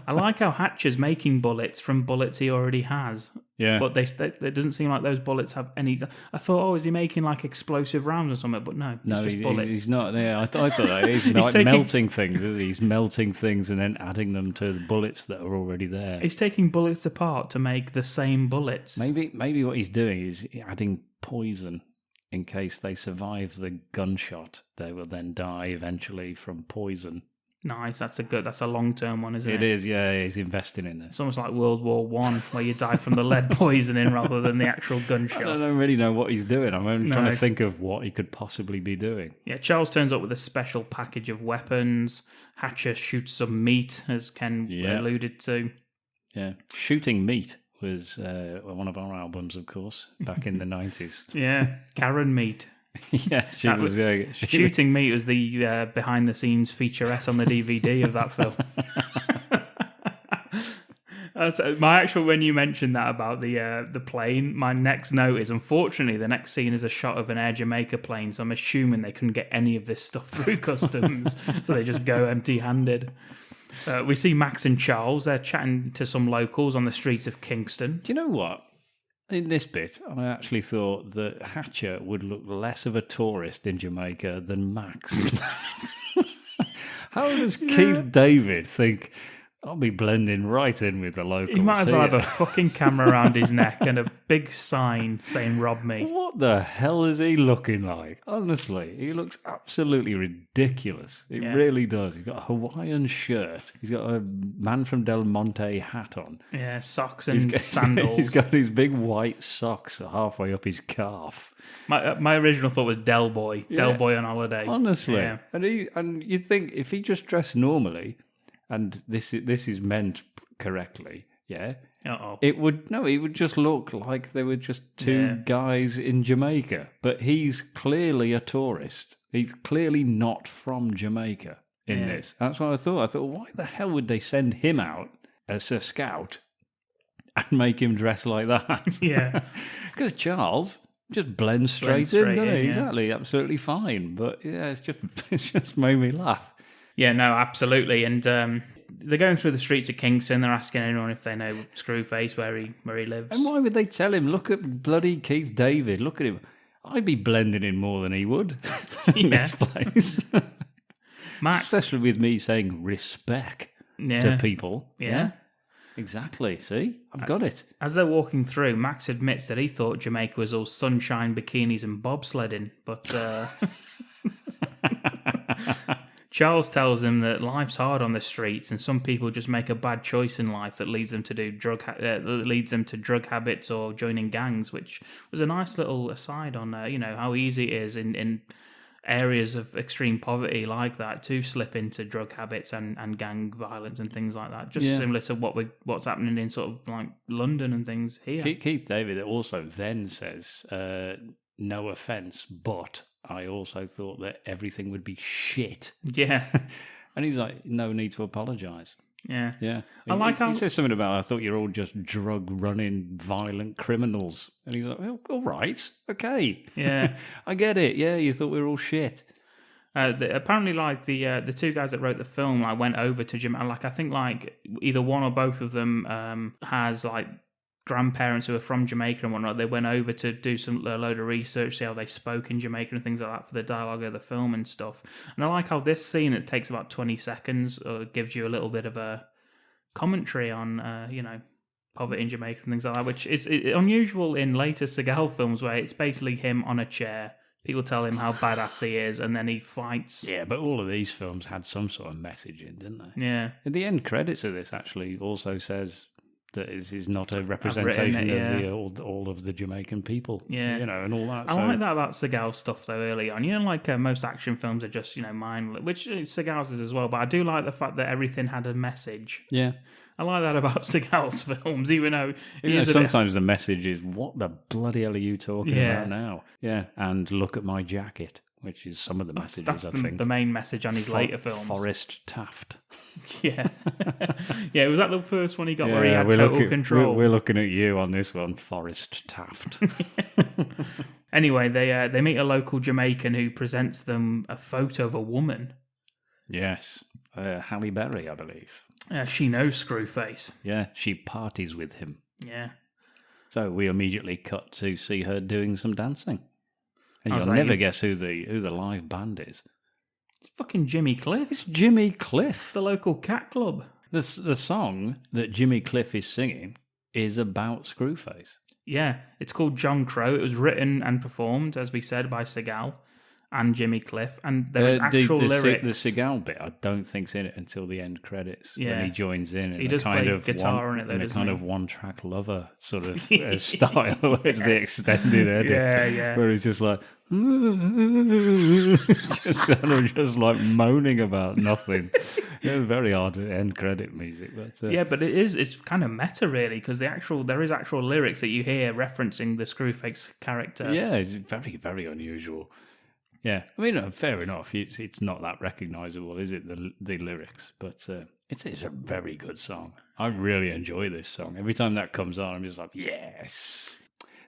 I like how Hatcher's making bullets from bullets he already has. Yeah. But it doesn't seem like those bullets have any... I thought, is he making explosive rounds or something? But no, it's just bullets. He's not. Yeah, I thought that. He's melting things. Isn't he? He's melting things and then adding them to the bullets that are already there. He's taking bullets apart to make the same bullets. Maybe what he's doing is adding poison in case they survive the gunshot. They will then die eventually from poison. Nice, that's a long-term one, isn't it? It is, yeah, he's investing in this. It's almost like World War I, where you die from the lead poisoning rather than the actual gunshot. I don't really know what he's doing. I'm only trying to think of what he could possibly be doing. Yeah, Charles turns up with a special package of weapons. Hatcher shoots some meat, as Ken alluded to. Yeah, Shooting Meat was one of our albums, of course, back in the 90s. Yeah, Karen Meat. Yeah, Shooting Meat was the behind-the-scenes featurette on the DVD of that film. When you mentioned that about the plane, my next note is, unfortunately, the next scene is a shot of an Air Jamaica plane, so I'm assuming they couldn't get any of this stuff through customs, so they just go empty-handed. We see Max and Charles. They're chatting to some locals on the streets of Kingston. Do you know what? In this bit, I actually thought that Hatcher would look less of a tourist in Jamaica than Max. How does Keith David think, I'll be blending right in with the locals? He might as well have a fucking camera around his neck and a big sign saying, "Rob me." What the hell is he looking like? Honestly, he looks absolutely ridiculous. It really does. He's got a Hawaiian shirt. He's got a Man from Del Monte hat on. Yeah, socks and sandals. He's got these big white socks halfway up his calf. My original thought was Del Boy. Yeah. Del Boy on holiday. Honestly. Yeah. And you think if he just dressed normally, and this is meant correctly, yeah. Uh-oh. It would just look like they were just two guys in Jamaica. But he's clearly a tourist. He's clearly not from Jamaica in this. That's what I thought. I thought, why the hell would they send him out as a scout and make him dress like that? Yeah. Because Charles just blends straight in, doesn't he? Exactly, absolutely fine. But yeah, it's just made me laugh. Yeah, no, absolutely. And they're going through the streets of Kingston. They're asking anyone if they know Screwface, where he lives. And why would they tell him? Look at bloody Keith David. Look at him. I'd be blending in more than he would in this place. Max. Especially with me saying respect to people. Yeah. Exactly. See? I've got it. As they're walking through, Max admits that he thought Jamaica was all sunshine, bikinis and bobsledding, but... Charles tells them that life's hard on the streets, and some people just make a bad choice in life that leads them to drug habits or joining gangs, which was a nice little aside on how easy it is in areas of extreme poverty like that to slip into drug habits and gang violence and things like that. Just similar to what's happening in sort of like London and things here. Keith David also then says, "No offense, but I also thought that everything would be shit." Yeah. And he's like, no need to apologise. Yeah. Yeah. I like how... He says something about, I thought you're all just drug-running, violent criminals. And he's like, well, all right, okay. Yeah. I get it. Yeah, you thought we were all shit. Apparently, like the two guys that wrote the film, like went over to Jamaica. Like I think like either one or both of them has like grandparents who are from Jamaica and whatnot. They went over to do a load of research, see how they spoke in Jamaica and things like that for the dialogue of the film and stuff. And I like how this scene, it takes about 20 seconds, gives you a little bit of a commentary on poverty in Jamaica and things like that, which is unusual in later Seagal films where it's basically him on a chair. People tell him how badass he is, and then he fights. Yeah, but all of these films had some sort of message in, didn't they? Yeah. And the end credits of this actually also says that this is not a representation of all of the Jamaican people. Yeah. And all that. I like that about Seagal stuff, though, early on. Like most action films are just, mindless, which Seagal's is as well, but I do like the fact that everything had a message. Yeah. I like that about Seagal's films, even though sometimes the message is, what the bloody hell are you talking about now? Yeah, and look at my jacket, which is some of the messages, that's I think. the main message on his later films. Forrest Taft. Yeah. Yeah, was that the first one he got where he had total control? We're looking at you on this one, Forrest Taft. Anyway, they meet a local Jamaican who presents them a photo of a woman. Yes, Halle Berry, I believe. She knows Screwface. Yeah, she parties with him. Yeah. So we immediately cut to see her doing some dancing. And you'll never guess who the live band is. It's fucking Jimmy Cliff. It's Jimmy Cliff. The local cat club. The song that Jimmy Cliff is singing is about Screwface. Yeah, it's called John Crow. It was written and performed, as we said, by Seagal and Jimmy Cliff, and there was actual lyrics. The Seagal bit, I don't think's in it until the end credits when he joins in. He does play guitar on it, though, in a doesn't kind he? of one-track lover sort of style. It's the extended edit, where he's just like, just like moaning about nothing. It's very odd end credit music, but but it's kind of meta, really, because there is actual lyrics that you hear referencing the Screwface character. Yeah, it's very, very unusual. Yeah, I mean, fair enough. It's not that recognisable, is it? The lyrics, but it's a very good song. I really enjoy this song. Every time that comes on, I'm just like, yes.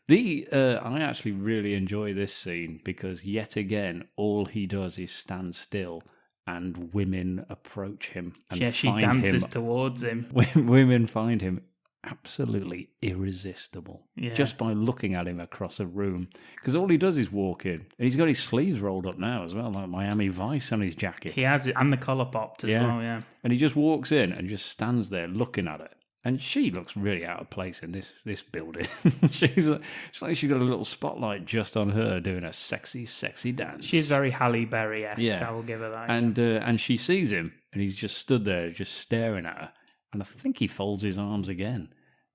I actually really enjoy this scene because yet again, all he does is stand still, and women approach him and she dances towards him. Women find him absolutely irresistible just by looking at him across a room, because all he does is walk in, and he's got his sleeves rolled up now as well, like Miami Vice on his jacket. He has it, and the collar popped as well. Yeah, and he just walks in and just stands there looking at it, and she looks really out of place in this building. She's like she's got a little spotlight just on her doing a sexy dance. She's very Halle Berry-esque. I will give her that. And she sees him, and he's just stood there just staring at her. And I think he folds his arms again.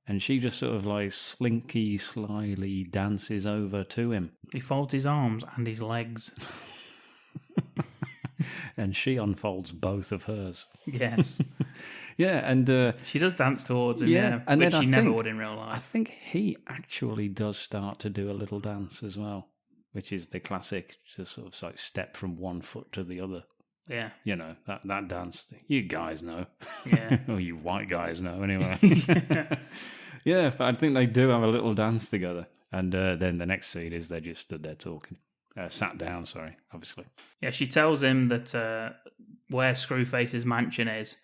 And she just sort of like slinky, slyly dances over to him. He folds his arms and his legs. And she unfolds both of hers. Yes. Yeah, and she does dance towards him, and which then she never would in real life. I think he actually does start to do a little dance as well, which is the classic just sort of like step from one foot to the other. Yeah. You know, that dance thing. You guys know. Yeah. Or you white guys know, anyway. Yeah, but I think they do have a little dance together. And then the next scene is they just stood there talking. Sat down, sorry, obviously. Yeah, she tells him that where Screwface's mansion is,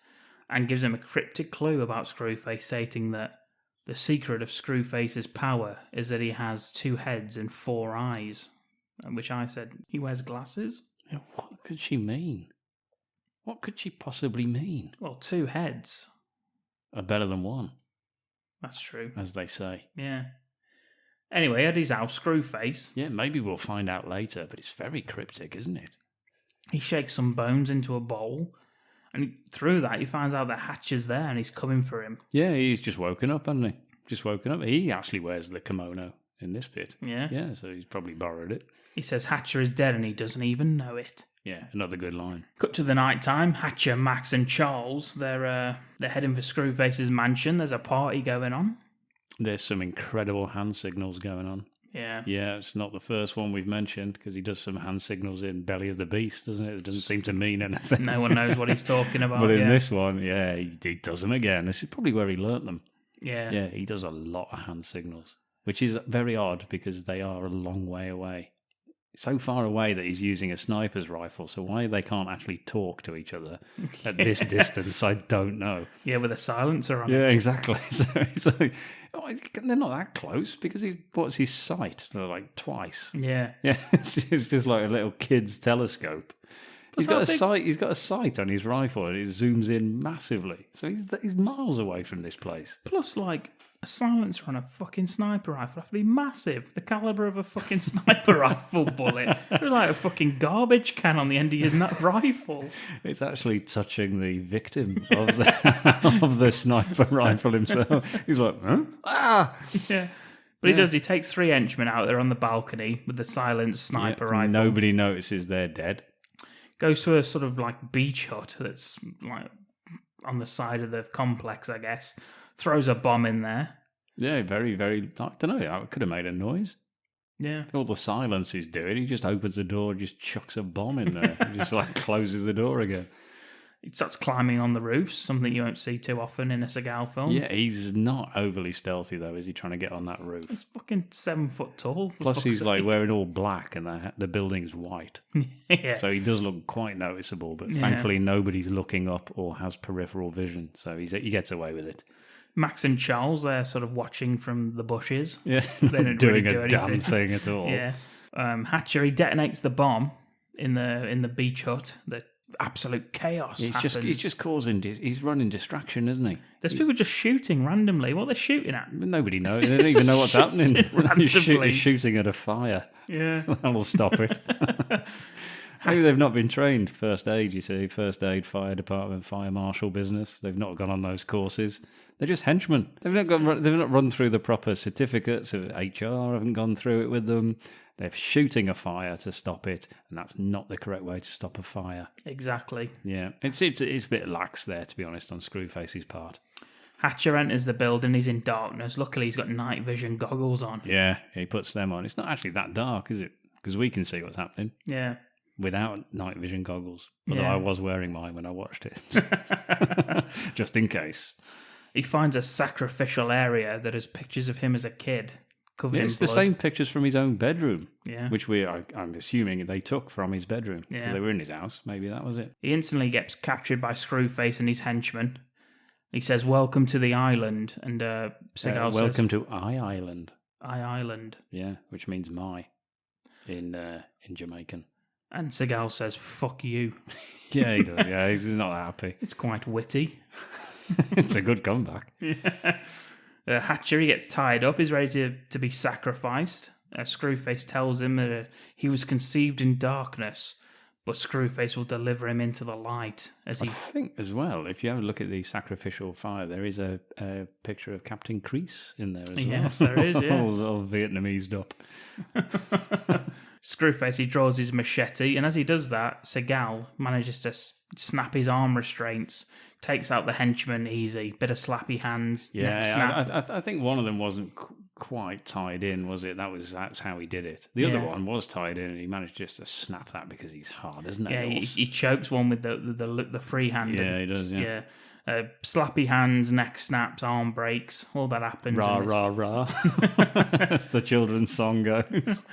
and gives him a cryptic clue about Screwface, stating that the secret of Screwface's power is that he has 2 heads and 4 eyes. Which I said, he wears glasses? Yeah, what could she mean? What could she possibly mean? Well, 2 heads are better than 1. That's true. As they say. Yeah. Anyway, at his house, Screwface. Yeah, maybe we'll find out later, but it's very cryptic, isn't it? He shakes some bones into a bowl, and through that he finds out that Hatcher's there and he's coming for him. Yeah, he's just woken up, hasn't he? Just woken up. He actually wears the kimono in this bit. Yeah. Yeah, so he's probably borrowed it. He says Hatcher is dead and he doesn't even know it. Yeah, another good line. Cut to the night time. Hatcher, Max, and Charles, they're heading for Screwface's mansion. There's a party going on. There's some incredible hand signals going on. Yeah. Yeah, it's not the first one we've mentioned, because he does some hand signals in Belly of the Beast, doesn't it? It doesn't seem to mean anything. No one knows what he's talking about. But in this one, yeah, he does them again. This is probably where he learnt them. Yeah. Yeah, he does a lot of hand signals, which is very odd because they are a long way away. so far away that he's using a sniper's rifle. So why they can't actually talk to each other at this distance, I don't know. Yeah, with a silencer on it. Yeah, exactly. So they're not that close because what's his sight? Like twice. Yeah. Yeah, it's just like a little kid's telescope. He's got a sight on his rifle, and it zooms in massively. So he's miles away from this place. Plus, like, a silencer on a fucking sniper rifle have to be massive. The caliber of a fucking sniper rifle bullet. It's like a fucking garbage can on the end of your rifle. It's actually touching the victim of the sniper rifle himself. He's like, huh? Ah! Yeah. But he does. He takes 3 henchmen out there on the balcony with the silenced sniper rifle. Nobody notices they're dead. Goes to a sort of like beach hut that's like on the side of the complex, I guess. Throws a bomb in there. Yeah, very, very. I don't know. I could have made a noise. Yeah. All the silence he's doing, he just opens the door, just chucks a bomb in there, just like closes the door again. He starts climbing on the roofs, something you won't see too often in a Seagal film. Yeah, he's not overly stealthy though, is he? Trying to get on that roof. He's fucking 7 foot tall. Plus, he's like wearing all black, and the building's white. Yeah. So he does look quite noticeable. But thankfully, nobody's looking up or has peripheral vision, so he gets away with it. Max and Charles, they're sort of watching from the bushes. Yeah, they don't doing really a damn thing at all. Yeah. Hatcher, he detonates the bomb in the beach hut. The absolute chaos happens. He's just causing. He's running distraction, isn't he? There's people just shooting randomly. What are they shooting at? Nobody knows. They don't even know what's happening. He's shooting at a fire. Yeah. That'll stop it. Maybe they've not been trained first aid, you see. First aid, fire department, fire marshal business. They've not gone on those courses. They're just henchmen. They've not run through the proper certificates. HR haven't gone through it with them. They're shooting a fire to stop it, and that's not the correct way to stop a fire. Exactly. Yeah, it's a bit lax there, to be honest, on Screwface's part. Hatcher enters the building. He's in darkness. Luckily, he's got night vision goggles on. Yeah, he puts them on. It's not actually that dark, is it? Because we can see what's happening. Yeah. Without night vision goggles. Although Yeah. I was wearing mine when I watched it. Just in case. He finds a sacrificial area that has pictures of him as a kid covered in It's blood. the same pictures from his own bedroom. Yeah. Which I'm assuming they took from his bedroom. Yeah. Because they were in his house. Maybe that was it. He instantly gets captured by Screwface and his henchmen. He says, "Welcome to the island," and Seagal says, Welcome to I Island. I Island. Yeah, which means my in Jamaican. And Seagal says, "Fuck you." Yeah, he does. Yeah, he's not happy. It's quite witty. It's a good comeback. Yeah. Hatcher, he gets tied up. He's ready to be sacrificed. Screwface tells him that he was conceived in darkness, but Screwface will deliver him into the light. I think as well, if you have a look at the sacrificial fire, there is a picture of Captain Crease in there as well. Yes, there is, yes. all Vietnamese up. Screwface, he draws his machete, and as he does that, Seagal manages to snap his arm restraints, takes out the henchman easy, bit of slappy hands. neck snap. Yeah, I think one of them wasn't quite tied in, was it? That's how he did it. The other one was tied in, and he managed just to snap that because he's hard, isn't it? Yeah, he chokes one with the free hand. Yeah, he does. Yeah. Slappy hands, neck snaps, arm breaks, all that happens. Rah, rah, rah. As the children's song goes.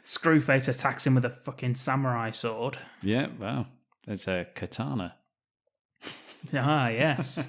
Screwface attacks him with a fucking samurai sword. Yeah, well, it's a katana. Ah, yes.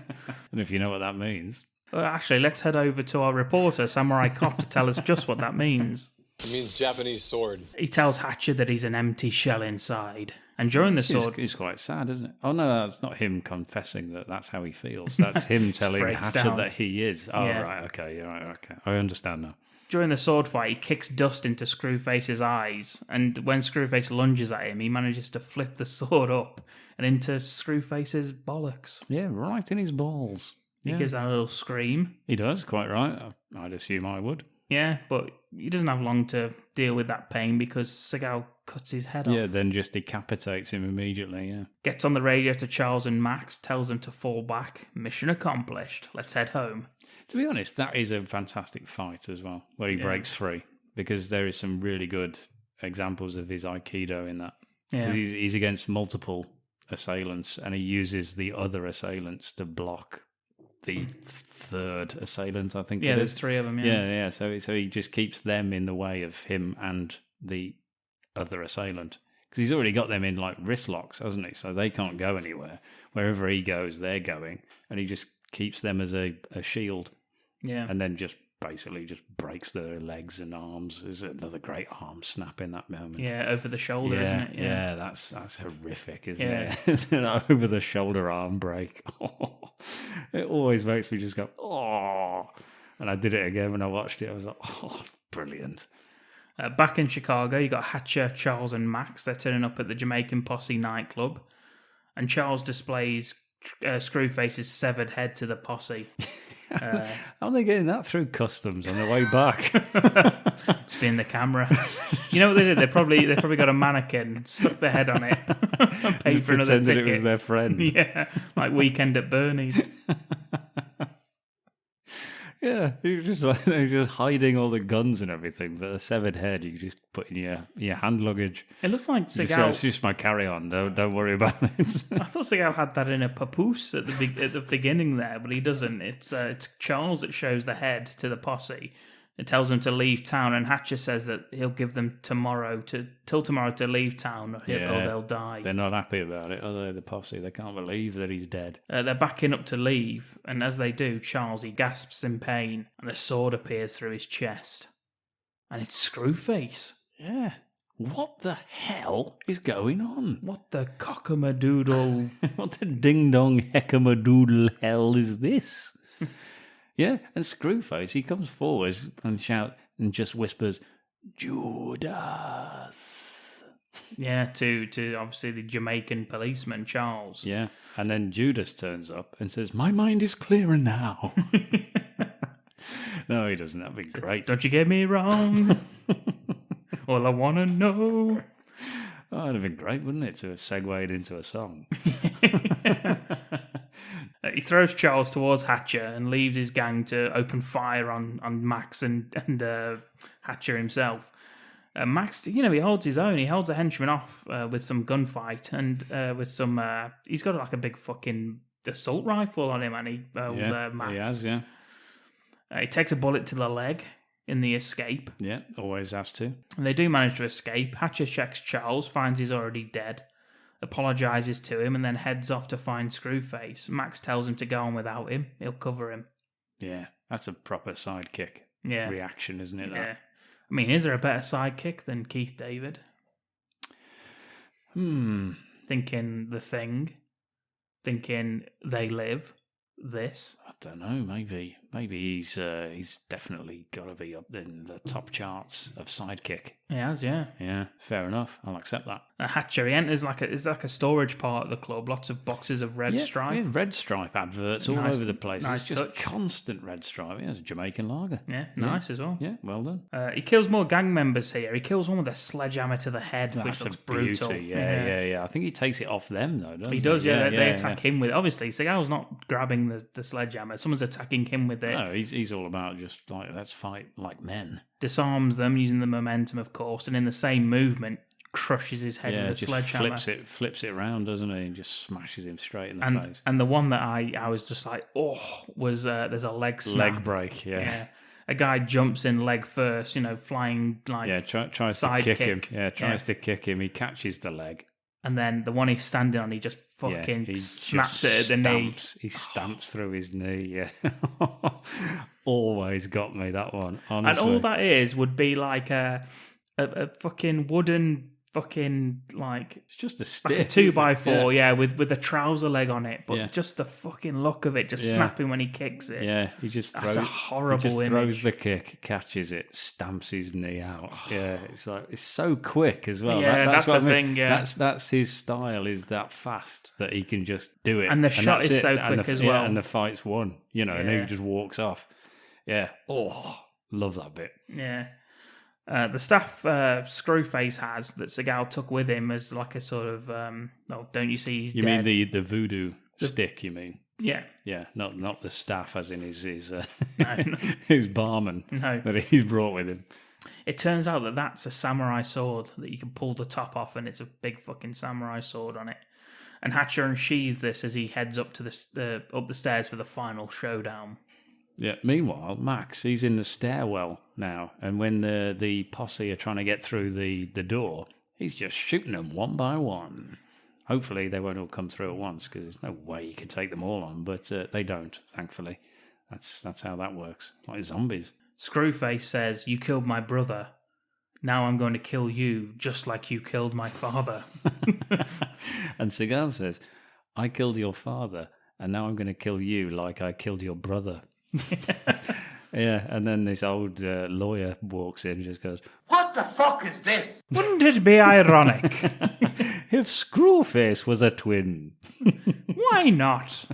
And if you know what that means. Well, actually, let's head over to our reporter, Samurai Cop, to tell us just what that means. It means Japanese sword. He tells Hatcher that he's an empty shell inside. And during the sword... It's quite sad, isn't it? Oh, no, that's not him confessing that that's how he feels. That's him telling Hatcher that he is. Oh, Yeah. right, okay, you're right, okay. I understand now. During the sword fight, he kicks dust into Screwface's eyes, and when Screwface lunges at him, he manages to flip the sword up and into Screwface's bollocks. Yeah, right in his balls. He Yeah. gives that a little scream. He does, quite right. I'd assume I would. Yeah, but he doesn't have long to deal with that pain because Seagal cuts his head off. Yeah, then just decapitates him immediately, yeah. Gets on the radio to Charles and Max, tells them to fall back. Mission accomplished. Let's head home. To be honest, that is a fantastic fight as well, where he breaks free, because there is some really good examples of his Aikido in that. Yeah. He's against multiple assailants, and he uses the other assailants to block the third assailant, I think. Yeah, it there's is. 3 of them, Yeah. So he just keeps them in the way of him and the other assailant. Because he's already got them in like wrist locks, hasn't he? So they can't go anywhere. Wherever he goes, they're going. And he just keeps them as a shield. Yeah. And then just basically just breaks their legs and arms. There's another great arm snap in that moment. Yeah, over the shoulder, isn't it? Yeah, that's horrific, isn't it? It's an over the shoulder arm break. It always makes me just go, oh. And I did it again when I watched it. I was like, oh, brilliant. Back in Chicago, you got Hatcher, Charles, and Max. They're turning up at the Jamaican Posse nightclub, and Charles displays Screwface's severed head to the posse. How are they getting that through customs on the way back? Just being the camera. You know what they did? They probably got a mannequin, stuck their head on it, and paid for another ticket. Pretended it was their friend. Yeah, like Weekend at Bernie's. Yeah, they're just hiding all the guns and everything, but a severed head you just put in your hand luggage. It looks like Seagal. It's just my carry-on. Don't worry about it. I thought Seagal had that in a papoose at the beginning there, but he doesn't. It's Charles that shows the head to the posse. It tells them to leave town, and Hatcher says that he'll give them till tomorrow to leave town, or they'll die. They're not happy about it, are they? The posse, they can't believe that he's dead. They're backing up to leave, and as they do, Charles, he gasps in pain, and a sword appears through his chest, and it's Screwface. Yeah. What the hell is going on? What the cockamadoodle? What the ding-dong heckamadoodle hell is this? Yeah, and Screwface, he comes forward and shouts and just whispers, Judas. Yeah, to obviously the Jamaican policeman, Charles. Yeah, and then Judas turns up and says, my mind is clearer now. No, he doesn't. That'd be great. Don't you get me wrong. All I want to know. Oh, that'd have been great, wouldn't it, to have segued into a song? He throws Charles towards Hatcher and leaves his gang to open fire on Max and Hatcher himself. Max, he holds his own. He holds a henchman off with some gunfight and with some... he's got like a big fucking assault rifle on him, and Max. He has, yeah. He takes a bullet to the leg in the escape. Yeah, always has to. And they do manage to escape. Hatcher checks Charles, finds he's already dead, apologises to him, and then heads off to find Screwface. Max tells him to go on without him. He'll cover him. Yeah, that's a proper sidekick reaction, isn't it? That? Yeah. I mean, is there a better sidekick than Keith David? Thinking The Thing. Thinking They Live. This. I don't know. Maybe he's definitely got to be up in the top charts of sidekick. He has, yeah. Yeah, fair enough. I'll accept that. Hatcher, he enters it's like a storage part of the club. Lots of boxes of Red Stripe. Yeah, Red Stripe adverts all over the place. Nice it's just constant Red Stripe. Yeah, it's a Jamaican lager. Yeah, nice as well. Yeah, well done. He kills more gang members here. He kills one with a sledgehammer to the head, which That's looks a beauty. brutal. Yeah. I think he takes it off them, though, doesn't he? He does, yeah. They attack him with it. Obviously, Seagal's not grabbing the sledgehammer. Someone's attacking him with it. No, he's all about just like, let's fight like men. Disarms them using the momentum, of course, and in the same movement, crushes his head with a sledgehammer. Flips it around, doesn't he? And just smashes him straight in the face. And the one that I was just like, was there's a leg snap. Leg break, yeah. A guy jumps in leg first, flying like tries to kick him. Yeah, tries to kick him. He catches the leg. And then the one he's standing on, he just fucking snaps it at the knee. He stamps through his knee, yeah. Always got me, that one, honestly. And all that would be like a fucking wooden fucking like... It's just a stick. Like a 2x4, with a trouser leg on it. But just the fucking look of it, just snapping when he kicks it. Yeah, he just throws... That's a horrible image. Throws the kick, catches it, stamps his knee out. Yeah, it's like, it's so quick as well. Yeah, that's the thing, yeah. That's his style, is that fast, that he can just do it. And the shot is so quick as well. And the fight's won, and he just walks off. Yeah. Oh, love that bit. Yeah. The staff Screwface has that Seagal took with him as like a sort of don't you see he's dead? You mean the voodoo stick, you mean? Yeah. Yeah, not the staff as in his no. his barman that he's brought with him. It turns out that that's a samurai sword that you can pull the top off, and it's a big fucking samurai sword on it. And Hatcher unsheathes this as he heads up to up the stairs for the final showdown. Yeah. Meanwhile, Max, he's in the stairwell now, and when the posse are trying to get through the door, He's just shooting them one by one. Hopefully they won't all come through at once, because there's no way you can take them all on, but they don't, thankfully. That's how that works, like zombies. Screwface says, "You killed my brother. Now I'm going to kill you, just like you killed my father." And Seagal says, "I killed your father, and now I'm going to kill you like I killed your brother." Yeah, and then this old lawyer walks in and just goes, What the fuck is this? Wouldn't it be ironic? "If Screwface was a twin." Why not?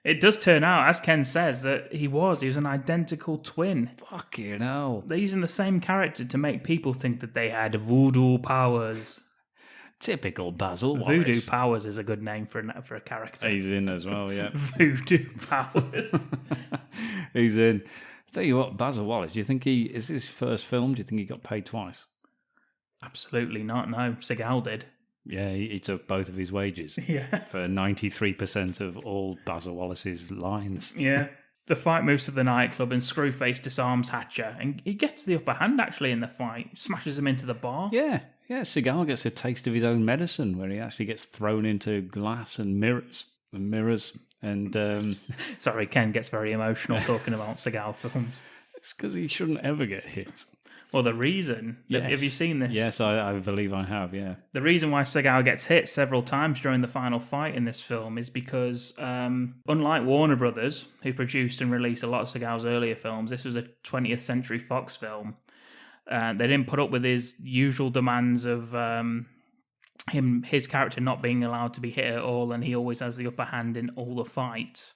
It does turn out, as Ken says, that he was an identical twin. Fucking hell. They're using the same character to make people think that they had voodoo powers. Typical Basil Wallace. Voodoo powers is a good name for a character. He's in as well, yeah. Voodoo powers. He's in. I'll tell you what, Basil Wallace, do you think is his first film? Do you think he got paid twice? Absolutely not, no. Seagal did. Yeah, he took both of his wages. Yeah. For 93% of all Basil Wallace's lines. Yeah. The fight moves to the nightclub and Screwface disarms Hatcher, and he gets the upper hand actually in the fight, smashes him into the bar. Yeah, Seagal gets a taste of his own medicine where he actually gets thrown into glass and mirrors. And sorry, Ken gets very emotional talking about Seagal films. It's because he shouldn't ever get hit. Well, the reason... Yes. Have you seen this? Yes, I believe I have, yeah. The reason why Seagal gets hit several times during the final fight in this film is because, unlike Warner Brothers, who produced and released a lot of Seagal's earlier films, this was a 20th Century Fox film. They didn't put up with his usual demands of his character not being allowed to be hit at all, and he always has the upper hand in all the fights.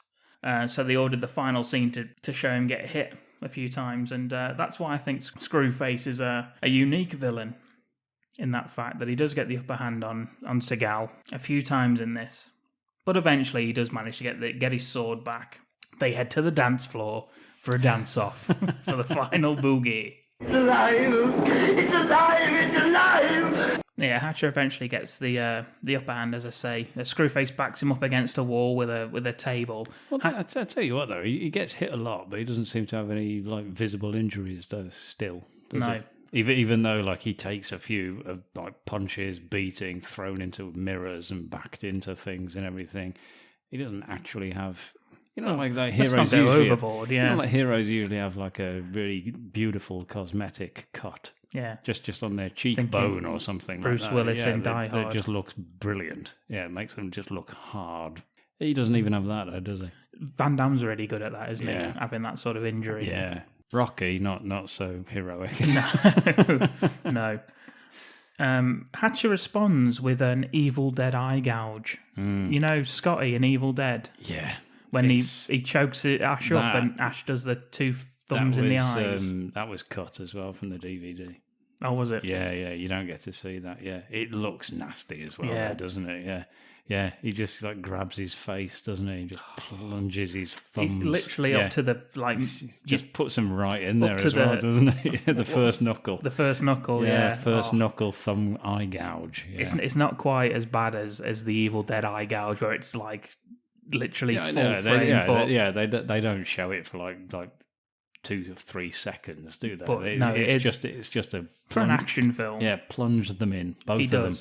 So they ordered the final scene to show him get hit a few times, and that's why I think Screwface is a unique villain in that fact that he does get the upper hand on Seagal a few times in this. But eventually he does manage to get his sword back. They head to the dance floor for a dance-off for the final boogie. It's alive! It's alive! It's alive! Yeah, Hatcher eventually gets the upper hand, as I say. Screwface backs him up against a wall with a table. Well, I tell you what, though, he gets hit a lot, but he doesn't seem to have any visible injuries, though. Still, does he? Even though he takes a few punches, beating, thrown into mirrors and backed into things and everything, he doesn't actually have. Heroes not go overboard, yeah. Heroes usually have a really beautiful cosmetic cut. Yeah. Just on their cheekbone or something Bruce like that. Willis in Die Hard. It just looks brilliant. Yeah, it makes them just look hard. He doesn't even have that, though, does he? Van Damme's really good at that, isn't he? Yeah. Having that sort of injury. Yeah. Rocky, not so heroic. No. Hatcher responds with an Evil Dead eye gouge. You know Scotty in Evil Dead? Yeah. When he chokes Ash up and Ash does the two thumbs in the eyes. That was cut as well from the DVD. Oh, was it? Yeah, you don't get to see that. Yeah, it looks nasty as well, though, doesn't it? Yeah. He just grabs his face, doesn't he? He just plunges his thumbs. He's literally up to the just puts him right in there as well, doesn't he? The first knuckle. The first knuckle, yeah. First knuckle thumb eye gouge. Yeah. It's not quite as bad as the Evil Dead eye gouge, where it's literally full frame. They don't show it for 2 to 3 seconds, do they? But it's just a for an action film. Yeah, plunge them in, both of them.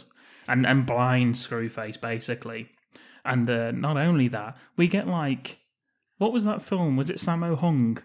And blind Screwface basically. And not only that, we get what was that film? Was it Sammo Hung?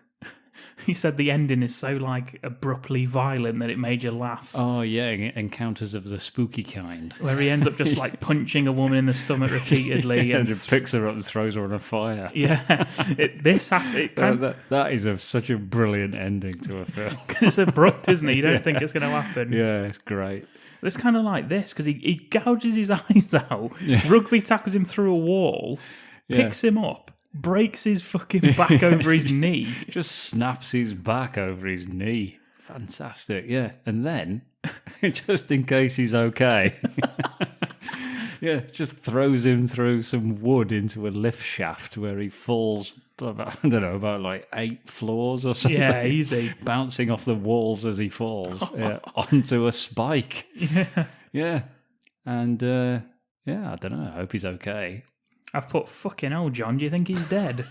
He said the ending is so abruptly violent that it made you laugh. Oh yeah, Encounters of the Spooky Kind, where he ends up just punching a woman in the stomach repeatedly, and picks her up and throws her on a fire. Yeah, that is such a brilliant ending to a film. It's abrupt, isn't it? You don't think it's going to happen. Yeah, it's great. It's kind of like this because he gouges his eyes out. Yeah. Rugby tackles him through a wall, picks him up. Breaks his fucking back over his knee. Just snaps his back over his knee. Fantastic, yeah. And then, just in case he's okay, just throws him through some wood into a lift shaft where he falls, about 8 floors or something. Yeah, easy. Bouncing off the walls as he falls onto a spike. Yeah. And, I don't know. I hope he's okay. I've put fucking hell, John. Do you think he's dead?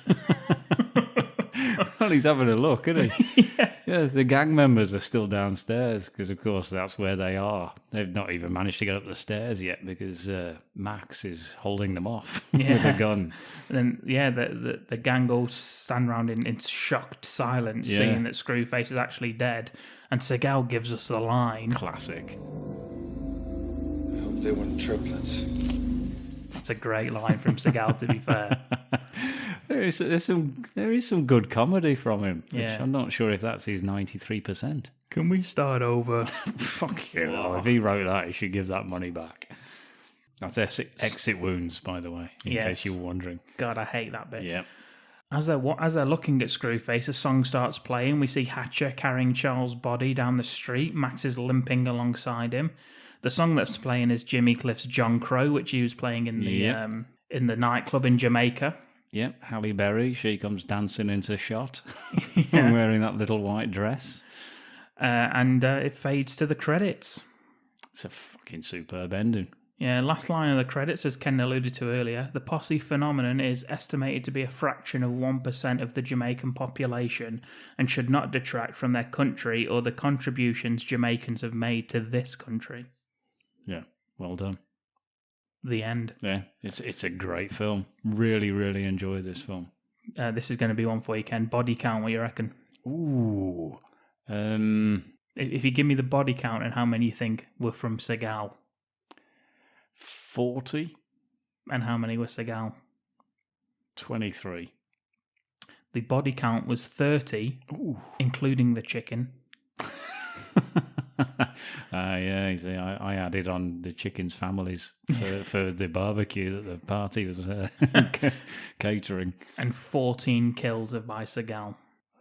Well, he's having a look, isn't he? Yeah, the gang members are still downstairs because, of course, that's where they are. They've not even managed to get up the stairs yet because Max is holding them off with a gun. And then, the gang all stand around in shocked silence, seeing that Screwface is actually dead. And Seagal gives us the line. Classic. I hope they weren't triplets. That's a great line from Seagal, to be fair. There is some good comedy from him. Which Yeah. I'm not sure if that's his 93%. Can we start over? Fuck you. If he wrote that, he should give that money back. That's exit wounds, by the way, in case you were wondering. God, I hate that bit. Yeah. As they're looking at Screwface, a song starts playing. We see Hatcher carrying Charles' body down the street. Max is limping alongside him. The song that's playing is Jimmy Cliff's John Crow, which he was playing in the nightclub in Jamaica. Yep, Halle Berry, she comes dancing into shot, wearing that little white dress. And it fades to the credits. It's a fucking superb ending. Yeah, last line of the credits, as Ken alluded to earlier, the posse phenomenon is estimated to be a fraction of 1% of the Jamaican population and should not detract from their country or the contributions Jamaicans have made to this country. Yeah, well done. The end. Yeah, it's a great film. Really, really enjoy this film. This is going to be one for you, Ken. Body count, what you reckon? Ooh. If you give me the body count and how many you think were from Seagal. 40. And how many were Seagal? 23. The body count was 30, including the chicken. Yeah, you see, I added on the chickens' families for the barbecue that the party was catering. And 14 kills by Seagal.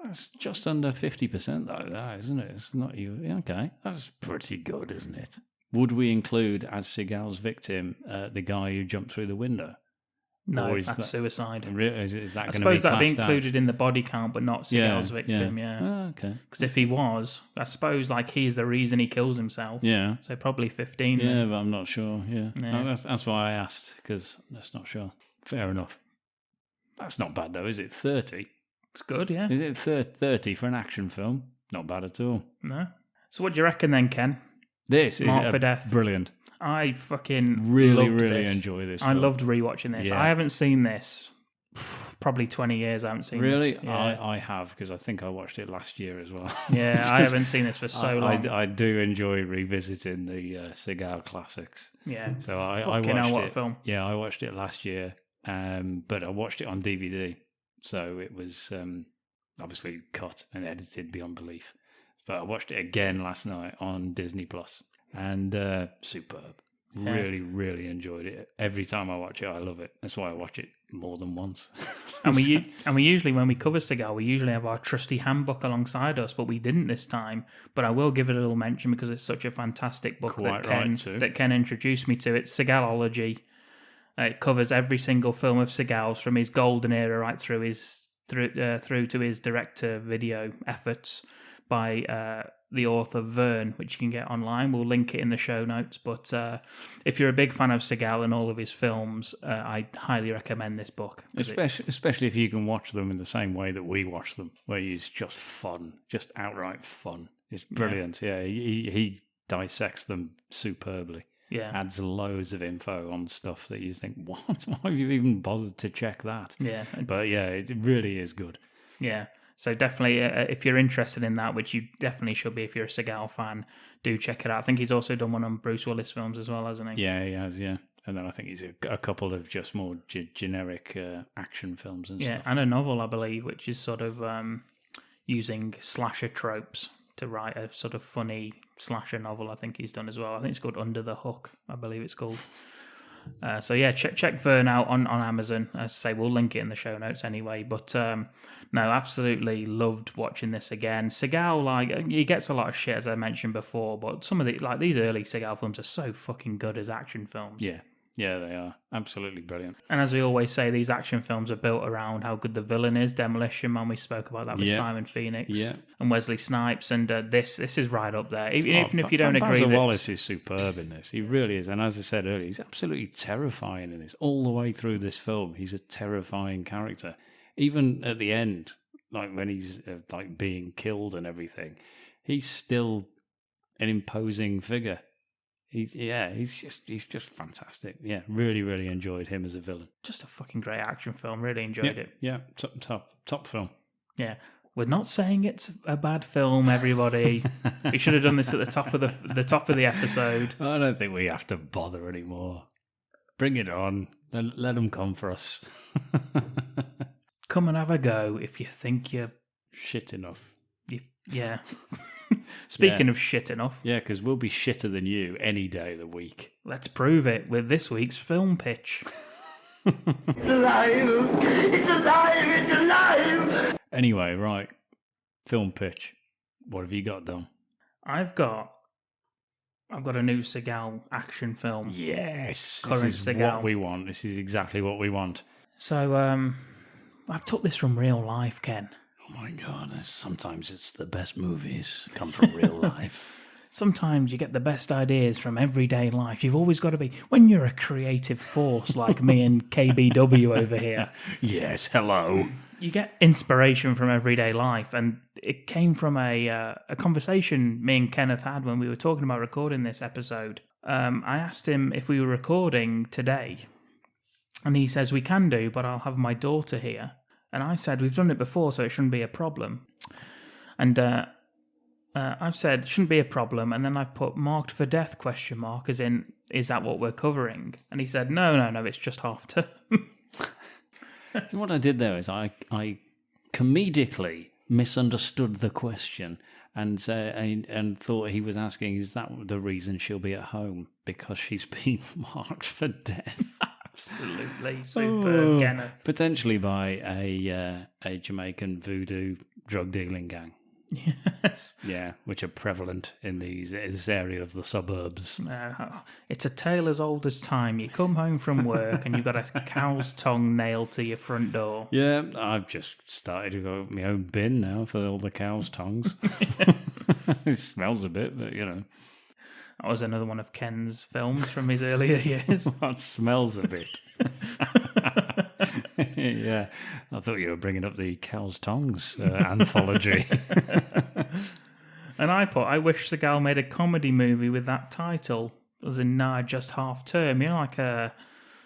That's just under 50% though, that, isn't it? It's not you. Okay, that's pretty good, isn't it? Would we include as Seagal's victim the guy who jumped through the window? No, that's suicide. Is that I going to be suppose that'd be classed included as? in the body count, but not Seagal's victim. Yeah. Oh, okay. Because if he was, I suppose like he's the reason he kills himself. Yeah. So probably 15. Yeah, then. but I'm not sure. Yeah. Yeah. No, that's why I asked, because that's not sure. Fair enough. That's not bad though, is it? 30. It's good, yeah. Is it 30 for an action film? Not bad at all. No. So what do you reckon then, Ken? This is Mark for Death. Brilliant. I fucking really loved really this. enjoy this I film. loved rewatching this. Yeah. I haven't seen this probably 20 years. I haven't seen Really? this. Yeah. I have, because I think I watched it last year as well. Yeah, I haven't seen this for so long. I do enjoy revisiting the Seagal classics. Yeah. So I Fucking watched hell, what it. a film. Yeah, I watched it last year, but I watched it on DVD, so it was obviously cut and edited beyond belief. But I watched it again last night on Disney Plus, and superb. Yeah. Really, really enjoyed it. Every time I watch it, I love it. That's why I watch it more than once. And we usually, when we cover Seagal, we usually have our trusty handbook alongside us, but we didn't this time. But I will give it a little mention because it's such a fantastic book that Ken introduced me to. It's Seagalology. It covers every single film of Seagal's from his golden era right through to his direct-to-video efforts by the author Verne, which you can get online. We'll link it in the show notes. But if you're a big fan of Seagal and all of his films, I highly recommend this book. Especially if you can watch them in the same way that we watch them, where it's just fun, just outright fun. It's brilliant. Yeah, he dissects them superbly. Yeah. Adds loads of info on stuff that you think, what? Why have you even bothered to check that? Yeah. But yeah, it really is good. Yeah. So definitely, if you're interested in that, which you definitely should be if you're a Seagal fan, do check it out. I think he's also done one on Bruce Willis films as well, hasn't he? Yeah, he has, yeah. And then I think he's a couple of just more generic action films and stuff. Yeah, and a novel, I believe, which is sort of using slasher tropes to write a sort of funny slasher novel. I think he's done as well. I think it's called Under the Hook, I believe it's called. So yeah, check Verne out on Amazon. As I say, we'll link it in the show notes anyway. But no, absolutely loved watching this again. Seagal, he gets a lot of shit, as I mentioned before, but some of these early Seagal films are so fucking good as action films. Yeah, they are. Absolutely brilliant. And as we always say, these action films are built around how good the villain is. Demolition Man, we spoke about that with Simon Phoenix and Wesley Snipes, and this is right up there. Even if you don't agree, Basil Wallace is superb in this. He really is. And as I said earlier, he's absolutely terrifying in this. All the way through this film, he's a terrifying character. Even at the end, like when he's like being killed and everything, he's still an imposing figure. He's just fantastic. Yeah, really, really enjoyed him as a villain. Just a fucking great action film. Really enjoyed it. Yeah, top film. Yeah. We're not saying it's a bad film, everybody. We should have done this at the top of the episode. I don't think we have to bother anymore. Bring it on. Let them come for us. Come and have a go if you think you're shit enough. Yeah. Speaking of shit enough. Yeah, because we'll be shitter than you any day of the week. Let's prove it with this week's film pitch. It's alive! It's alive! It's alive! Anyway, right. Film pitch. What have you got, Dom? I've got a new Seagal action film. Yes. Current this is Seagal. what we want. This is exactly what we want. So, I've took this from real life, Ken. Oh my God, sometimes it's the best movies come from real life. Sometimes you get the best ideas from everyday life. You've always got to be, when you're a creative force like me and KBW over here. Yes, hello. You get inspiration from everyday life. And it came from a conversation me and Kenneth had when we were talking about recording this episode. I asked him if we were recording today. And he says, we can do, but I'll have my daughter here. And I said, we've done it before, so it shouldn't be a problem. And I've said, it shouldn't be a problem. And then I've put marked for death ? As in, is that what we're covering? And he said, no, it's just half term. What I did there is I comedically misunderstood the question and thought he was asking, is that the reason she'll be at home? Because she's been marked for death. Absolutely superb, Kenneth. Potentially by a Jamaican voodoo drug dealing gang. Yes. Yeah, which are prevalent in this area of the suburbs. It's a tale as old as time. You come home from work and you've got a cow's tongue nailed to your front door. Yeah, I've just started to go my own bin now for all the cow's tongues. It smells a bit, but you know. That was another one of Ken's films from his earlier years. That smells a bit. Yeah, I thought you were bringing up the Cow's Tongues anthology. And I wish Seagal made a comedy movie with that title, as in just half term, like a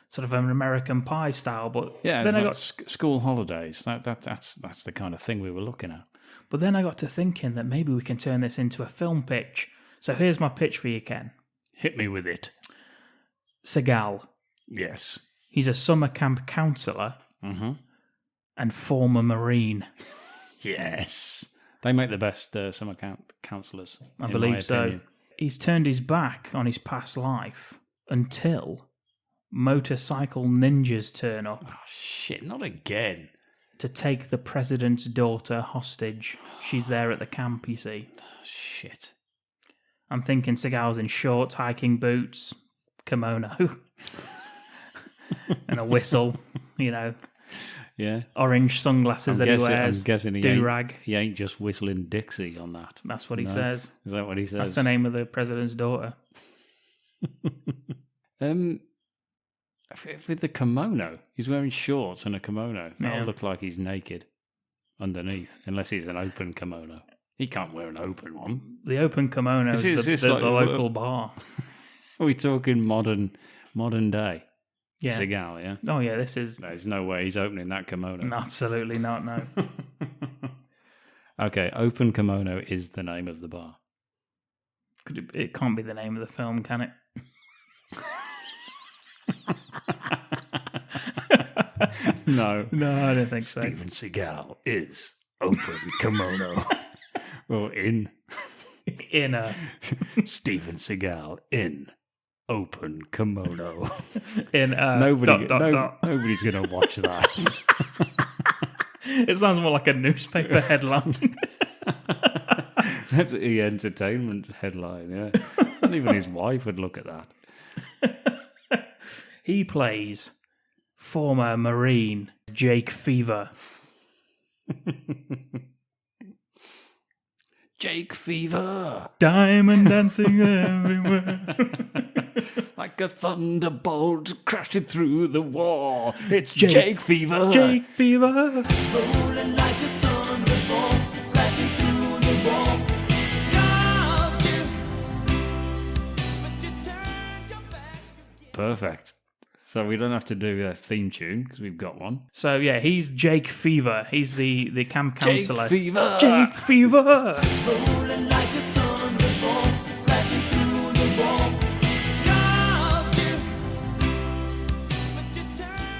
sort of an American Pie style. But yeah, then it's I like got school holidays. That's the kind of thing we were looking at. But then I got to thinking that maybe we can turn this into a film pitch. So here's my pitch for you, Ken. Hit me with it. Seagal. Yes. He's a summer camp counsellor and former Marine. Yes. They make the best summer camp counsellors. I believe so. He's turned his back on his past life until motorcycle ninjas turn up. Oh, shit, not again. To take the president's daughter hostage. She's there at the camp, you see. Oh, shit. I'm thinking Seagal's in shorts, hiking boots, kimono, and a whistle, Yeah. Orange sunglasses that he wears. I'm guessing do-rag. He ain't just whistling Dixie on that. That's what he says. Is that what he says? That's the name of the president's daughter. With the kimono, he's wearing shorts and a kimono. That'll Yeah. look like he's naked underneath, unless he's an open kimono. He can't wear an open one. The open kimono is the local bar. Are we talking modern day? Yeah. Seagal, yeah? Oh, yeah, this is... There's no way he's opening that kimono. No, absolutely not, no. Okay, open kimono is the name of the bar. It can't be the name of the film, can it? No. No, I don't think so. Steven Seagal is open kimono. Well, in a Steven Seagal in open kimono. In nobody's going to watch that. It sounds more like a newspaper headline. That's the entertainment headline, yeah. Not even his wife would look at that. He plays former Marine Jake Fever. Jake Fever. Diamond dancing everywhere. Like a thunderbolt crashing through the wall. It's Jake Fever. Jake Fever. Rolling like a thunder. perfect. So we don't have to do a theme tune because we've got one. So yeah, he's Jake Fever. He's the camp counselor. Jake Fever. Jake Fever. Rolling like a thunderbolt, crashing through the wall.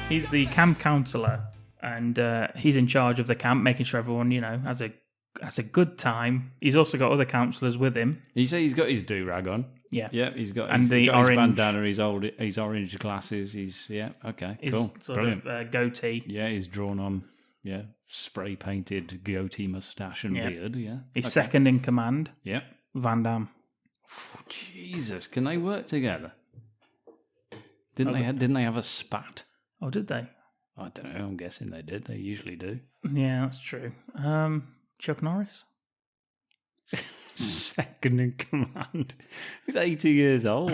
He's the camp counselor, and he's in charge of the camp, making sure everyone, has a good time. He's also got other counsellors with him. You say he's got his do-rag on. Yeah. Yeah, he's got And his, the he's got orange- his bandana, his orange glasses, his okay, His cool. sort Brilliant. of goatee. Yeah, he's drawn on, spray painted goatee moustache and Yeah. beard, yeah. He's Okay. second in command. Yeah. Van Damme. Oh, Jesus, can they work together? Didn't they have a spat? Oh, did they? I don't know, I'm guessing they did. They usually do. Yeah, that's true. Chuck Norris? Second in command. He's 80 years old.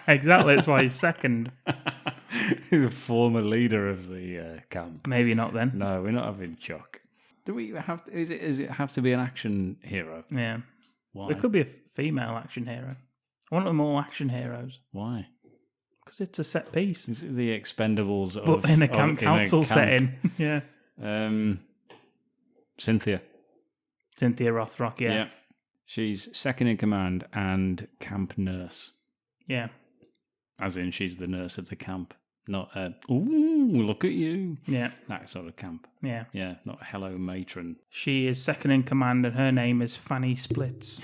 Exactly, that's why he's second. He's a former leader of the camp. Maybe not then. No, we're not having Chuck. Do we have to, is it have to be an action hero? Yeah. Why? It could be a female action hero. I want them all action heroes. Why? Because it's a set piece. This is the Expendables But in a camp council setting. Yeah. Cynthia Rothrock, yeah. She's second in command and camp nurse. Yeah. As in, she's the nurse of the camp. Not ooh, look at you. Yeah. That sort of camp. Yeah. Yeah, not hello matron. She is second in command and her name is Fanny Splits.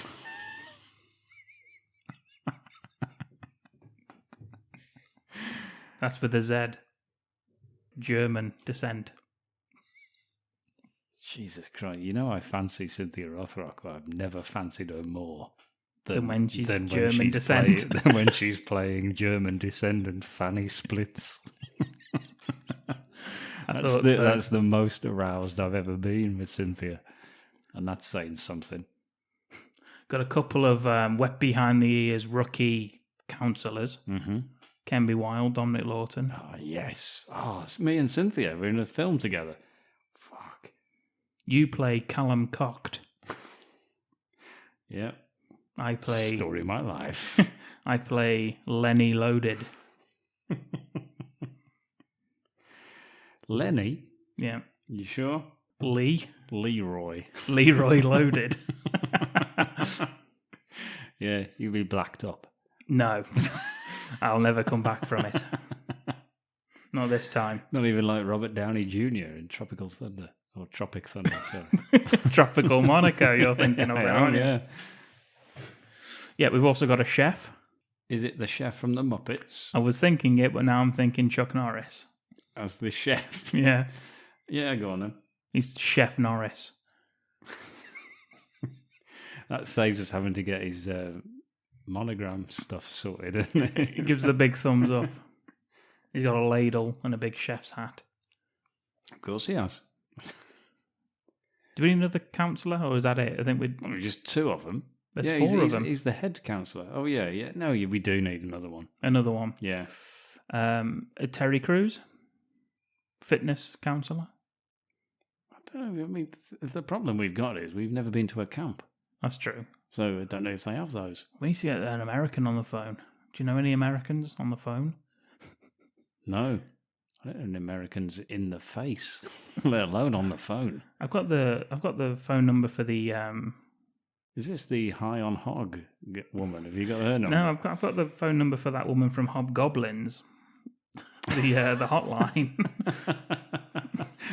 That's with a Z. German descent. Jesus Christ. I fancy Cynthia Rothrock, but I've never fancied her more Than when she's than German when descent. than when she's playing German descendant Fanny Splits. That's the most aroused I've ever been with Cynthia. And that's saying something. Got a couple of wet behind the ears rookie counsellors. Mm-hmm. Ken B. Wild, Dominic Lawton. Oh, yes. Oh, it's me and Cynthia. We're in a film together. Fuck. You play Callum Cocked. Yeah. I play... Story of my life. I play Lenny Loaded. Lenny? Yeah. You sure? Leroy Loaded. Loaded. Yeah, you'll be blacked up. No. I'll never come back from it. Not this time. Not even like Robert Downey Jr. in Tropical Thunder. Or Tropic Thunder, sorry. Tropical Monaco, you're thinking of it, aren't you? Yeah. Yeah, we've also got a chef. Is it the chef from the Muppets? I was thinking it, but now I'm thinking Chuck Norris. As the chef? Yeah. Yeah, go on then. He's Chef Norris. That saves us having to get his monogram stuff sorted, doesn't it? He gives the big thumbs up. He's got a ladle and a big chef's hat. Of course he has. Do we need another counsellor, or is that it? I think just two of them. There's four of them. He's the head counsellor. Oh, yeah. No, we do need another one. Another one. Yeah. Terry Crews, fitness counsellor. I don't know. I mean, the problem we've got is we've never been to a camp. That's true. So I don't know if they have those. We need to get an American on the phone. Do you know any Americans on the phone? No. I don't know any Americans in the face, let alone on the phone. I've got the phone number for the. Is this the high on hog woman? Have you got her number? No, I've got the phone number for that woman from Hobgoblins. The hotline.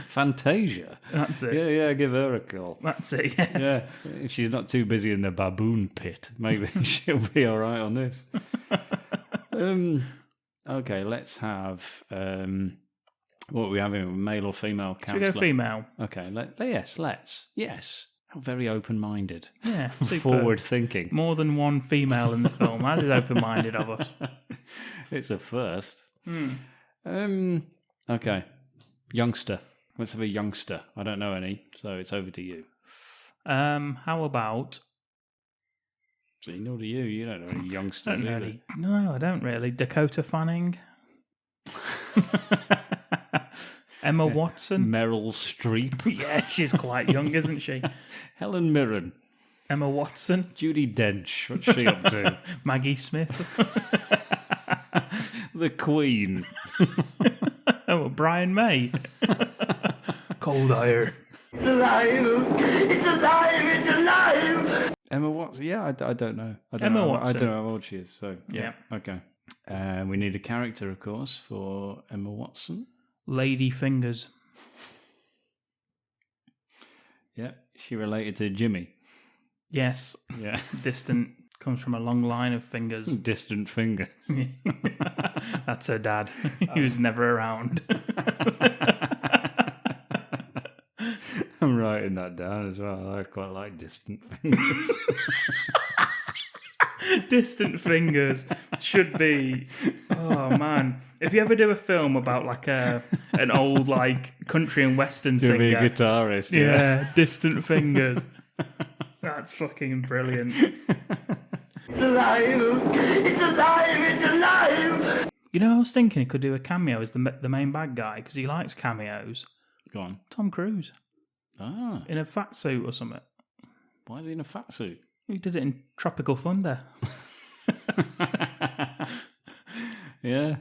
Fantasia. That's it. Yeah, give her a call. That's it, yes. Yeah, if she's not too busy in the baboon pit, maybe she'll be all right on this. Okay, let's have... what are we having? Male or female counsellor? Should we go female? Okay, let's. Yes. How very open-minded. Yeah, superb. Forward-thinking. More than one female in the film. That is open-minded of us. It's a first. Okay. Youngster. Let's have a youngster. I don't know any, so it's over to you. How about... See, nor do you. You don't know any youngsters, I don't know either. any. No, I don't really. Dakota Fanning. Emma Watson. Meryl Streep. Yeah, she's quite young, isn't she? Helen Mirren. Emma Watson. Judi Dench. What's she up to? Maggie Smith. The Queen. Oh, Brian May. Cold iron. It's alive! It's alive! It's alive! Emma Watson. Yeah, I don't know. I don't Emma know. Watson. I don't know how old she is. So Yeah. Okay. We need a character, of course, for Emma Watson. Lady Fingers. Yeah, she related to Jimmy. Yes. Yeah. Distant. Comes from a long line of fingers. Distant finger. That's her dad. He was never around. I'm writing that down as well. I quite like distant fingers. Distant fingers should be. Oh man! If you ever do a film about like an old like country and western You'll singer, be a guitarist. yeah, Distant Fingers. That's fucking brilliant. It's alive! It's alive! It's alive! You know, I was thinking he could do a cameo as the main bad guy because he likes cameos. Go on. Tom Cruise Ah, in a fat suit or something. why is he in a fat suit? He did it in Tropical Thunder. Yeah,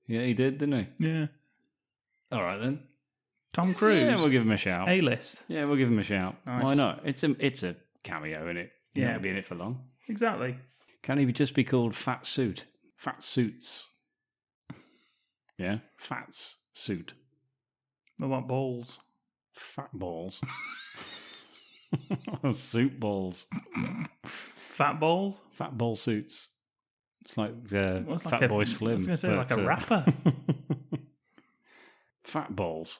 he did, didn't he? Yeah. All right then. Tom Cruise. Yeah, we'll give him a shout. A-list. Yeah, we'll give him a shout. Nice. Why not? It's a cameo, isn't it? He's Yeah. not gonna be in it for long. Exactly. Can he just be called Fat Suit? Fat Suits. Yeah, Fats Suit. What about balls? Fat balls. Suit balls. Fat balls? Fat ball suits. It's like What's Fat like a- Boy Slim. I was going to say like but, a rapper. Fat balls.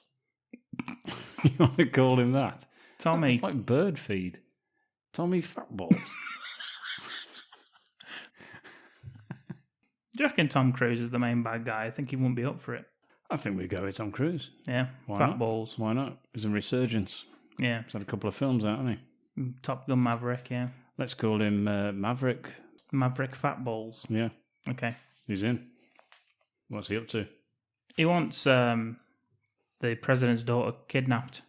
You want to call him that? Tommy. It's like bird feed. Tommy Fat Balls. Do you reckon Tom Cruise is the main bad guy? I think he wouldn't be up for it. I think we go with Tom Cruise. Yeah. Why Fat not? balls. Why not? There's a resurgence. Yeah. He's had a couple of films out, hasn't he? Top Gun Maverick, yeah. Let's call him Maverick. Maverick Fat Balls. Yeah, Okay. he's in. What's he up to? He wants the president's daughter kidnapped.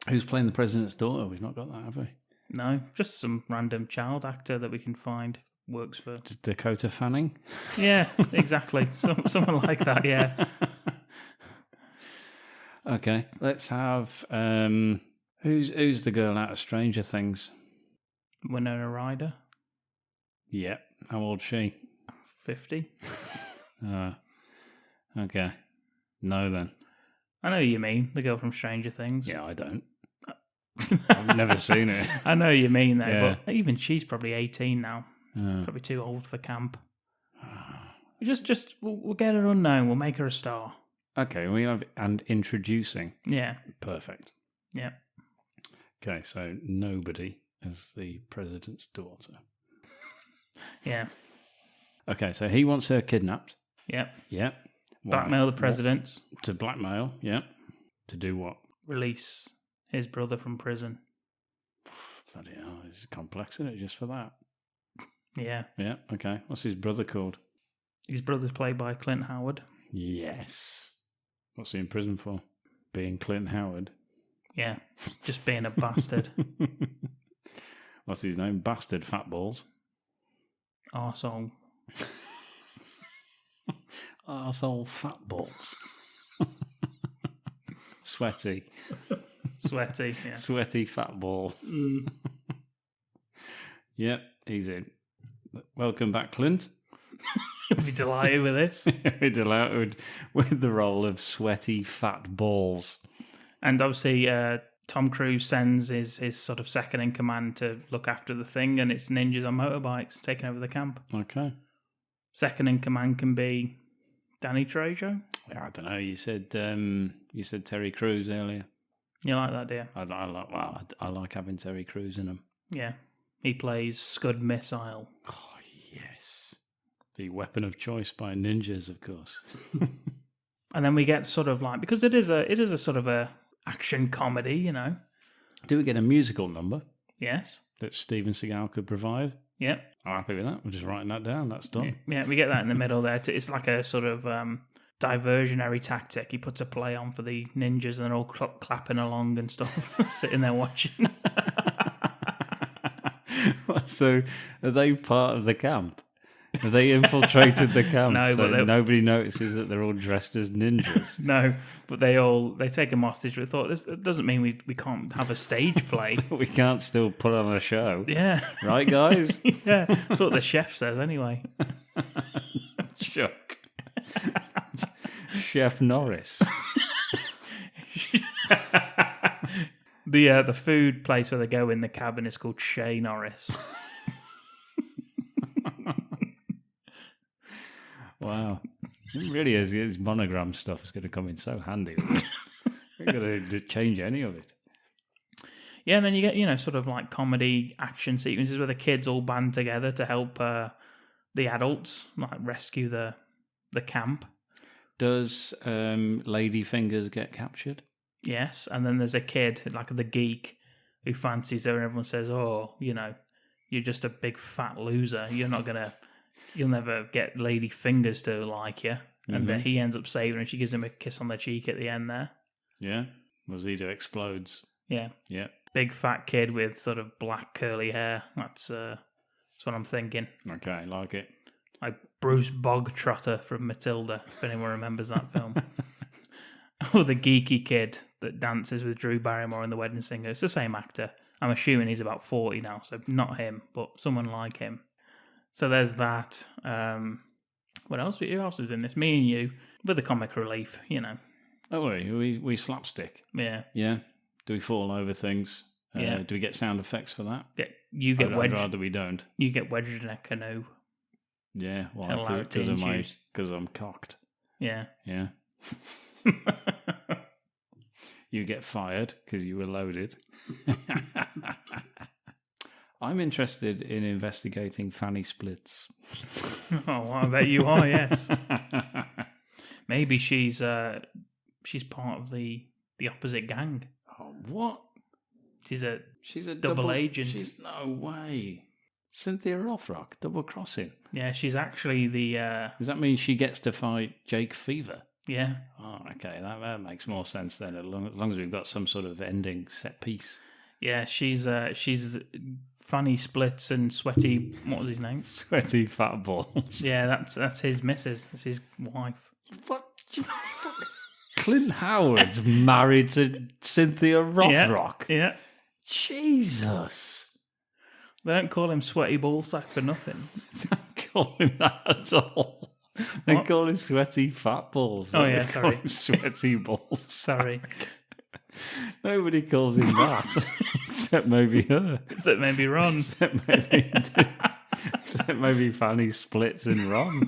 Who's playing the president's daughter? We've not got that, have we? No, just some random child actor that we can find works for. Dakota Fanning? Yeah, exactly. Someone like that, yeah. Okay, let's have... who's the girl out of Stranger Things? Winona Ryder, Yeah, how old's she? 50. Okay. No, then. I know who you mean, the girl from Stranger Things. Yeah, I don't. I've never seen it. I know who you mean, though, Yeah. but even she's probably 18 now. Probably too old for camp. We'll get her unknown. We'll make her a star. Okay, we have and introducing. Yeah. Perfect. Yeah. Okay, so nobody as the president's daughter. Yeah. Okay, so he wants her kidnapped. Yep. Yeah. Blackmail the presidents. To blackmail, yeah. To do what? Release his brother from prison. Bloody hell, it's complex, isn't it, just for that? Yeah. Yeah, okay. What's his brother called? His brother's played by Clint Howard. Yes. What's he in prison for? Being Clint Howard. Yeah. Just being a bastard. What's his name? Bastard Fat Balls. Arsehole. Arsehole Fat Balls. Sweaty. Sweaty, yeah. Sweaty Fat Ball. Yep, he's in. Welcome back, Clint. I'll be delighted with this. We're delighted with the role of Sweaty Fat Balls. And obviously, Tom Cruise sends his sort of second in command to look after the thing, and it's ninjas on motorbikes taking over the camp. Okay. Second in command can be Danny Trejo. Yeah, I don't know. You said Terry Crews earlier. You like that, dear? I like having Terry Crews in them. Yeah. He plays Scud Missile. Oh, yes. The weapon of choice by ninjas, of course. And then we get sort of like, because it is a sort of a action comedy, you know. Do we get a musical number? Yes. That Steven Seagal could provide? Yep. I'm happy with that. We're just writing that down. That's done. Yeah, we get that in the middle there. It's like a sort of diversionary tactic. He puts a play on for the ninjas and they're all clapping along and stuff, sitting there watching. So, are they part of the camp? Have they infiltrated the camp? No, so but nobody notices that they're all dressed as ninjas. No, but they take him hostage. We thought, this doesn't mean we can't have a stage play. We can't still put on a show. Yeah. Right, guys? Yeah, that's what the chef says anyway. Chuck. Chef Norris. The food place where they go in the cabin is called Chez Norris. Wow. It really is. His monogram stuff is going to come in so handy. We're going to change any of it. Yeah, and then you get, sort of like comedy action sequences where the kids all band together to help the adults like rescue the camp. Does Ladyfingers get captured? Yes, and then there's a kid, like the geek, who fancies her, and everyone says, "Oh, you're just a big fat loser. You'll never get Ladyfingers to like you." And then he ends up saving her, and she gives him a kiss on the cheek at the end there. Yeah, Rosita explodes. Yeah, yeah. Big fat kid with sort of black curly hair. That's what I'm thinking. Okay, I like it. Like Bruce Bogtrotter from Matilda, if anyone remembers that film. Or the geeky kid that dances with Drew Barrymore in The Wedding Singer. It's the same actor. I'm assuming he's about 40 now, so not him, but someone like him. So there's that. What else? Who else is in this? Me and you, with the comic relief, Oh, we slapstick. Yeah. Yeah. Do we fall over things? Yeah. Do we get sound effects for that? You get wedged. I'd rather we don't. You get wedged in a canoe. Yeah, well, because I'm cocked. Yeah. Yeah. You get fired because you were loaded. I'm interested in investigating fanny splits. Oh, I bet you are. Yes. Maybe she's part of the opposite gang. Oh, what? She's a double agent. No way. Cynthia Rothrock, double crossing. Yeah, she's actually the. Does that mean she gets to fight Jake Fever? Yeah. Oh, okay. That makes more sense then. As long as we've got some sort of ending set piece. Yeah, she's funny splits and sweaty. What was his name? Sweaty fat balls. Yeah, that's his missus. That's his wife. What? Clint Howard's married to Cynthia Rothrock. Yeah. Jesus. They don't call him Sweaty Ballsack for nothing. They don't call him that at all. They call him Sweaty Fat Balls. Oh, yeah, sorry. Sweaty Balls. Sorry. Nobody calls him that. Except maybe her. Except maybe Ron. Except maybe Fanny Splits and Ron.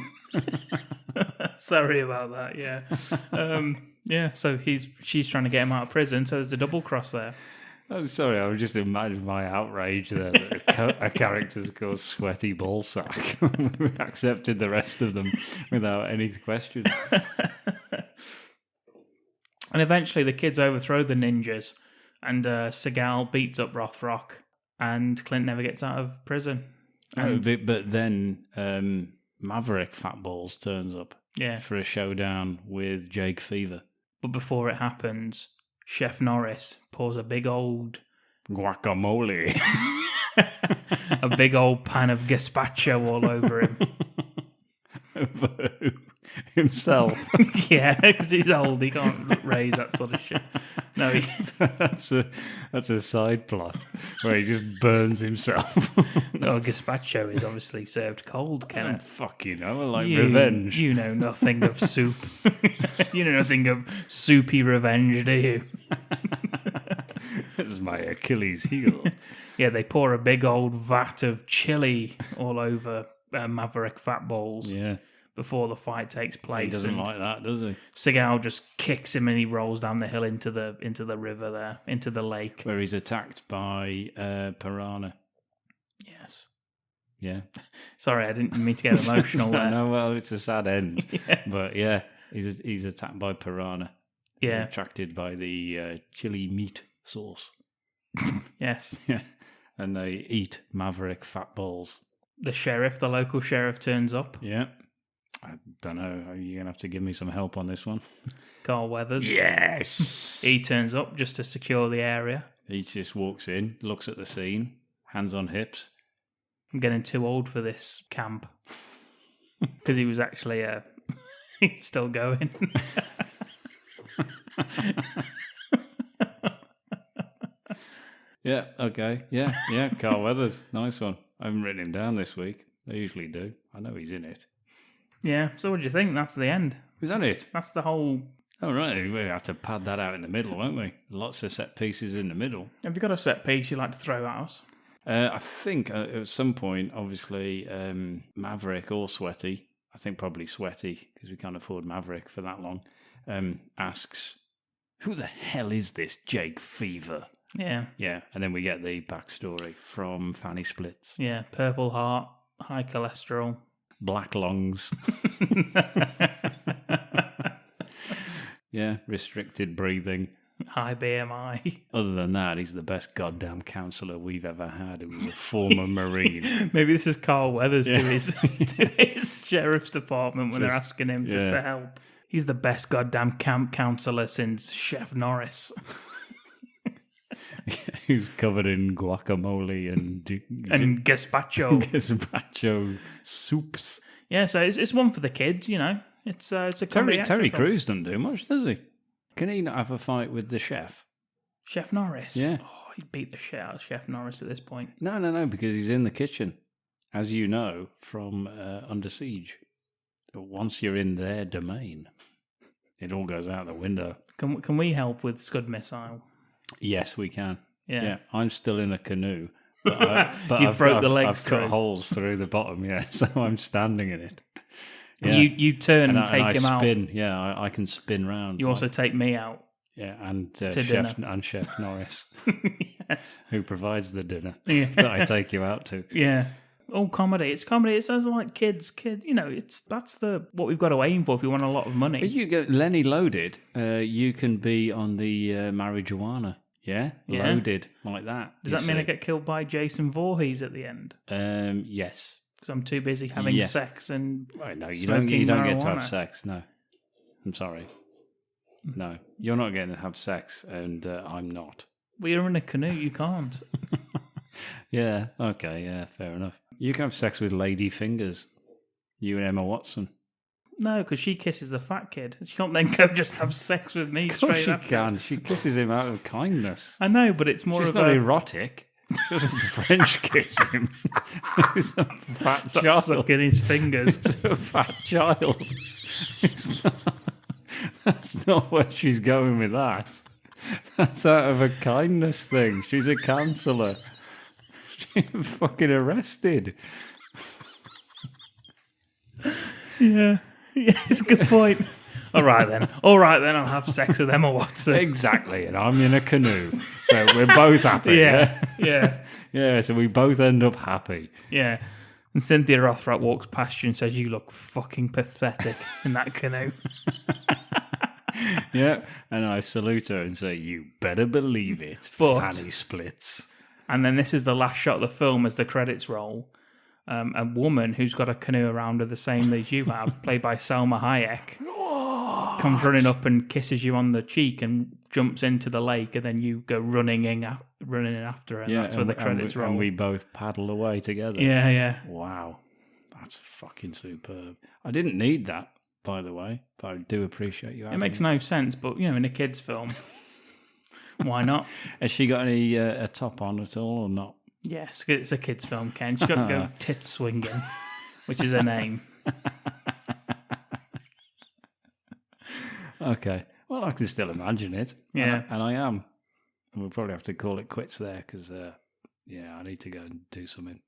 Sorry about that, yeah. Yeah, so she's trying to get him out of prison, so there's a double cross there. Oh, sorry, I was just imagining my outrage there that a character's called Sweaty Ballsack. We accepted the rest of them without any question. And eventually the kids overthrow the ninjas, and Seagal beats up Rothrock, and Clint never gets out of prison. And But then Maverick Fat Balls turns up for a showdown with Jake Fever. But before it happens, Chef Norris pours a big old guacamole, a big old pan of gazpacho all over him. Himself. Yeah, because he's old, he can't raise that sort of shit. No, that's a side plot where he just burns himself. No, gazpacho is obviously served cold, Kenneth. Fuck you know, I like revenge. You know nothing of soup. You know nothing of soupy revenge, do you? This is my Achilles heel. Yeah, they pour a big old vat of chili all over Maverick Fat Balls. Yeah. Before the fight takes place. He doesn't like that, does he? Seagal just kicks him and he rolls down the hill into the river there, into the lake. Where he's attacked by Piranha. Yes. Yeah. Sorry, I didn't mean to get emotional there. No, well, it's a sad end. Yeah. But yeah, he's attacked by Piranha. Yeah. Attracted by the chili meat sauce. Yes. Yeah. And they eat Maverick Fat Balls. The local sheriff turns up. Yeah. I don't know. You're going to have to give me some help on this one. Carl Weathers. Yes. He turns up just to secure the area. He just walks in, looks at the scene, hands on hips. I'm getting too old for this camp. Because he was actually he's still going. Yeah, okay. Yeah, Carl Weathers. Nice one. I haven't written him down this week. I usually do. I know he's in it. Yeah, so what do you think? That's the end. Is that it? That's the whole... Oh, right. We have to pad that out in the middle, won't we? Lots of set pieces in the middle. Have you got a set piece you'd like to throw at us? I think at some point, obviously, Maverick or Sweaty, I think probably Sweaty, because we can't afford Maverick for that long, asks, who the hell is this Jake Fever? Yeah. Yeah, and then we get the backstory from Fanny Splits. Yeah, purple heart, high cholesterol. Black lungs. Yeah, restricted breathing. High BMI. Other than that, he's the best goddamn counsellor we've ever had, who was a former Marine. Maybe this is Carl Weathers to his sheriff's department when they're asking him for help. He's the best goddamn camp counsellor since Chef Norris. Who's covered in guacamole and gazpacho. Gazpacho soups. Yeah, so it's one for the kids, you know. It's a comedy Terry action Crews doesn't do much, does he? Can he not have a fight with the chef? Chef Norris? Yeah. Oh, he'd beat the shit out of Chef Norris at this point. No, because he's in the kitchen, as you know, from Under Siege. Once you're in their domain, it all goes out the window. Can we help with Scud Missile? Yes, we can. Yeah. I'm still in a canoe. But You've broke the legs I've cut holes through the bottom, so I'm standing in it. Yeah. You turn and take him out. Spin. Yeah, I can spin round. You also take me out. Yeah, and Chef Norris, yes, who provides the dinner that I take you out to. Yeah, all comedy. It's comedy. It sounds like kids. You know, that's what we've got to aim for if we want a lot of money. But you go Lenny Loaded. You can be on the marijuana. Yeah, loaded like that. Does that mean I get killed by Jason Voorhees at the end? Yes. Because I'm too busy having sex and no, you don't get to have sex. No, I'm sorry. No, you're not getting to have sex, and I'm not. Well, you're in a canoe. You can't. Yeah. Okay. Yeah. Fair enough. You can have sex with lady fingers. You and Emma Watson. No, because she kisses the fat kid. She can't then go just have sex with me straight after. She can. She kisses him out of kindness. I know, but it's more She's not erotic. She doesn't French kiss him. He's a fat child. Sucking his fingers. It's a fat child. That's not where she's going with that. That's out of a kindness thing. She's a counsellor. She's fucking arrested. Yeah. Yeah, it's a good point. All right then, I'll have sex with Emma Watson. Exactly, and I'm in a canoe, so we're both happy. Yeah. So we both end up happy. Yeah. And Cynthia Rothrock walks past you and says, "You look fucking pathetic in that canoe." Yeah, and I salute her and say, "You better believe it, Fanny Splits." And then this is the last shot of the film as the credits roll. A woman who's got a canoe around her the same as you have, played by Salma Hayek, comes running up and kisses you on the cheek and jumps into the lake, and then you go running in after her, and that's where the credits roll. And we both paddle away together. Yeah. Wow, that's fucking superb. I didn't need that, by the way, but I do appreciate you having it. Makes no sense, but, in a kid's film, why not? Has she got any a top on at all or not? Yes, it's a kid's film, Ken. She's got to go tits swinging, which is her name. Okay. Well, I can still imagine it. Yeah. And I am. And we'll probably have to call it quits there because, I need to go and do something.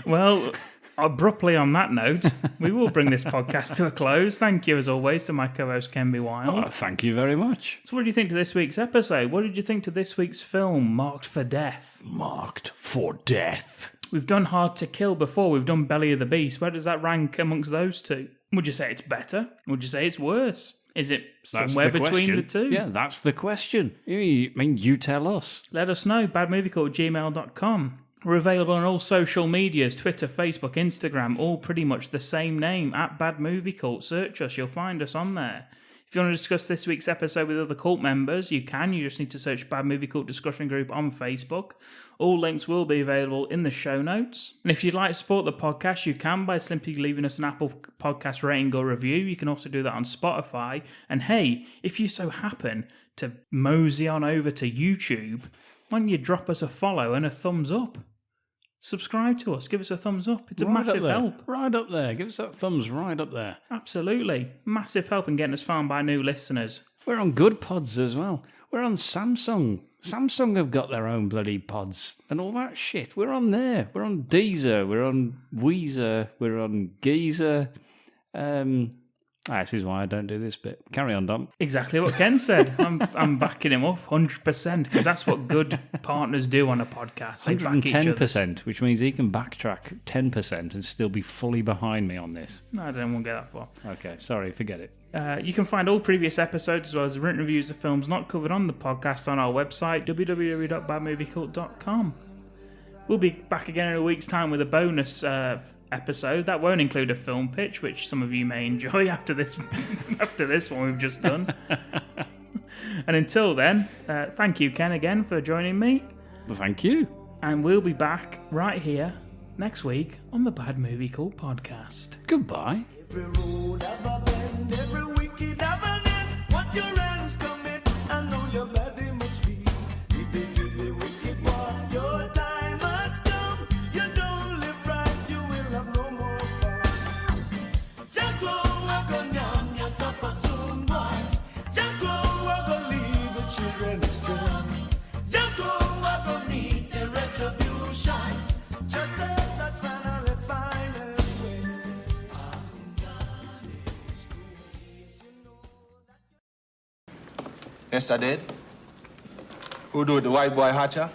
Well, abruptly on that note, we will bring this podcast to a close. Thank you, as always, to my co-host, Ken B. Wild. Oh, thank you very much. So what did you think to this week's episode? What did you think to this week's film, Marked for Death? Marked for Death. We've done Hard to Kill before. We've done Belly of the Beast. Where does that rank amongst those two? Would you say it's better? Would you say it's worse? Is it somewhere between the two? Yeah, that's the question. You tell us. Let us know. badmoviecult@gmail.com. We're available on all social medias, Twitter, Facebook, Instagram, all pretty much the same name, @badmoviecult. Search us, you'll find us on there. If you want to discuss this week's episode with other cult members, you can. You just need to search Bad Movie Cult Discussion Group on Facebook. All links will be available in the show notes. And if you'd like to support the podcast, you can by simply leaving us an Apple Podcast rating or review. You can also do that on Spotify. And hey, if you so happen to mosey on over to YouTube, why don't you drop us a follow and a thumbs up? Subscribe to us. Give us a thumbs up. It's a massive help. Right up there. Give us that thumbs right up there. Absolutely. Massive help in getting us found by new listeners. We're on good pods as well. We're on Samsung. Samsung have got their own bloody pods and all that shit. We're on there. We're on Deezer. We're on Weezer. We're on Geezer. This is why I don't do this bit. Carry on, Dom. Exactly what Ken said. I'm backing him up 100% because that's what good partners do on a podcast. They back each other. 110%, which means he can backtrack 10% and still be fully behind me on this. No, I don't want to get that far. Okay, sorry, forget it. You can find all previous episodes as well as written reviews of films not covered on the podcast on our website, www.badmoviecult.com. We'll be back again in a week's time with a bonus episode that won't include a film pitch, which some of you may enjoy after this one we've just done. And until then, thank you, Ken, again for joining me. Well, thank you. And we'll be back right here next week on the Bad Movie Cult podcast. Goodbye. Every road have a bend, every wicked have an end. What your ends commit, I know your body must feel. If you give the wicked one, your time has come. You don't live right, you will have no more fun. Jackrow, I go down, you suffer soon, boy. Jackrow, I go lead the children astray. Jackrow, I go meet the retribution. Justice has finally finally win. Yes, I did. Who do it, the white boy Hatcher?